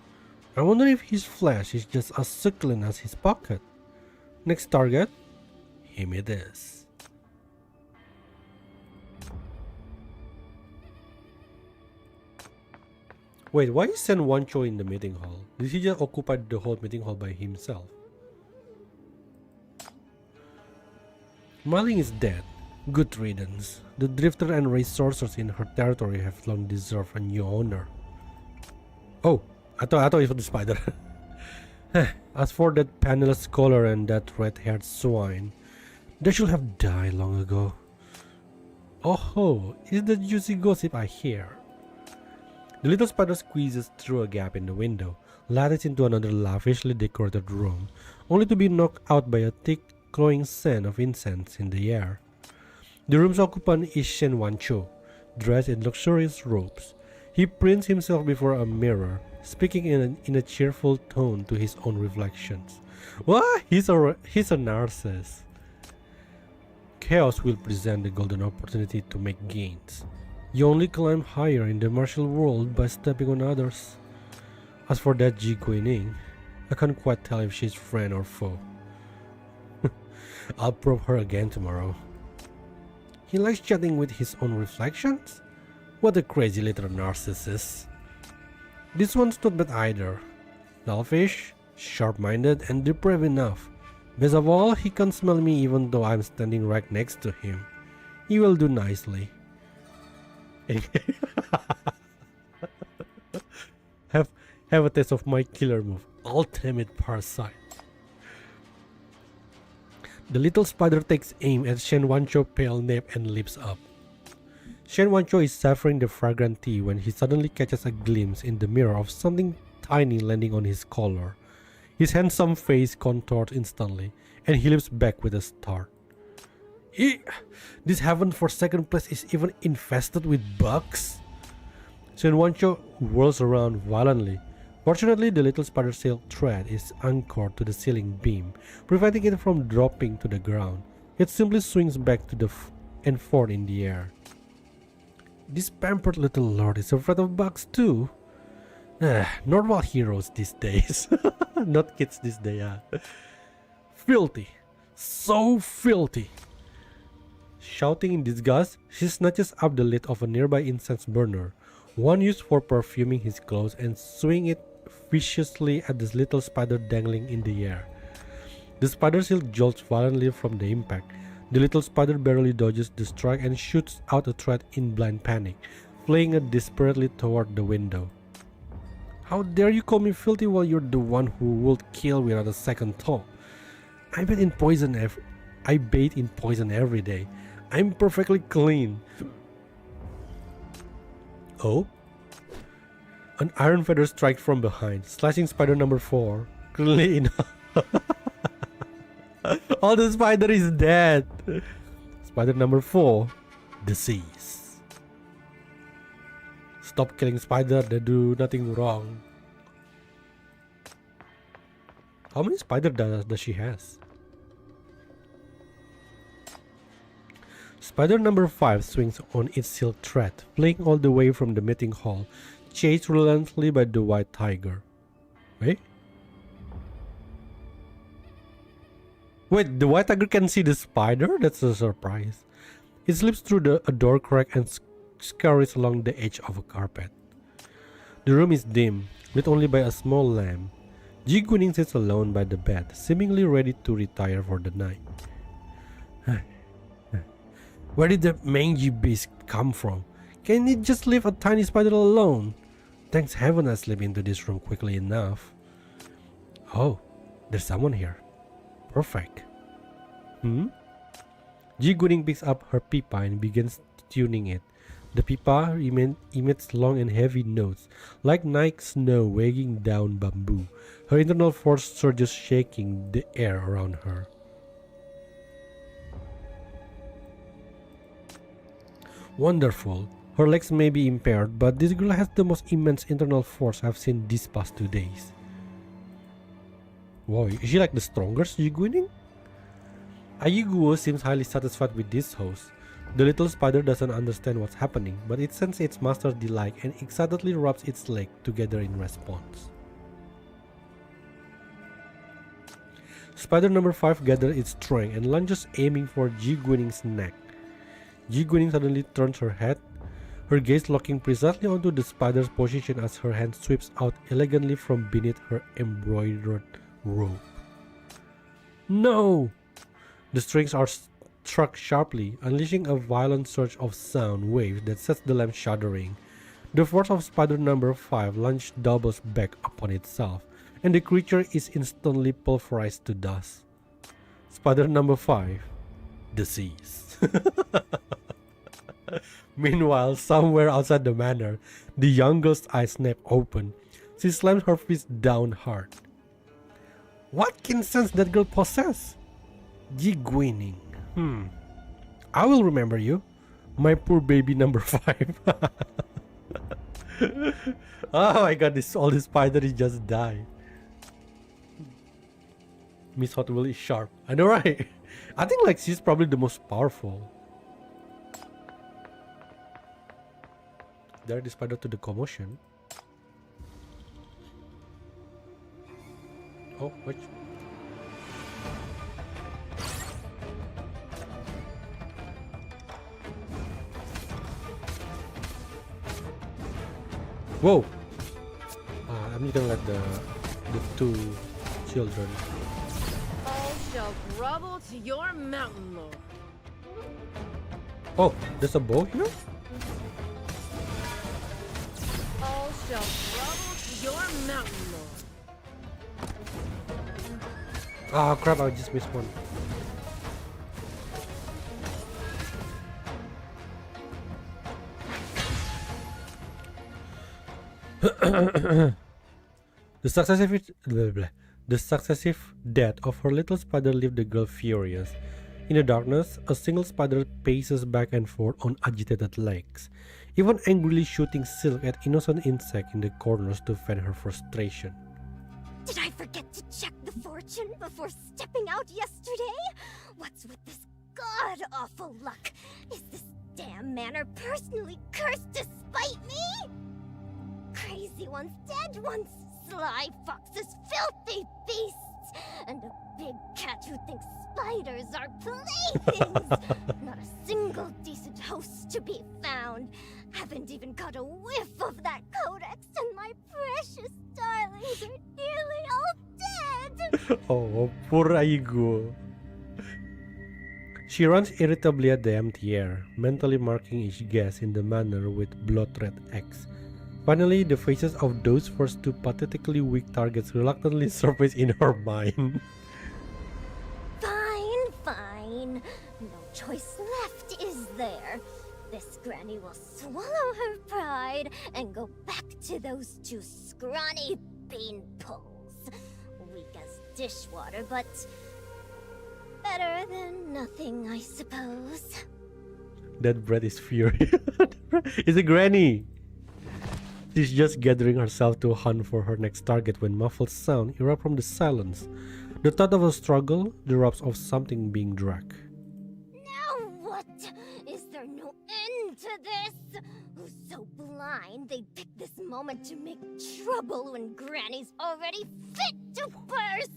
I wonder if his flesh is just as succulent as his pocket. Next target? Him it is. Wait, why is Shen Wancho in the meeting hall? Did he just occupy the whole meeting hall by himself? Marling is dead. Good riddance. The drifter and resources in her territory have long deserved a new owner. Oh, I thought it was the spider. As for that penniless scholar and that red-haired swine, they should have died long ago. Oh, is the juicy gossip I hear. The little spider squeezes through a gap in the window, latches into another lavishly decorated room, only to be knocked out by a thick, glowing scent of incense in the air. The room's occupant is Shen Wancho, dressed in luxurious robes. He prints himself before a mirror, speaking in a cheerful tone to his own reflections. What? He's a narcissist. Chaos will present the golden opportunity to make gains. You only climb higher in the martial world by stepping on others. As for that Ji Guining, I can't quite tell if she's friend or foe. I'll probe her again tomorrow. He likes chatting with his own reflections? What a crazy little narcissist. This one's not bad either. Selfish, sharp-minded, and depraved enough. Best of all, he can smell me even though I'm standing right next to him. He will do nicely. Have a taste of my killer move, Ultimate Parasite. The little spider takes aim at Shen Wancho's pale nape and leaps up. Shen Wancho is savoring the fragrant tea when he suddenly catches a glimpse in the mirror of something tiny landing on his collar. His handsome face contorts instantly, and he leaps back with a start. This heaven for second place is even infested with bugs? Shen Wancho whirls around violently. Fortunately, the little spider silk thread is anchored to the ceiling beam, preventing it from dropping to the ground. It simply swings back to the and forth in the air. This pampered little lord is afraid of bugs too. Normal heroes these days. Not kids these days, yeah. Filthy. So filthy. Shouting in disgust, she snatches up the lid of a nearby incense burner, one used for perfuming his clothes, and swing it viciously at this little spider dangling in the air. The spider silk jolts violently from the impact. The little spider barely dodges the strike and shoots out a thread in blind panic, fleeing it desperately toward the window. How dare you call me filthy while you're the one who would kill without a second thought? I bathe in poison every day. I'm perfectly clean. Oh? An iron feather strikes from behind, slashing spider number 4. Clearly enough. Oh, the spider is dead. Spider number 4. Deceased. Stop killing spider, they do nothing wrong. How many spider does she has? Spider number 5 swings on its silk thread, fleeing all the way from the meeting hall, chased relentlessly by the white tiger. Wait, the white tiger can see the spider? That's a surprise. It slips through a door crack and scurries along the edge of a carpet. The room is dim, lit only by a small lamp. Ji Guning sits alone by the bed, seemingly ready to retire for the night. Where did the mangy beast come from? Can it just leave a tiny spider alone? Thanks heaven I slip into this room quickly enough. Oh, there's someone here. Perfect. Ji Guning picks up her pipa and begins tuning it. The pipa emits long and heavy notes, like night snow weighing down bamboo. Her internal force surges, shaking the air around her. Wonderful. Her legs may be impaired, but this girl has the most immense internal force I've seen these past 2 days. Wow, is she like the strongest Ji Guning? Ayiguo seems highly satisfied with this host. The little spider doesn't understand what's happening, but it senses its master's delight and excitedly rubs its legs together in response. Spider number 5 gathers its strength and lunges, aiming for Ji Guning's neck. Ji Guning suddenly turns her head, her gaze locking precisely onto the spider's position as her hand sweeps out elegantly from beneath her embroidered robe. No! The strings are struck sharply, unleashing a violent surge of sound waves that sets the lamp shuddering. The force of spider number 5 lunge doubles back upon itself, and the creature is instantly pulverized to dust. Spider number 5, deceased. Meanwhile, somewhere outside the manor, the young girl's eyes snap open. She slams her fist down hard. What can sense that girl possess? Ji Guning. I will remember you, my poor baby number 5. Oh my god, all this spider is just die. Miss Hot Wheel is sharp. I know, right? I think like she's probably the most powerful. Direct the spider to the commotion. Oh, wait. Whoa! I'm gonna let the 2 children. All shall grovel to your mountain lord. Oh, there's a bow here? All shall grovel to your mountain lord. Ah, crap, I just missed one. The successive death of her little spider left the girl furious. In the darkness, a single spider paces back and forth on agitated legs, even angrily shooting silk at innocent insect in the corners to vent her frustration. Did I forget to check the fortune before stepping out yesterday? What's with this god-awful luck? Is this damn manor personally cursed to spite me? Crazy ones, dead ones, sly foxes, filthy beasts, and a big cat who thinks spiders are playthings. Not a single decent host to be found. Haven't even got a whiff of that codex, and my precious darlings are nearly all dead. Oh, poor Aigo. She runs irritably at the empty air, mentally marking each guess in the manor with blood-red X. Finally, the faces of those first two pathetically weak targets reluctantly surface in her mind. Fine. No choice left, is there? This granny will swallow her pride and go back to those two scrawny beanpoles. Weak as dishwater, but better than nothing, I suppose. That breath is fury. It's a granny! She's just gathering herself to hunt for her next target when muffled sound erupt from the silence. The thought of a struggle, the ropes of something being dragged. Now what? Is there no end to this? Who's so blind they pick this moment to make trouble when Granny's already fit to burst?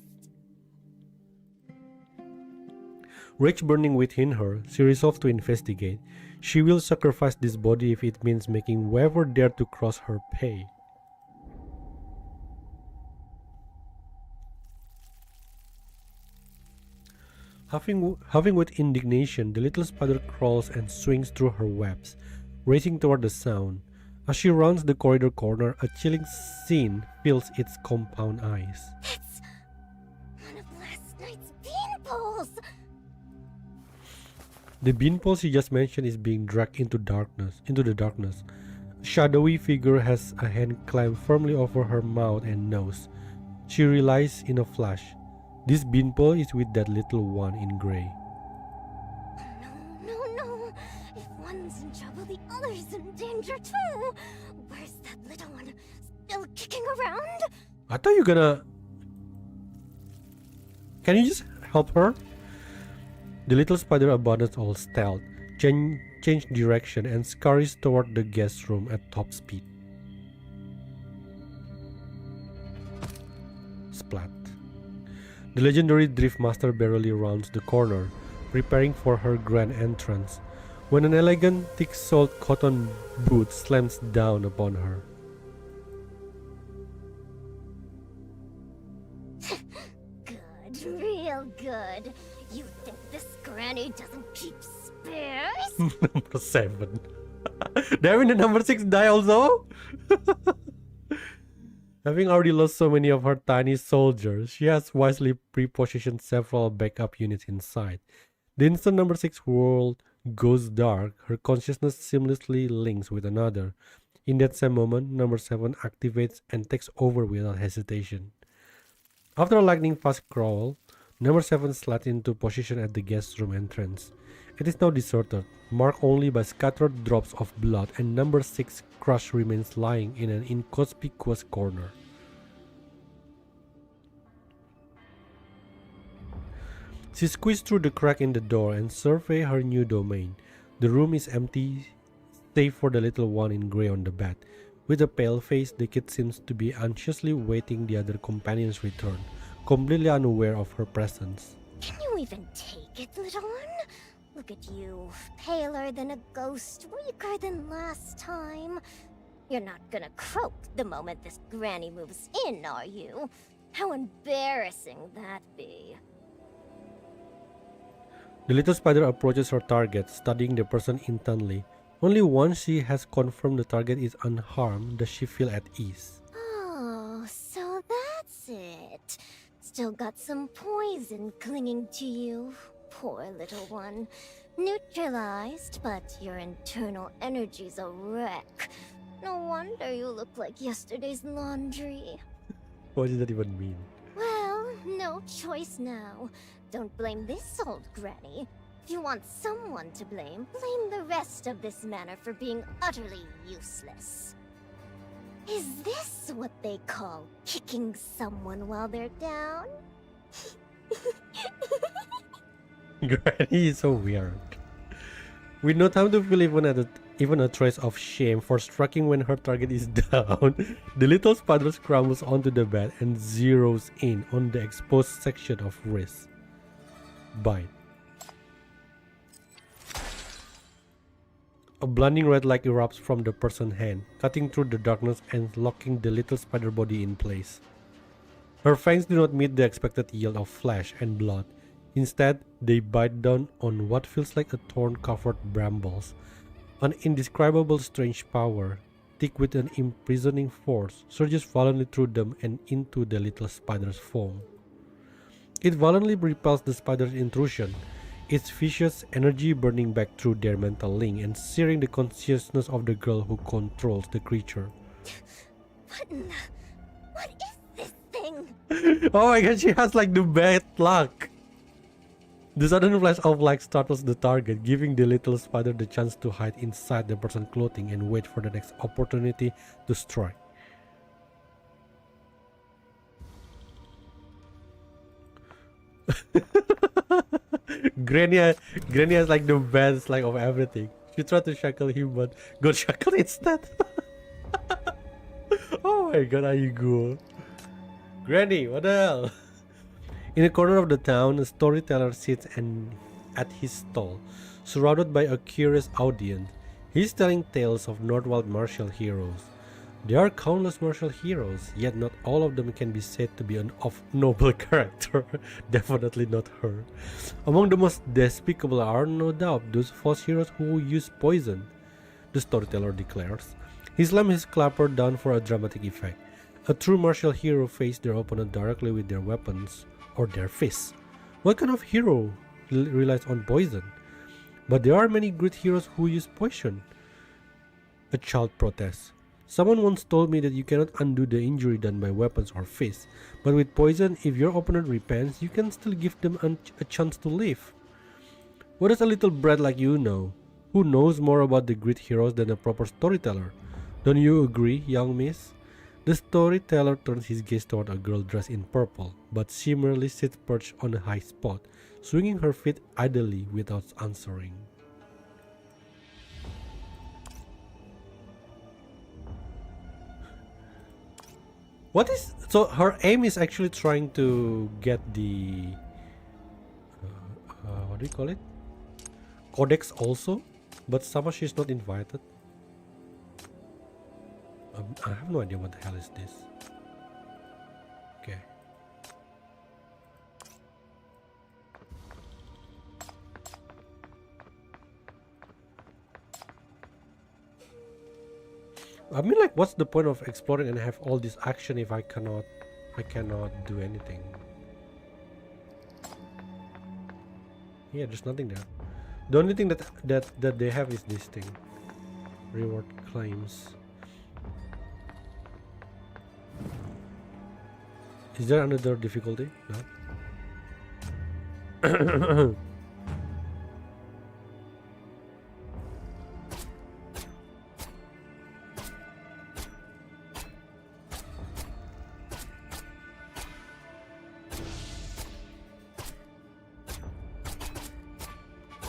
Rage burning within her, she resolved to investigate. She will sacrifice this body if it means making whoever dared to cross her pay. Huffing with indignation, the little spider crawls and swings through her webs, racing toward the sound. As she rounds the corridor corner, a chilling scene fills its compound eyes. That's one of last night's beanpoles! The beanpole she just mentioned is being dragged into the darkness. A shadowy figure has a hand clamped firmly over her mouth and nose. She realizes in a flash, this beanpole is with that little one in grey. No. If one's in trouble, the other's in danger too. Where's that little one? Still kicking around? I thought you gonna... Can you just help her? The little spider abandons all stealth, changes direction and scurries toward the guest room at top speed. Splat. The legendary Driftmaster barely rounds the corner, preparing for her grand entrance, when an elegant, thick-soled cotton boot slams down upon her. Good, real good. You think this granny doesn't keep spares? Number 7. Damn, the number 6 die also? Having already lost so many of her tiny soldiers, she has wisely pre-positioned several backup units inside. The instant number 6 world goes dark, her consciousness seamlessly links with another. In that same moment, number 7 activates and takes over without hesitation. After a lightning-fast crawl, number 7 slides into position at the guest room entrance. It is now deserted, marked only by scattered drops of blood, and number 6 crushed remains lying in an inconspicuous corner. She squeezed through the crack in the door and surveyed her new domain. The room is empty, save for the little one in grey on the bed. With a pale face, the kid seems to be anxiously waiting the other companion's return, completely unaware of her presence. Can you even take it, little one? Look at you, paler than a ghost, weaker than last time. You're not gonna croak the moment this granny moves in, are you? How embarrassing that'd be. The little spider approaches her target, studying the person intently. Only once she has confirmed the target is unharmed does she feel at ease. Oh, so that's it. Still got some poison clinging to you. Poor little one. Neutralized, but your internal energy's a wreck. No wonder you look like yesterday's laundry. What does that even mean? Well, no choice now. Don't blame this old granny. If you want someone to blame, blame the rest of this manor for being utterly useless. Is this what they call kicking someone while they're down? Granny is so weird. With no time to feel even a trace of shame for striking when her target is down, the little spider scrambles onto the bed and zeroes in on the exposed section of wrist. Bite. A blinding red light erupts from the person's hand, cutting through the darkness and locking the little spider body in place. Her fangs do not meet the expected yield of flesh and blood. Instead, they bite down on what feels like a thorn-covered brambles. An indescribable strange power, thick with an imprisoning force, surges violently through them and into the little spider's form. It violently repels the spider's intrusion, its vicious energy burning back through their mental link and searing the consciousness of the girl who controls the creature. What is this thing? Oh my god, she has like the bad luck! The sudden flash of light startles the target, giving the little spider the chance to hide inside the person's clothing and wait for the next opportunity to strike. Granny has like the best like of everything. She tried to shackle him but got shackled instead. Oh my god, are you cool? Granny, what the hell? In a corner of the town, a storyteller sits at his stall, surrounded by a curious audience. He's telling tales of Northwild martial heroes. There are countless martial heroes, yet not all of them can be said to be of noble character. Definitely not her. Among the most despicable are no doubt those false heroes who use poison, the storyteller declares. He slams his clapper down for a dramatic effect. A true martial hero faces their opponent directly with their weapons or their fists. What kind of hero relies on poison? But there are many great heroes who use poison. A child protests. Someone once told me that you cannot undo the injury done by weapons or fists, but with poison, if your opponent repents, you can still give them a chance to live. What does a little brat like you know? Who knows more about the great heroes than a proper storyteller? Don't you agree, young miss? The storyteller turns his gaze toward a girl dressed in purple, but she merely sits perched on a high spot, swinging her feet idly without answering. So her aim is actually trying to get the what do you call it? Codex also, but somehow she's not invited. I have no idea what the hell is this. Okay. I mean, like, what's the point of exploring and have all this action if I cannot do anything? Yeah, there's nothing there. The only thing that they have is this thing. Reward claims. Is there another difficulty? No.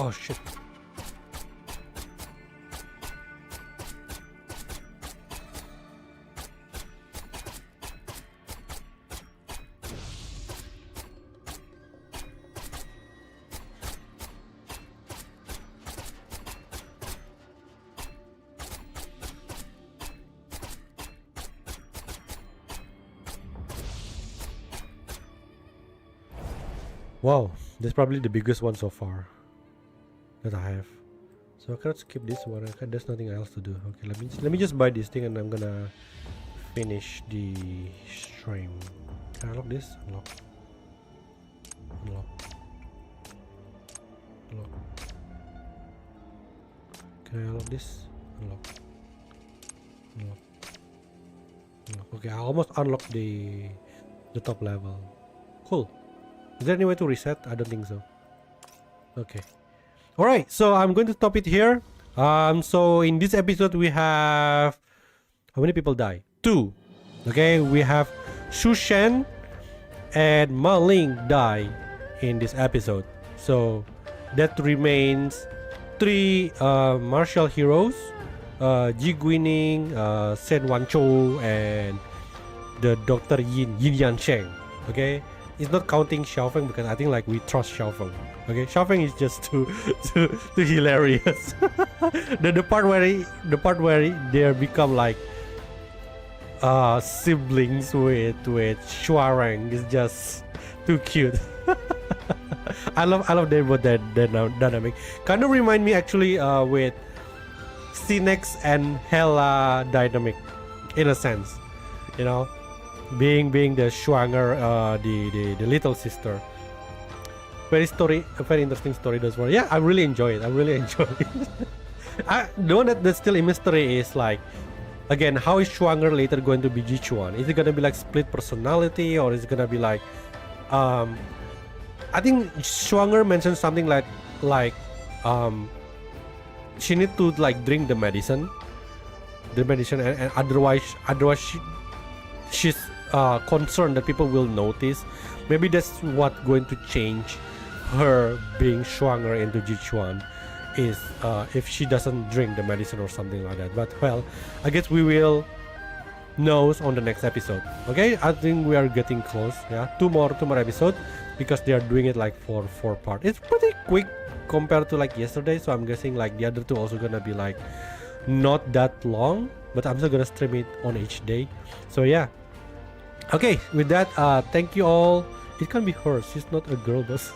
Oh shit. Wow, that's probably the biggest one so far that I have. So I cannot skip this one. There's nothing else to do. Okay, let me just buy this thing and I'm gonna finish the stream. Can I unlock this? Unlock. Unlock. Unlock. Can I unlock this? Unlock. Okay, I almost unlocked the top level. Cool. Is there any way to reset? I don't think so. Okay. All right, so I'm going to stop it here. So in this episode we have, how many people die? 2. Okay, we have Shu Shen and Ma Ling die in this episode. So that remains 3 martial heroes, Ji Guining, Sen Wan Chou, and the Dr. Yin Yan Sheng. Okay, it's not counting Xiaofeng because I think like we trust Xiaofeng. Okay, Xiaofeng is just too hilarious. the part where they become like siblings with Shuarang is just too cute. I love that dynamic. Kind of remind me actually with Cinex and Hella dynamic in a sense, you know, being the Shuanger, the little sister. Very interesting story. Those were, yeah, I really enjoy it. The one that's still a mystery is like, again, how is Shuanger later going to be Jichuan? Is it gonna be like split personality, or is it gonna be like I think Shuanger mentioned something like she need to like drink the medicine and otherwise she's concerned that people will notice. Maybe that's what going to change her being Shuanger into Jichuan, is if she doesn't drink the medicine or something like that. But well, I guess we will know on the next episode. Okay, I think we are getting close. Yeah, two more episodes, because they are doing it like for 4 parts. It's pretty quick compared to like yesterday, so I'm guessing like the other 2 also gonna be like not that long, but I'm still gonna stream it on each day. So yeah, okay, with that, thank you all. It can be her, she's not a girl boss.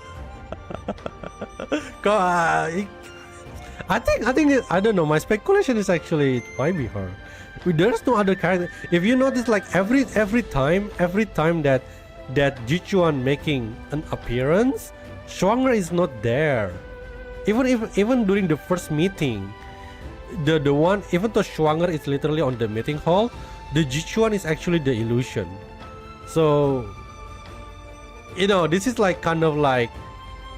I think I don't know, my speculation is actually it might be her. There's no other character. If you notice, like every time that Jichuan making an appearance, Shuanger is not there. Even during the first meeting, the one, even though Shuanger is literally on the meeting hall, the Jichuan is actually the illusion. So you know, this is like kind of like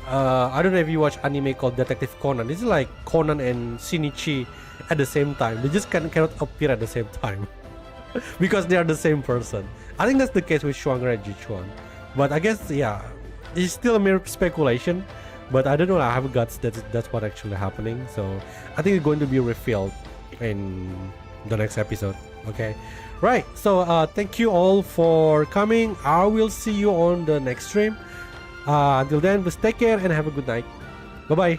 I don't know if you watch anime called Detective Conan. This is like Conan and Shinichi at the same time. They just cannot appear at the same time because they are the same person. I think that's the case with Shuanger and Jichuan. But I guess, yeah, it's still a mere speculation. But I don't know, I have guts that's what actually happening. So I think it's going to be revealed in the next episode. Okay, right. So thank you all for coming. I will see you on the next stream. Until then, please take care and have a good night. Bye bye.